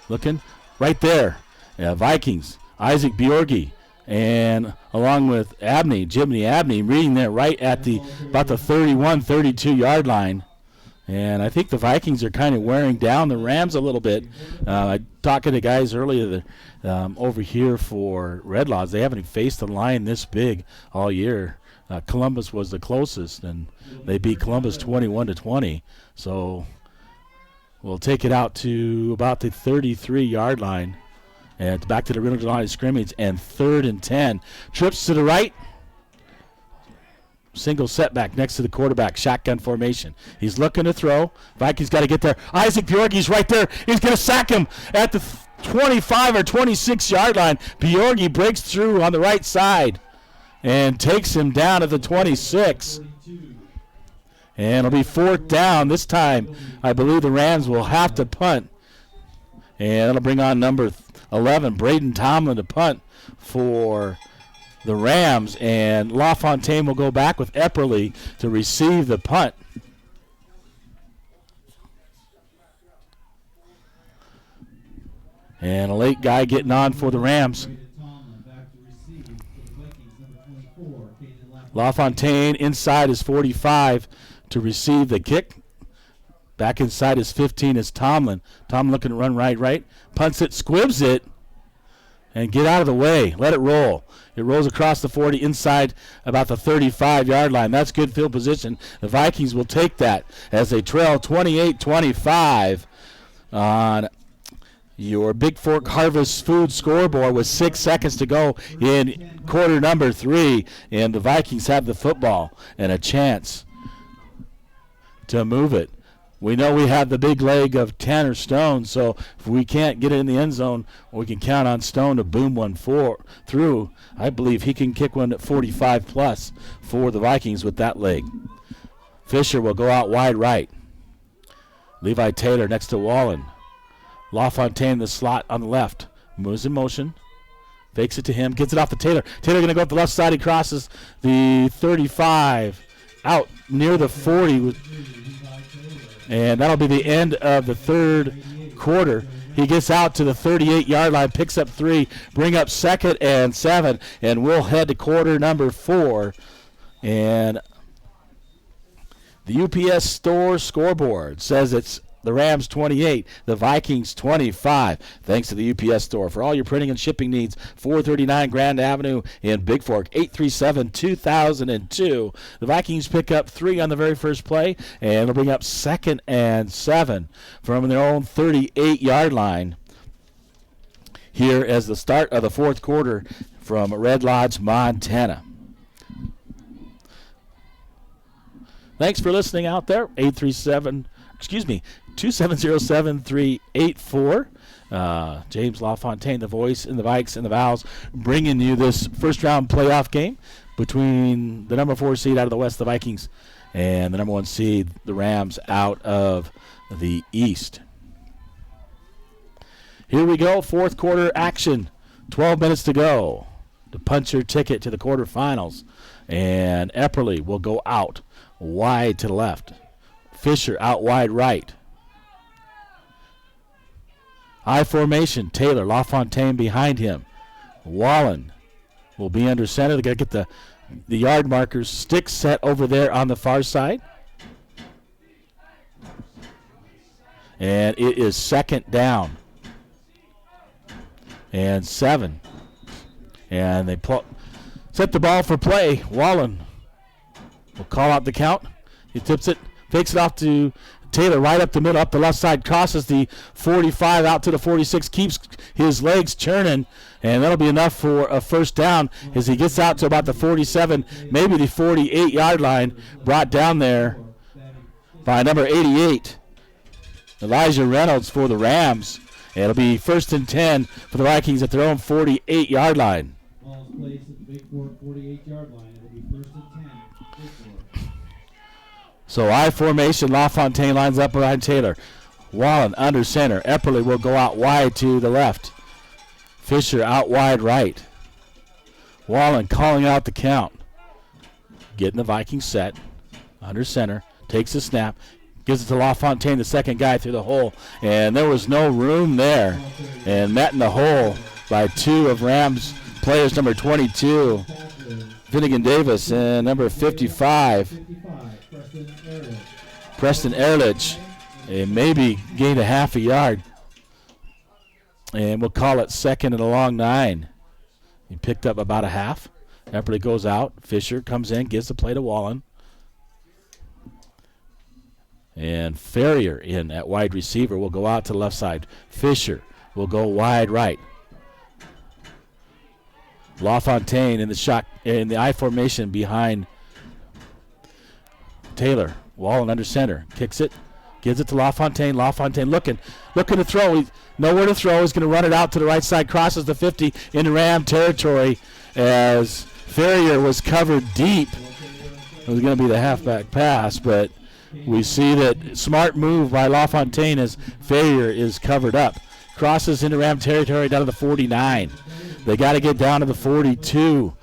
Speaker 2: Looking right there. Vikings, Isaac Bjorgi, and along with Jimmy Abney, reading there right at about the 31, 32-yard line. And I think the Vikings are kind of wearing down the Rams a little bit. Talking to guys earlier over here for Red Laws, they haven't faced a line this big all year. Columbus was the closest, and they beat Columbus 21-20. So we'll take it out to about the 33-yard line, and back to the original line of scrimmage, and 3rd and 10. Trips to the right. Single setback next to the quarterback, shotgun formation. He's looking to throw. Vikings got to get there. Isaac Bjorgi's right there. He's going to sack him at the 25 or 26-yard line. Bjorgi breaks through on the right side and takes him down at the 26. And it'll be 4th down. This time, I believe the Rams will have to punt. And it'll bring on number 11, Braden Tomlin, to punt for the Rams. And LaFontaine will go back with Epperly to receive the punt. And a late guy getting on for the Rams. LaFontaine inside his 45 to receive the kick. Back inside his 15 is Tomlin. Tomlin looking to run right. Punts it, squibs it, and get out of the way. Let it roll. It rolls across the 40 inside about the 35-yard line. That's good field position. The Vikings will take that as they trail 28-25 on your Bigfork Harvest Food scoreboard with 6 seconds to go in quarter number 3, and the Vikings have the football and a chance to move it. We know we have the big leg of Tanner Stone, so if we can't get it in the end zone, we can count on Stone to boom one through. I believe he can kick one at 45 plus for the Vikings with that leg. Fisher will go out wide right. Levi Taylor next to Wallen. LaFontaine in the slot on the left. Moves in motion. Fakes it to him. Gets it off to Taylor. Taylor going to go up the left side. He crosses the 35. Out near the 40. And that'll be the end of the third quarter. He gets out to the 38-yard line, picks up 3, bring up 2nd and 7, and we'll head to quarter number 4. And the UPS store scoreboard says it's the Rams 28, the Vikings 25. Thanks to the UPS store. For all your printing and shipping needs, 439 Grand Avenue in Bigfork, 837-2002. The Vikings pick up 3 on the very first play, and they'll bring up 2nd and 7 from their own 38-yard line here as the start of the fourth quarter from Red Lodge, Montana. Thanks for listening out there. 2707384. James LaFontaine, the voice in the Vikes and the Vows, bringing you this first-round playoff game between the number 4 seed out of the West, the Vikings, and the number 1 seed, the Rams, out of the East. Here we go, fourth quarter action. 12 minutes to go to punch your ticket to the quarterfinals. And Epperly will go out wide to the left. Fisher out wide right. I formation, Taylor, LaFontaine behind him. Wallen will be under center. They got to get the yard markers. Stick set over there on the far side. And it is 2nd down. And 7. And they set the ball for play. Wallen will call out the count. He tips it. Fakes it off to Taylor right up the middle, up the left side, crosses the 45 out to the 46, keeps his legs churning, and that'll be enough for a first down as he gets out to about the 47, maybe the 48-yard line, brought down there by number 88, Elijah Reynolds for the Rams. And it'll be 1st and 10 for the Vikings at their own 48-yard line.
Speaker 1: Ball's placed at the Bigfork 48-yard line. It'll be 1st and 10. Bigfork.
Speaker 2: So I formation, LaFontaine lines up behind Taylor. Wallen under center. Epperly will go out wide to the left. Fisher out wide right. Wallen calling out the count. Getting the Vikings set. Under center. Takes the snap. Gives it to LaFontaine, the second guy through the hole. And there was no room there. And met in the hole by 2 of Rams players, number 22, Finnegan Davis, and number 55, Preston Ehrlich. And maybe gained a half a yard. And we'll call it 2nd and a long 9. He picked up about a half. Epperly goes out. Fisher comes in, gives the play to Wallen. And Ferrier in at wide receiver will go out to the left side. Fisher will go wide right. LaFontaine in the I formation behind Taylor. Wallen under center. Kicks it. Gives it to LaFontaine. LaFontaine looking to throw. He's nowhere to throw. He's going to run it out to the right side. Crosses the 50 into Ram territory as Ferrier was covered deep. It was going to be the halfback pass, but we see that smart move by LaFontaine as Ferrier is covered up. Crosses into Ram territory down to the 49. They got to get down to the 42.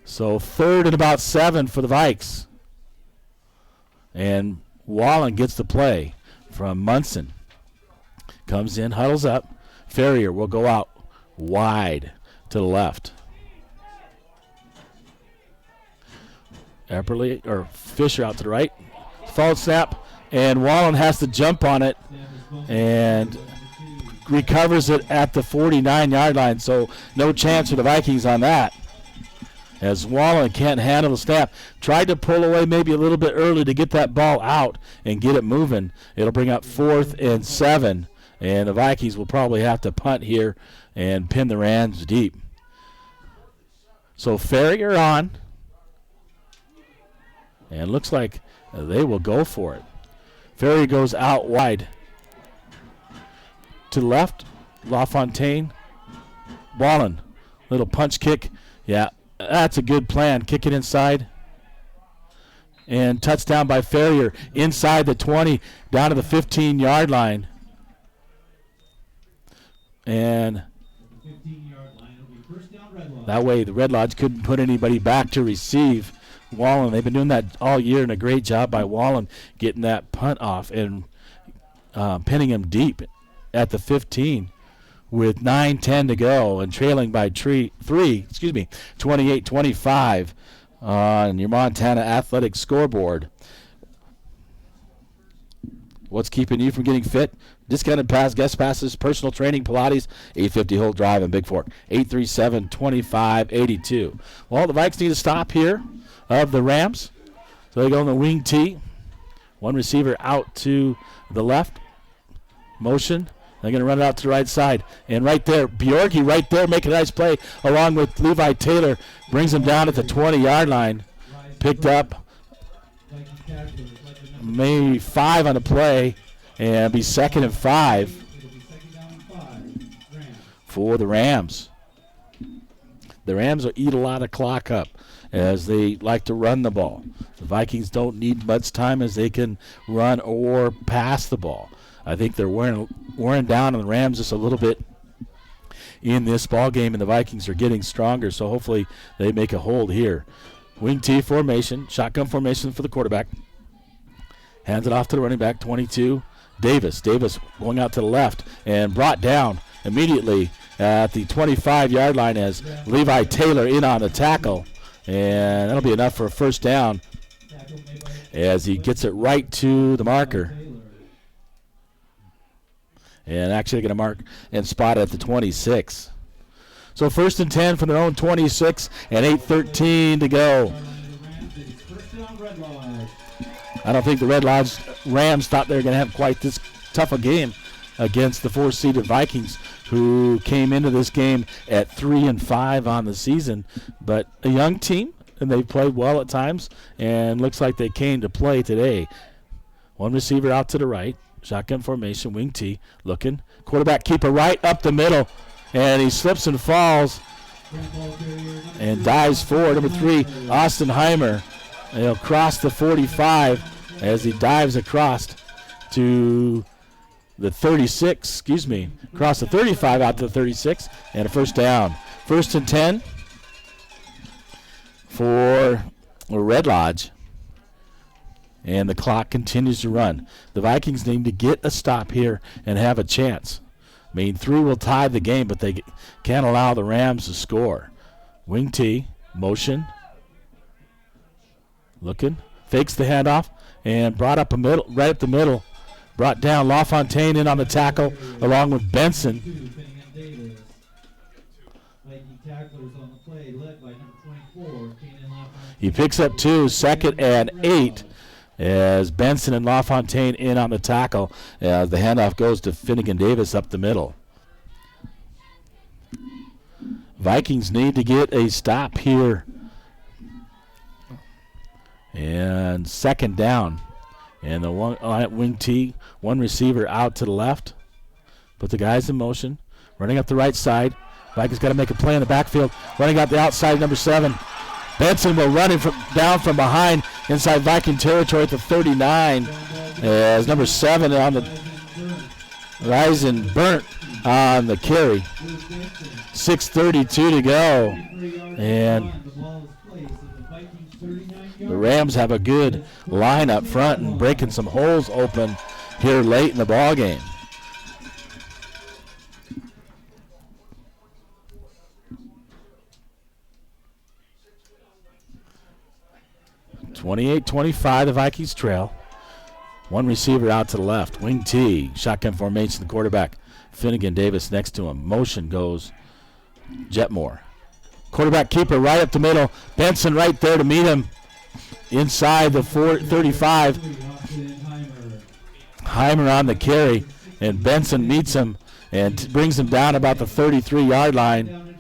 Speaker 2: So 3rd and about 7 for the Vikes. And Wallen gets the play from Munson. Comes in, huddles up. Ferrier will go out wide to the left. Epperly or Fisher out to the right. False snap, and Wallen has to jump on it and recovers it at the 49-yard line. So no chance for the Vikings on that. As Wallen can't handle the snap. Tried to pull away maybe a little bit early to get that ball out and get it moving. It'll bring up 4th and 7. And the Vikings will probably have to punt here and pin the Rams deep. So Ferrier on. And looks like they will go for it. Ferrier goes out wide. To the left, LaFontaine. Wallen. Little punch kick. Yeah, that's a good plan. Kick it inside. And touchdown by Ferrier. Inside the 20, down to the 15-yard line. And that way the Red Lodge couldn't put anybody back to receive. Wallen, they've been doing that all year, and a great job by Wallen getting that punt off and pinning him deep at the 15 with 9:10 to go and trailing by 28-25 on your Montana Athletic scoreboard. What's keeping you from getting fit? Discounted guest passes, personal training, Pilates, 850 Holt Drive in Bigfork, 837-2582. Well, the Vikes need a stop here of the Rams. So they go on the wing tee. One receiver out to the left. Motion. They're going to run it out to the right side. And right there, Bjorgi right there making a nice play along with Levi Taylor. Brings him down at the 20-yard line. Picked up maybe 5 on the play, and be 2nd and 5 for the Rams. The Rams will eat a lot of clock up as they like to run the ball. The Vikings don't need much time as they can run or pass the ball. I think they're wearing down on the Rams just a little bit in this ball game, and the Vikings are getting stronger, so hopefully they make a hold here. Wing T formation, shotgun formation for the quarterback. Hands it off to the running back, 22, Davis. Davis going out to the left and brought down immediately at the 25-yard line as Levi Taylor in on the tackle. And that'll be enough for a first down as he gets it right to the marker. And actually going to mark and spot at the 26. So 1st and 10 from their own 26 and 8:13 to go. I don't think the Red Lodge Rams thought they were going to have quite this tough a game against the 4-seeded Vikings, who came into this game at 3-5 on the season. But a young team, and they played well at times, and looks like they came to play today. One receiver out to the right, shotgun formation, wing T, looking. Quarterback keeper right up the middle, and he slips and falls and dives forward. Number 3, Austin Heimer. He'll cross the 45 as he dives across to the 36, across the 35 out to the 36, and a first down. 1st and 10 for Red Lodge, and the clock continues to run. The Vikings need to get a stop here and have a chance. I mean, 3 will tie the game, but they can't allow the Rams to score. Wing T, motion. Looking, fakes the handoff, and brought up right up the middle. Brought down LaFontaine in on the tackle, along with Benson. He picks up 2, 2nd and 8, as Benson and LaFontaine in on the tackle, as the handoff goes to Finnegan Davis up the middle. Vikings need to get a stop here. And 2nd down. And the wing T, one receiver out to the left. Put the guys in motion. Running up the right side. Vikings got to make a play in the backfield. Running out the outside, number 7. Benson will run down from behind inside Viking territory at the 39. As number 7 on the rising burnt on the carry. 6:32 to go. And the Rams have a good line up front and breaking some holes open here late in the ball game. (28-25) the Vikings trail. One receiver out to the left. Wing T, shotgun formation, the quarterback. Finnegan Davis next to him. Motion goes Jetmore. Quarterback keeper right up the middle. Benson right there to meet him. Inside the 35. Heimer on the carry, and Benson meets him and brings him down about the 33-yard line.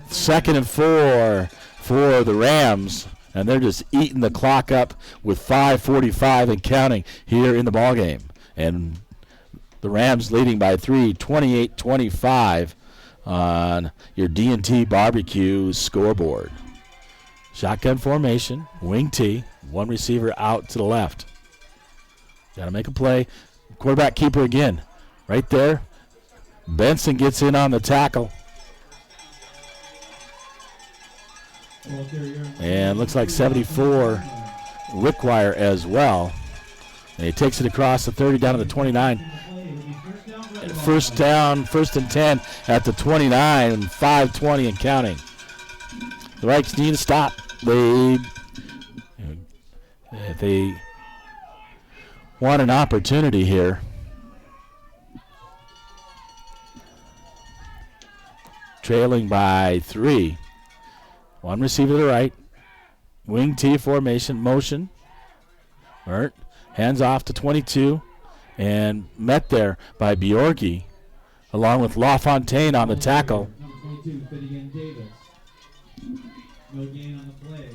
Speaker 2: 2nd and 4 for the Rams, and they're just eating the clock up with 5:45 and counting here in the ballgame. And the Rams leading by 3, 28-25 on your D&T Barbecue scoreboard. Shotgun formation, wing T, one receiver out to the left. Got to make a play. Quarterback keeper again. Right there. Benson gets in on the tackle. And looks like 74 Wickwire as well. And he takes it across the 30 down to the 29. And first down, 1st and 10 at the 29, and 5:20 and counting. The Vikings need to stop. They want an opportunity here. Trailing by 3. One receiver to the right. Wing T formation, motion. Burt hands off to 22. And met there by Bjorgi, along with LaFontaine on the tackle.
Speaker 1: Number 22, Finnegan Davis. No gain on the play.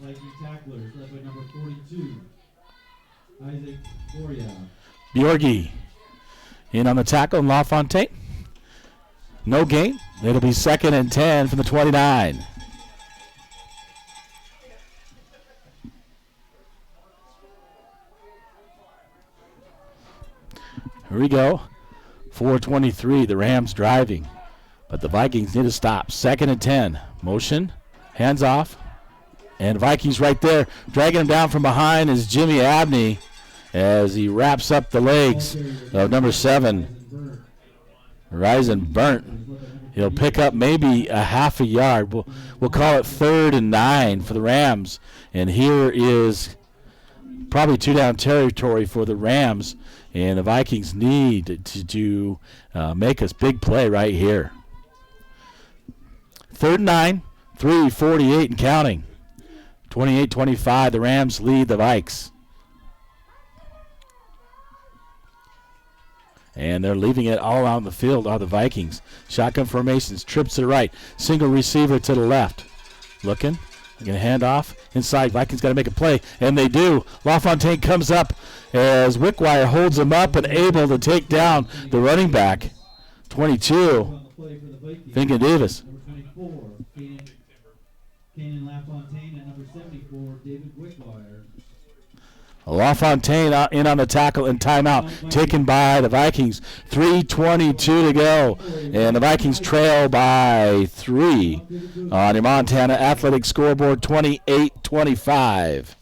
Speaker 1: Viking tacklers led by number 42, Isaac Boria.
Speaker 2: Bjorgi in on the tackle, and LaFontaine. No gain. It'll be 2nd and 10 from the 29. Here we go. 4:23. The Rams driving, but the Vikings need to stop. 2nd and 10. Motion. Hands off. And Vikings right there. Dragging him down from behind is Jimmy Abney as he wraps up the legs of number 7, Ryzen Burnt. He'll pick up maybe a half a yard. We'll call it 3rd and 9 for the Rams. And here is probably 2-down territory for the Rams. And the Vikings need to make a big play right here. 3rd and 9, 3:48 and counting. 28-25, the Rams lead the Vikes. And they're leaving it all around the field are the Vikings. Shotgun formations, trips to the right, single receiver to the left. Looking. They're going to hand off inside. Vikings got to make a play, and they do. LaFontaine comes up as Wickwire holds him up and able to take down the running back. 22, Finnegan Davis.
Speaker 1: Number 24, Kanan LaFontaine, and number 74, David Wickwire.
Speaker 2: LaFontaine in on the tackle and timeout taken by the Vikings. 3:22 to go, and the Vikings trail by 3 on your Montana Athletic scoreboard, 28-25.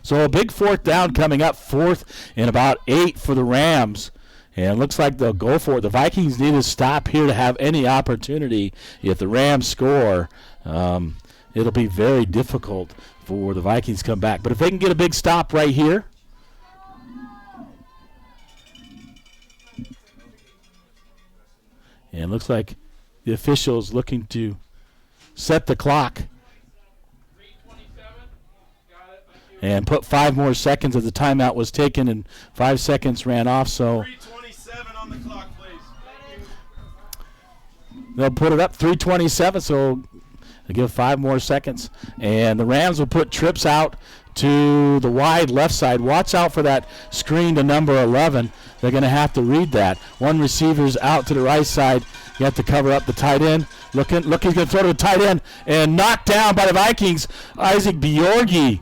Speaker 2: So a big 4th down coming up, 4th and about 8 for the Rams. And it looks like they'll go for it. The Vikings need to stop here to have any opportunity. If the Rams score, it'll be very difficult for the Vikings to come back. But if they can get a big stop right here, and it looks like the officials looking to set the clock and put 5 more seconds as the timeout was taken and 5 seconds ran off. So
Speaker 7: 3:27 on the clock, please.
Speaker 2: they'll put it up 3:27. So they give 5 more seconds, and the Rams will put trips out to the wide left side. Watch out for that screen to number 11. They're going to have to read that. One receiver's out to the right side. You have to cover up the tight end. Look, he's going to throw to the tight end and knocked down by the Vikings. Isaac Bjorgi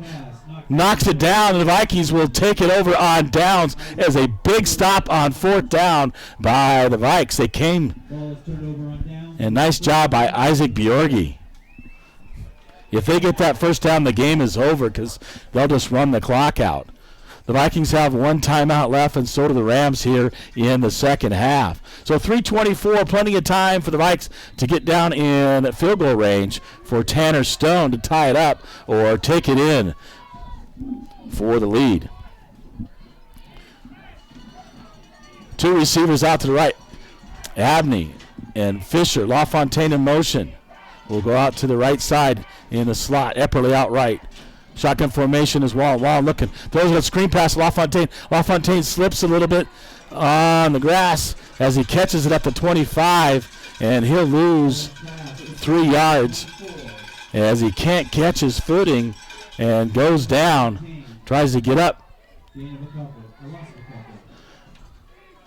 Speaker 2: knocks it down, and the Vikings will take it over on downs as a big stop on 4th down by the Vikes. They came,
Speaker 1: Ball is turned over on down.
Speaker 2: and nice job by Isaac Bjorgi. If they get that 1st down, the game is over because they'll just run the clock out. The Vikings have 1 timeout left, and so do the Rams here in the second half. So 3:24, plenty of time for the Vikes to get down in field goal range for Tanner Stone to tie it up or take it in for the lead. 2 receivers out to the right. Abney and Fisher, LaFontaine in motion. Will go out to the right side in the slot. Epperly out right. Shotgun formation as well. Wall looking. Throws a screen pass. LaFontaine. LaFontaine slips a little bit on the grass as he catches it at the 25, and he'll lose 3 yards as he can't catch his footing and goes down. Tries to get up.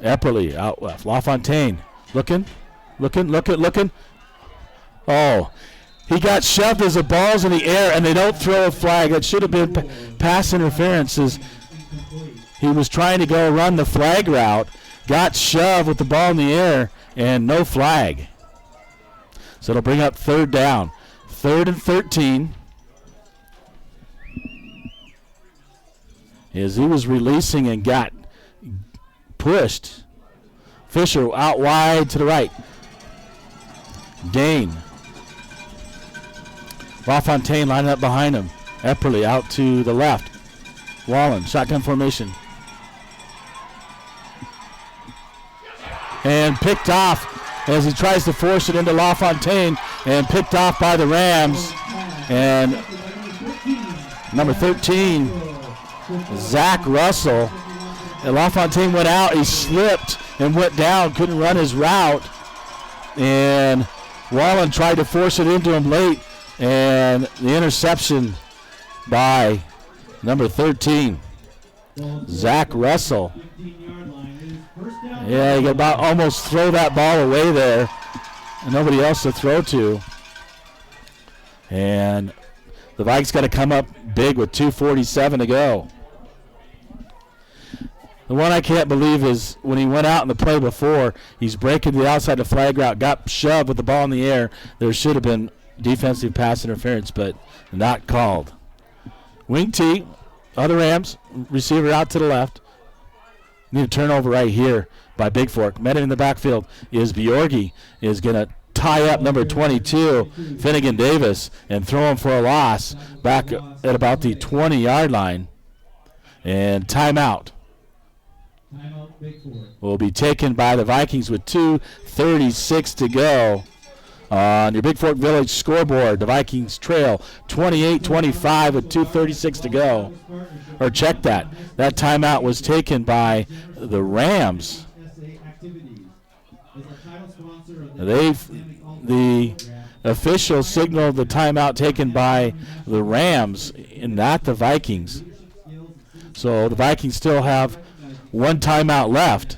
Speaker 2: Epperly out left. LaFontaine looking. Oh, he got shoved as the ball's in the air, and they don't throw a flag. That should have been pass interference. He was trying to go run the flag route, got shoved with the ball in the air, and no flag. So it'll bring up 3rd down. 3rd and 13. as he was releasing and got pushed. Fisher out wide to the right. Dane. LaFontaine lining up behind him. Epperly out to the left. Wallen, shotgun formation. And picked off as he tries to force it into LaFontaine, and picked off by the Rams. And number 13, Zach Russell. And LaFontaine went out. He slipped and went down, couldn't run his route. And Wallen tried to force it into him late, and the interception by number 13, Zach Russell. Yeah, he could about almost throw that ball away there, and nobody else to throw to. And the Vikings got to come up big with 2:47 to go. The one I can't believe is when he went out in the play before, he's breaking the outside the flag route, got shoved with the ball in the air. There should have been defensive pass interference, but not called. Wing T, other Rams, receiver out to the left. Need a turnover right here by Bigfork. Met it in the backfield is Bjorgi, is going to tie up number 22, Finnegan Davis, and throw him for a loss back at about the 20-yard line. And timeout will be taken by the Vikings with 2:36 to go. On your Bigfork Village scoreboard, the Vikings trail 28-25 with 2:36 to go. Or check that. That timeout was taken by the Rams. The official signaled the timeout taken by the Rams and not the Vikings. So the Vikings still have one timeout left.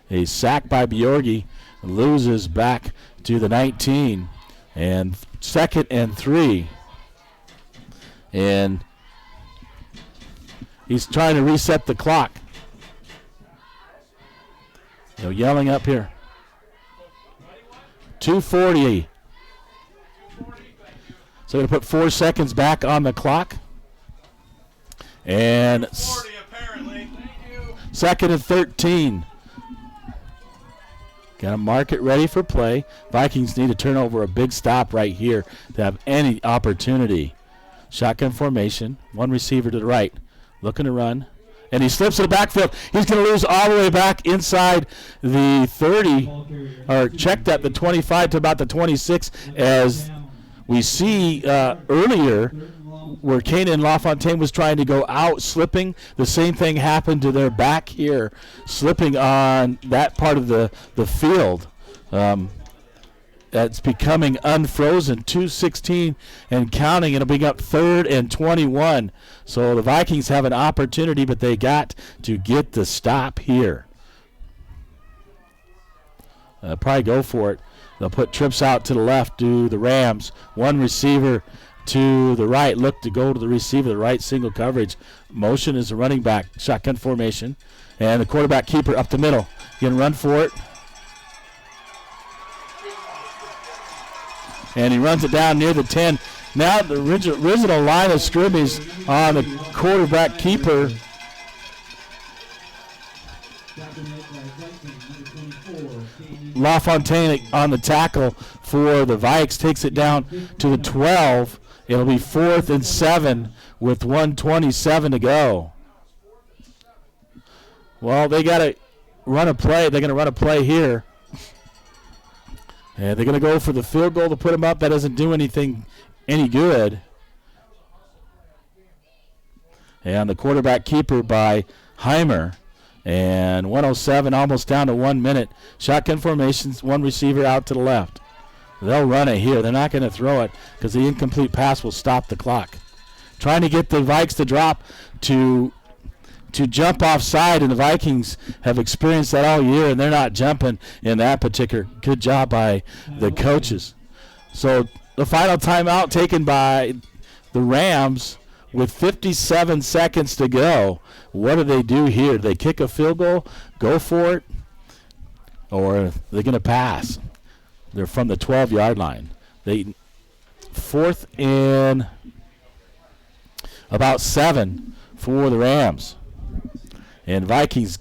Speaker 2: A sack by Bjorgi, loses back to the 19, and 2nd and 3. And he's trying to reset the clock. Yelling up here. 2:40. So going to put 4 seconds back on the clock. And
Speaker 8: 40 apparently.
Speaker 2: 2nd and 13. Got to mark it ready for play. Vikings need to turn over a big stop right here to have any opportunity. Shotgun formation. One receiver to the right. Looking to run. And he slips in the backfield. He's going to lose all the way back inside the 30. Or checked at the 25 to about the 26. As we see earlier where Kanan LaFontaine was trying to go out, slipping. The same thing happened to their back here, slipping on that part of the field. That's becoming unfrozen. 2:16 and counting. It'll be up 3rd and 21. So the Vikings have an opportunity, but they got to get the stop here. Probably go for it. They'll put trips out to the left to the Rams. One receiver to the right. Look to go to the receiver, the right, single coverage. Motion is the running back. Shotgun formation. And the quarterback keeper up the middle. You can run for it. And he runs it down near the 10. Now the original line of scrimmage on the quarterback keeper. LaFontaine on the tackle for the Vikes takes it down to the 12. It'll be 4th and 7 with 1:27 to go. Well, they got to run a play. They're going to run a play here. And they're going to go for the field goal to put them up. That doesn't do any good. And the quarterback keeper by Heimer. And 1:07, almost down to 1 minute. Shotgun formations, one receiver out to the left. They'll run it here. They're not going to throw it because the incomplete pass will stop the clock. Trying to get the Vikes to drop to jump offside, and the Vikings have experienced that all year, and they're not jumping in that particular. Good job by the coaches. So the final timeout taken by the Rams with 57 seconds to go. What do they do here? Do they kick a field goal, go for it, or are they going to pass? They're from the 12-yard line. 4th and about 7 for the Rams. And Vikings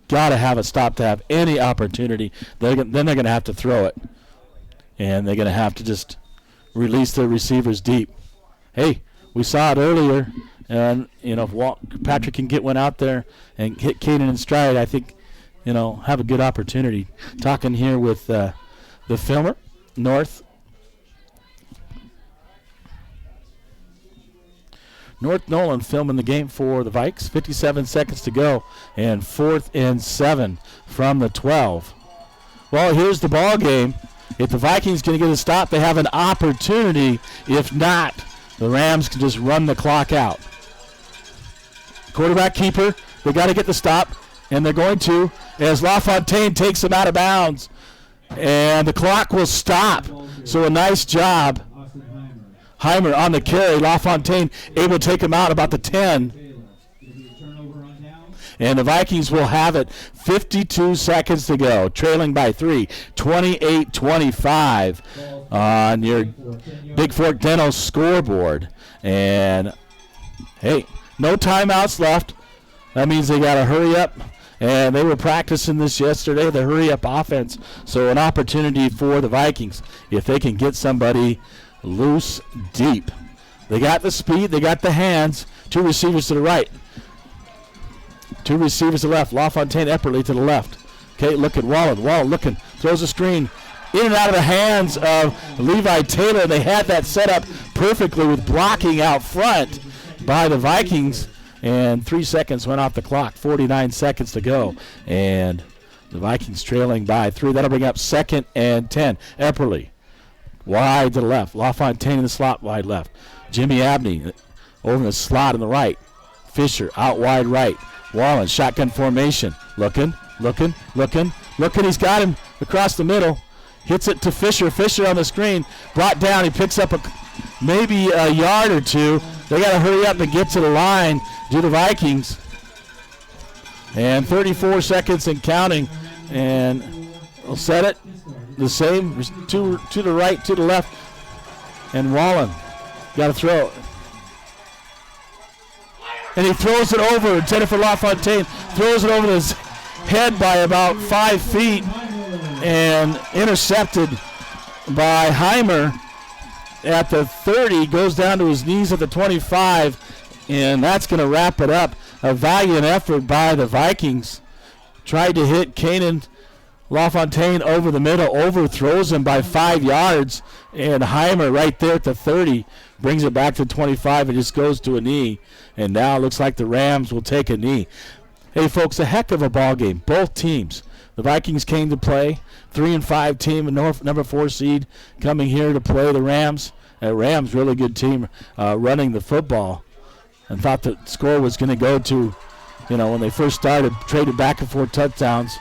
Speaker 2: got to have a stop to have any opportunity. Then they're going to have to throw it. And they're going to have to just release their receivers deep. Hey, we saw it earlier. And, if Patrick can get one out there and hit Kaden in stride, I think, have a good opportunity. Talking here with the filmer, North Nolan filming the game for the Vikes. 57 seconds to go, and 4th and 7 from the 12. Well, here's the ball game. If the Vikings can get a stop, they have an opportunity. If not, the Rams can just run the clock out. Quarterback keeper, they got to get the stop, and they're going to, as LaFontaine takes him out of bounds, and the clock will stop. So a nice job. Heimer on the carry. LaFontaine able to take him out about the 10. And the Vikings will have it. 52 seconds to go. Trailing by 3. 28-25 on your Bigfork Dental scoreboard. And, hey, no timeouts left. That means they got to hurry up. And they were practicing this yesterday, the hurry-up offense. So an opportunity for the Vikings if they can get somebody loose deep. They got the speed. They got the hands. 2 receivers to the right. 2 receivers to the left. LaFontaine, Epperly to the left. Okay, look at Wallen. Wallen looking. Throws a screen in and out of the hands of Levi Taylor. They had that set up perfectly with blocking out front by the Vikings. And 3 seconds went off the clock. 49 seconds to go. And the Vikings trailing by 3. That'll bring up 2nd and 10. Epperly wide to the left. LaFontaine in the slot wide left. Jimmy Abney over in the slot on the right. Fisher out wide right. Wallen, shotgun formation. Looking. He's got him across the middle. Hits it to Fisher. Fisher on the screen. Brought down. He picks up maybe a yard or 2. They got to hurry up and get to the line. Do the Vikings. And 34 seconds and counting. And we'll set it. The same. To the right, to the left. And Wallen. Got to throw it. And he throws it over. Intended for LaFontaine. Throws it over his head by about 5 feet. And intercepted by Heimer at the 30. Goes down to his knees at the 25. And that's going to wrap it up. A valiant effort by the Vikings. Tried to hit Kanan LaFontaine over the middle. Overthrows him by 5 yards. And Heimer right there at the 30 brings it back to 25 and just goes to a knee. And now it looks like the Rams will take a knee. Hey, folks, a heck of a ball game. Both teams. The Vikings came to play. 3-5 team, number 4 seed, coming here to play the Rams. Rams, really good team running the football. And thought the score was going to go to, when they first started, traded back and forth touchdowns.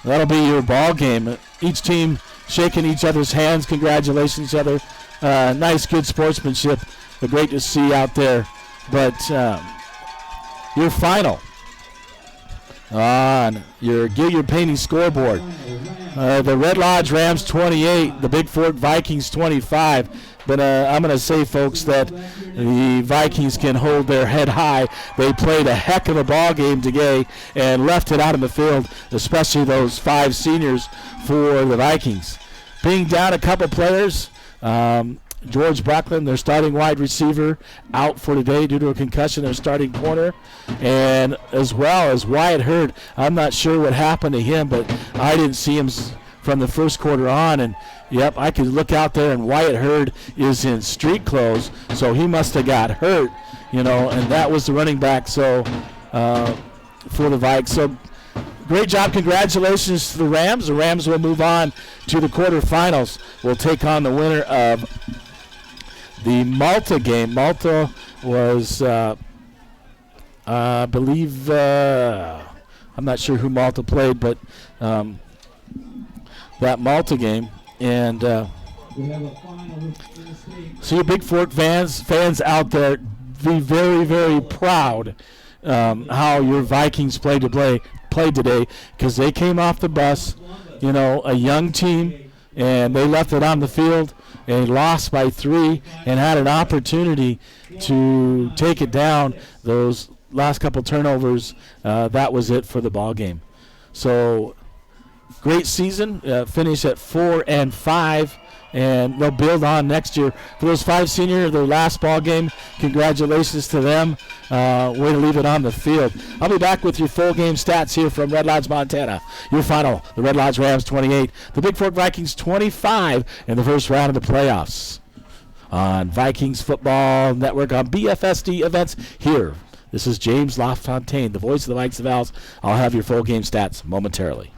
Speaker 2: That'll be your ball game. Each team shaking each other's hands, congratulations each other. Nice, good sportsmanship. Great to see out there. But your final on your Gilliard Painting scoreboard. The Red Lodge Rams 28, the Bigfork Vikings 25. But I'm going to say, folks, that the Vikings can hold their head high. They played a heck of a ball game today and left it out in the field, especially those 5 seniors for the Vikings. Being down a couple players, George Brocklin, their starting wide receiver, out for today due to a concussion, their starting corner. And as well as Wyatt Hurd, I'm not sure what happened to him, but I didn't see him from the first quarter on. And, yep, I could look out there, and Wyatt Hurd is in street clothes, so he must have got hurt, and that was the running back for the Vikes. So great job. Congratulations to the Rams. The Rams will move on to the quarterfinals. We'll take on the winner of the Malta game. Malta was, I believe, I'm not sure who Malta played, but that Malta game. And so your Bigfork fans out there, be very, very proud how your Vikings played today, because they came off the bus, a young team, and they left it on the field. and lost by 3 and had an opportunity to take it down. Those last couple turnovers, that was it for the ball game. So great season, finish at 4-5. And they'll build on next year. For those 5 seniors, their last ball game, congratulations to them. Way to leave it on the field. I'll be back with your full game stats here from Red Lodge, Montana. Your final, the Red Lodge Rams 28, the Bigfork Vikings 25 in the first round of the playoffs. On Vikings Football Network on BFSD Events here. This is James LaFontaine, the voice of the Vikes of Owls. I'll have your full game stats momentarily.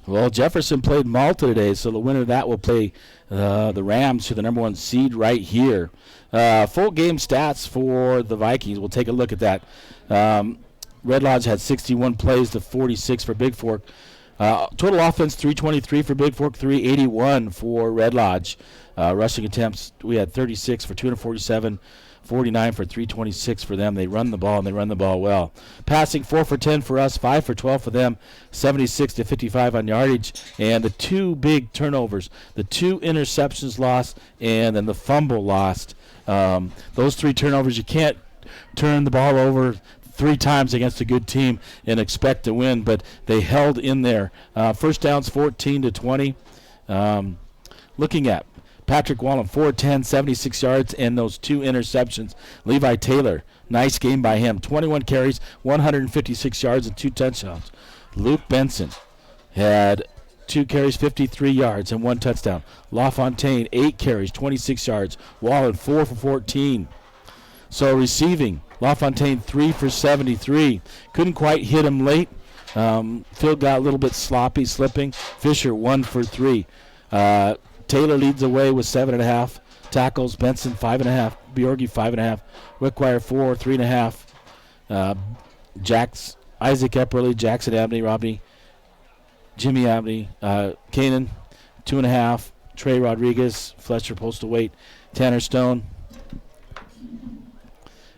Speaker 2: Well, Jefferson played Malta today, so the winner of that will play the Rams for the number 1 seed right here. Full game stats for the Vikings. We'll take a look at that. Red Lodge had 61 plays to 46 for Bigfork. Total offense, 323 for Bigfork, 381 for Red Lodge. Rushing attempts, we had 36 for 247. 49 for 326 for them. They run the ball, and they run the ball well. Passing, 4 for 10 for us, 5 for 12 for them, 76 to 55 on yardage. And the 2 big turnovers, the 2 interceptions lost, and then the fumble lost. Those 3 turnovers, you can't turn the ball over 3 times against a good team and expect to win, but they held in there. First downs, 14 to 20. Looking at Patrick Wallen, 4-10, 76 yards, and those 2 interceptions. Levi Taylor, nice game by him. 21 carries, 156 yards, and 2 touchdowns. Luke Benson had 2 carries, 53 yards, and 1 touchdown. LaFontaine, 8 carries, 26 yards. Wallen, 4 for 14. So receiving, LaFontaine, 3 for 73. Couldn't quite hit him late. Phil got a little bit sloppy, slipping. Fisher, 1 for 3. Taylor leads the way with 7.5 tackles. Benson 5.5. Bjorgi 5.5. Wickwire 4, 3.5. Isaac Epperly, Jackson Abney, Robney, Jimmy Abney, Kanan 2.5. Trey Rodriguez, Fletcher postal weight, Tanner Stone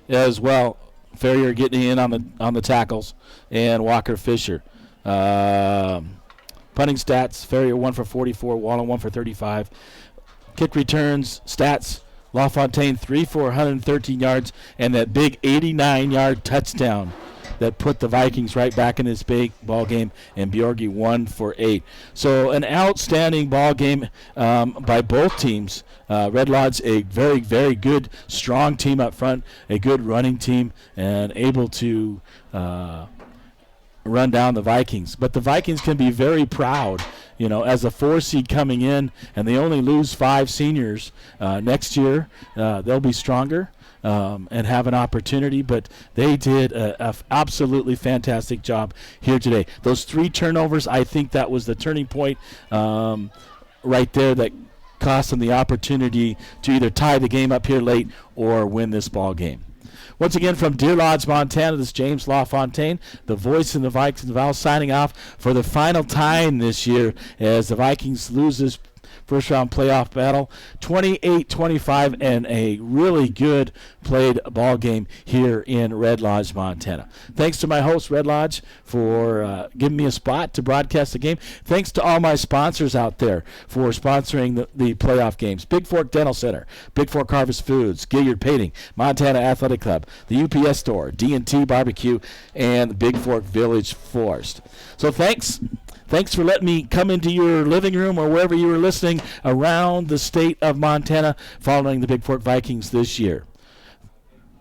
Speaker 2: as well. Ferrier getting in on the tackles, and Walker Fisher. Punting stats, Ferrier 1 for 44, Wallen 1 for 35. Kick returns stats, LaFontaine 3 for 113 yards, and that big 89-yard touchdown that put the Vikings right back in this big ball game, and Bjorgi 1 for 8. So an outstanding ball game by both teams. Red Lodge, a very, very good, strong team up front, a good running team, and able to run down the Vikings. But the Vikings can be very proud, as a 4 seed coming in, and they only lose 5 seniors. Next year, they'll be stronger and have an opportunity, but they did a absolutely fantastic job here today. Those 3 turnovers, I think that was the turning point right there that cost them the opportunity to either tie the game up here late or win this ball game. Once again, from Deer Lodge, Montana, this is James LaFontaine, the voice in the Vikings of Owls, signing off for the final time this year as the Vikings lose this first-round playoff battle, 28-25, and a really good played ball game here in Red Lodge, Montana. Thanks to my host, Red Lodge, for giving me a spot to broadcast the game. Thanks to all my sponsors out there for sponsoring the playoff games. Bigfork Dental Center, Bigfork Harvest Foods, Gilliard Painting, Montana Athletic Club, the UPS Store, D&T Barbecue, and the Bigfork Village Forest. So thanks for letting me come into your living room or wherever you were listening around the state of Montana following the Bigfork Vikings this year.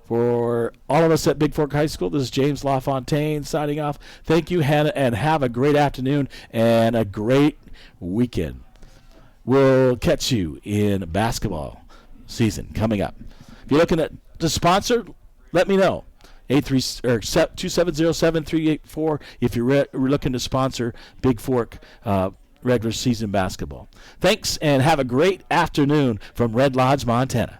Speaker 2: For all of us at Bigfork High School, this is James LaFontaine signing off. Thank you, Hannah, and have a great afternoon and a great weekend. We'll catch you in basketball season coming up. If you're looking to sponsor, let me know. 270-7384 if you're looking to sponsor Big Fork regular season basketball. Thanks, and have a great afternoon from Red Lodge, Montana.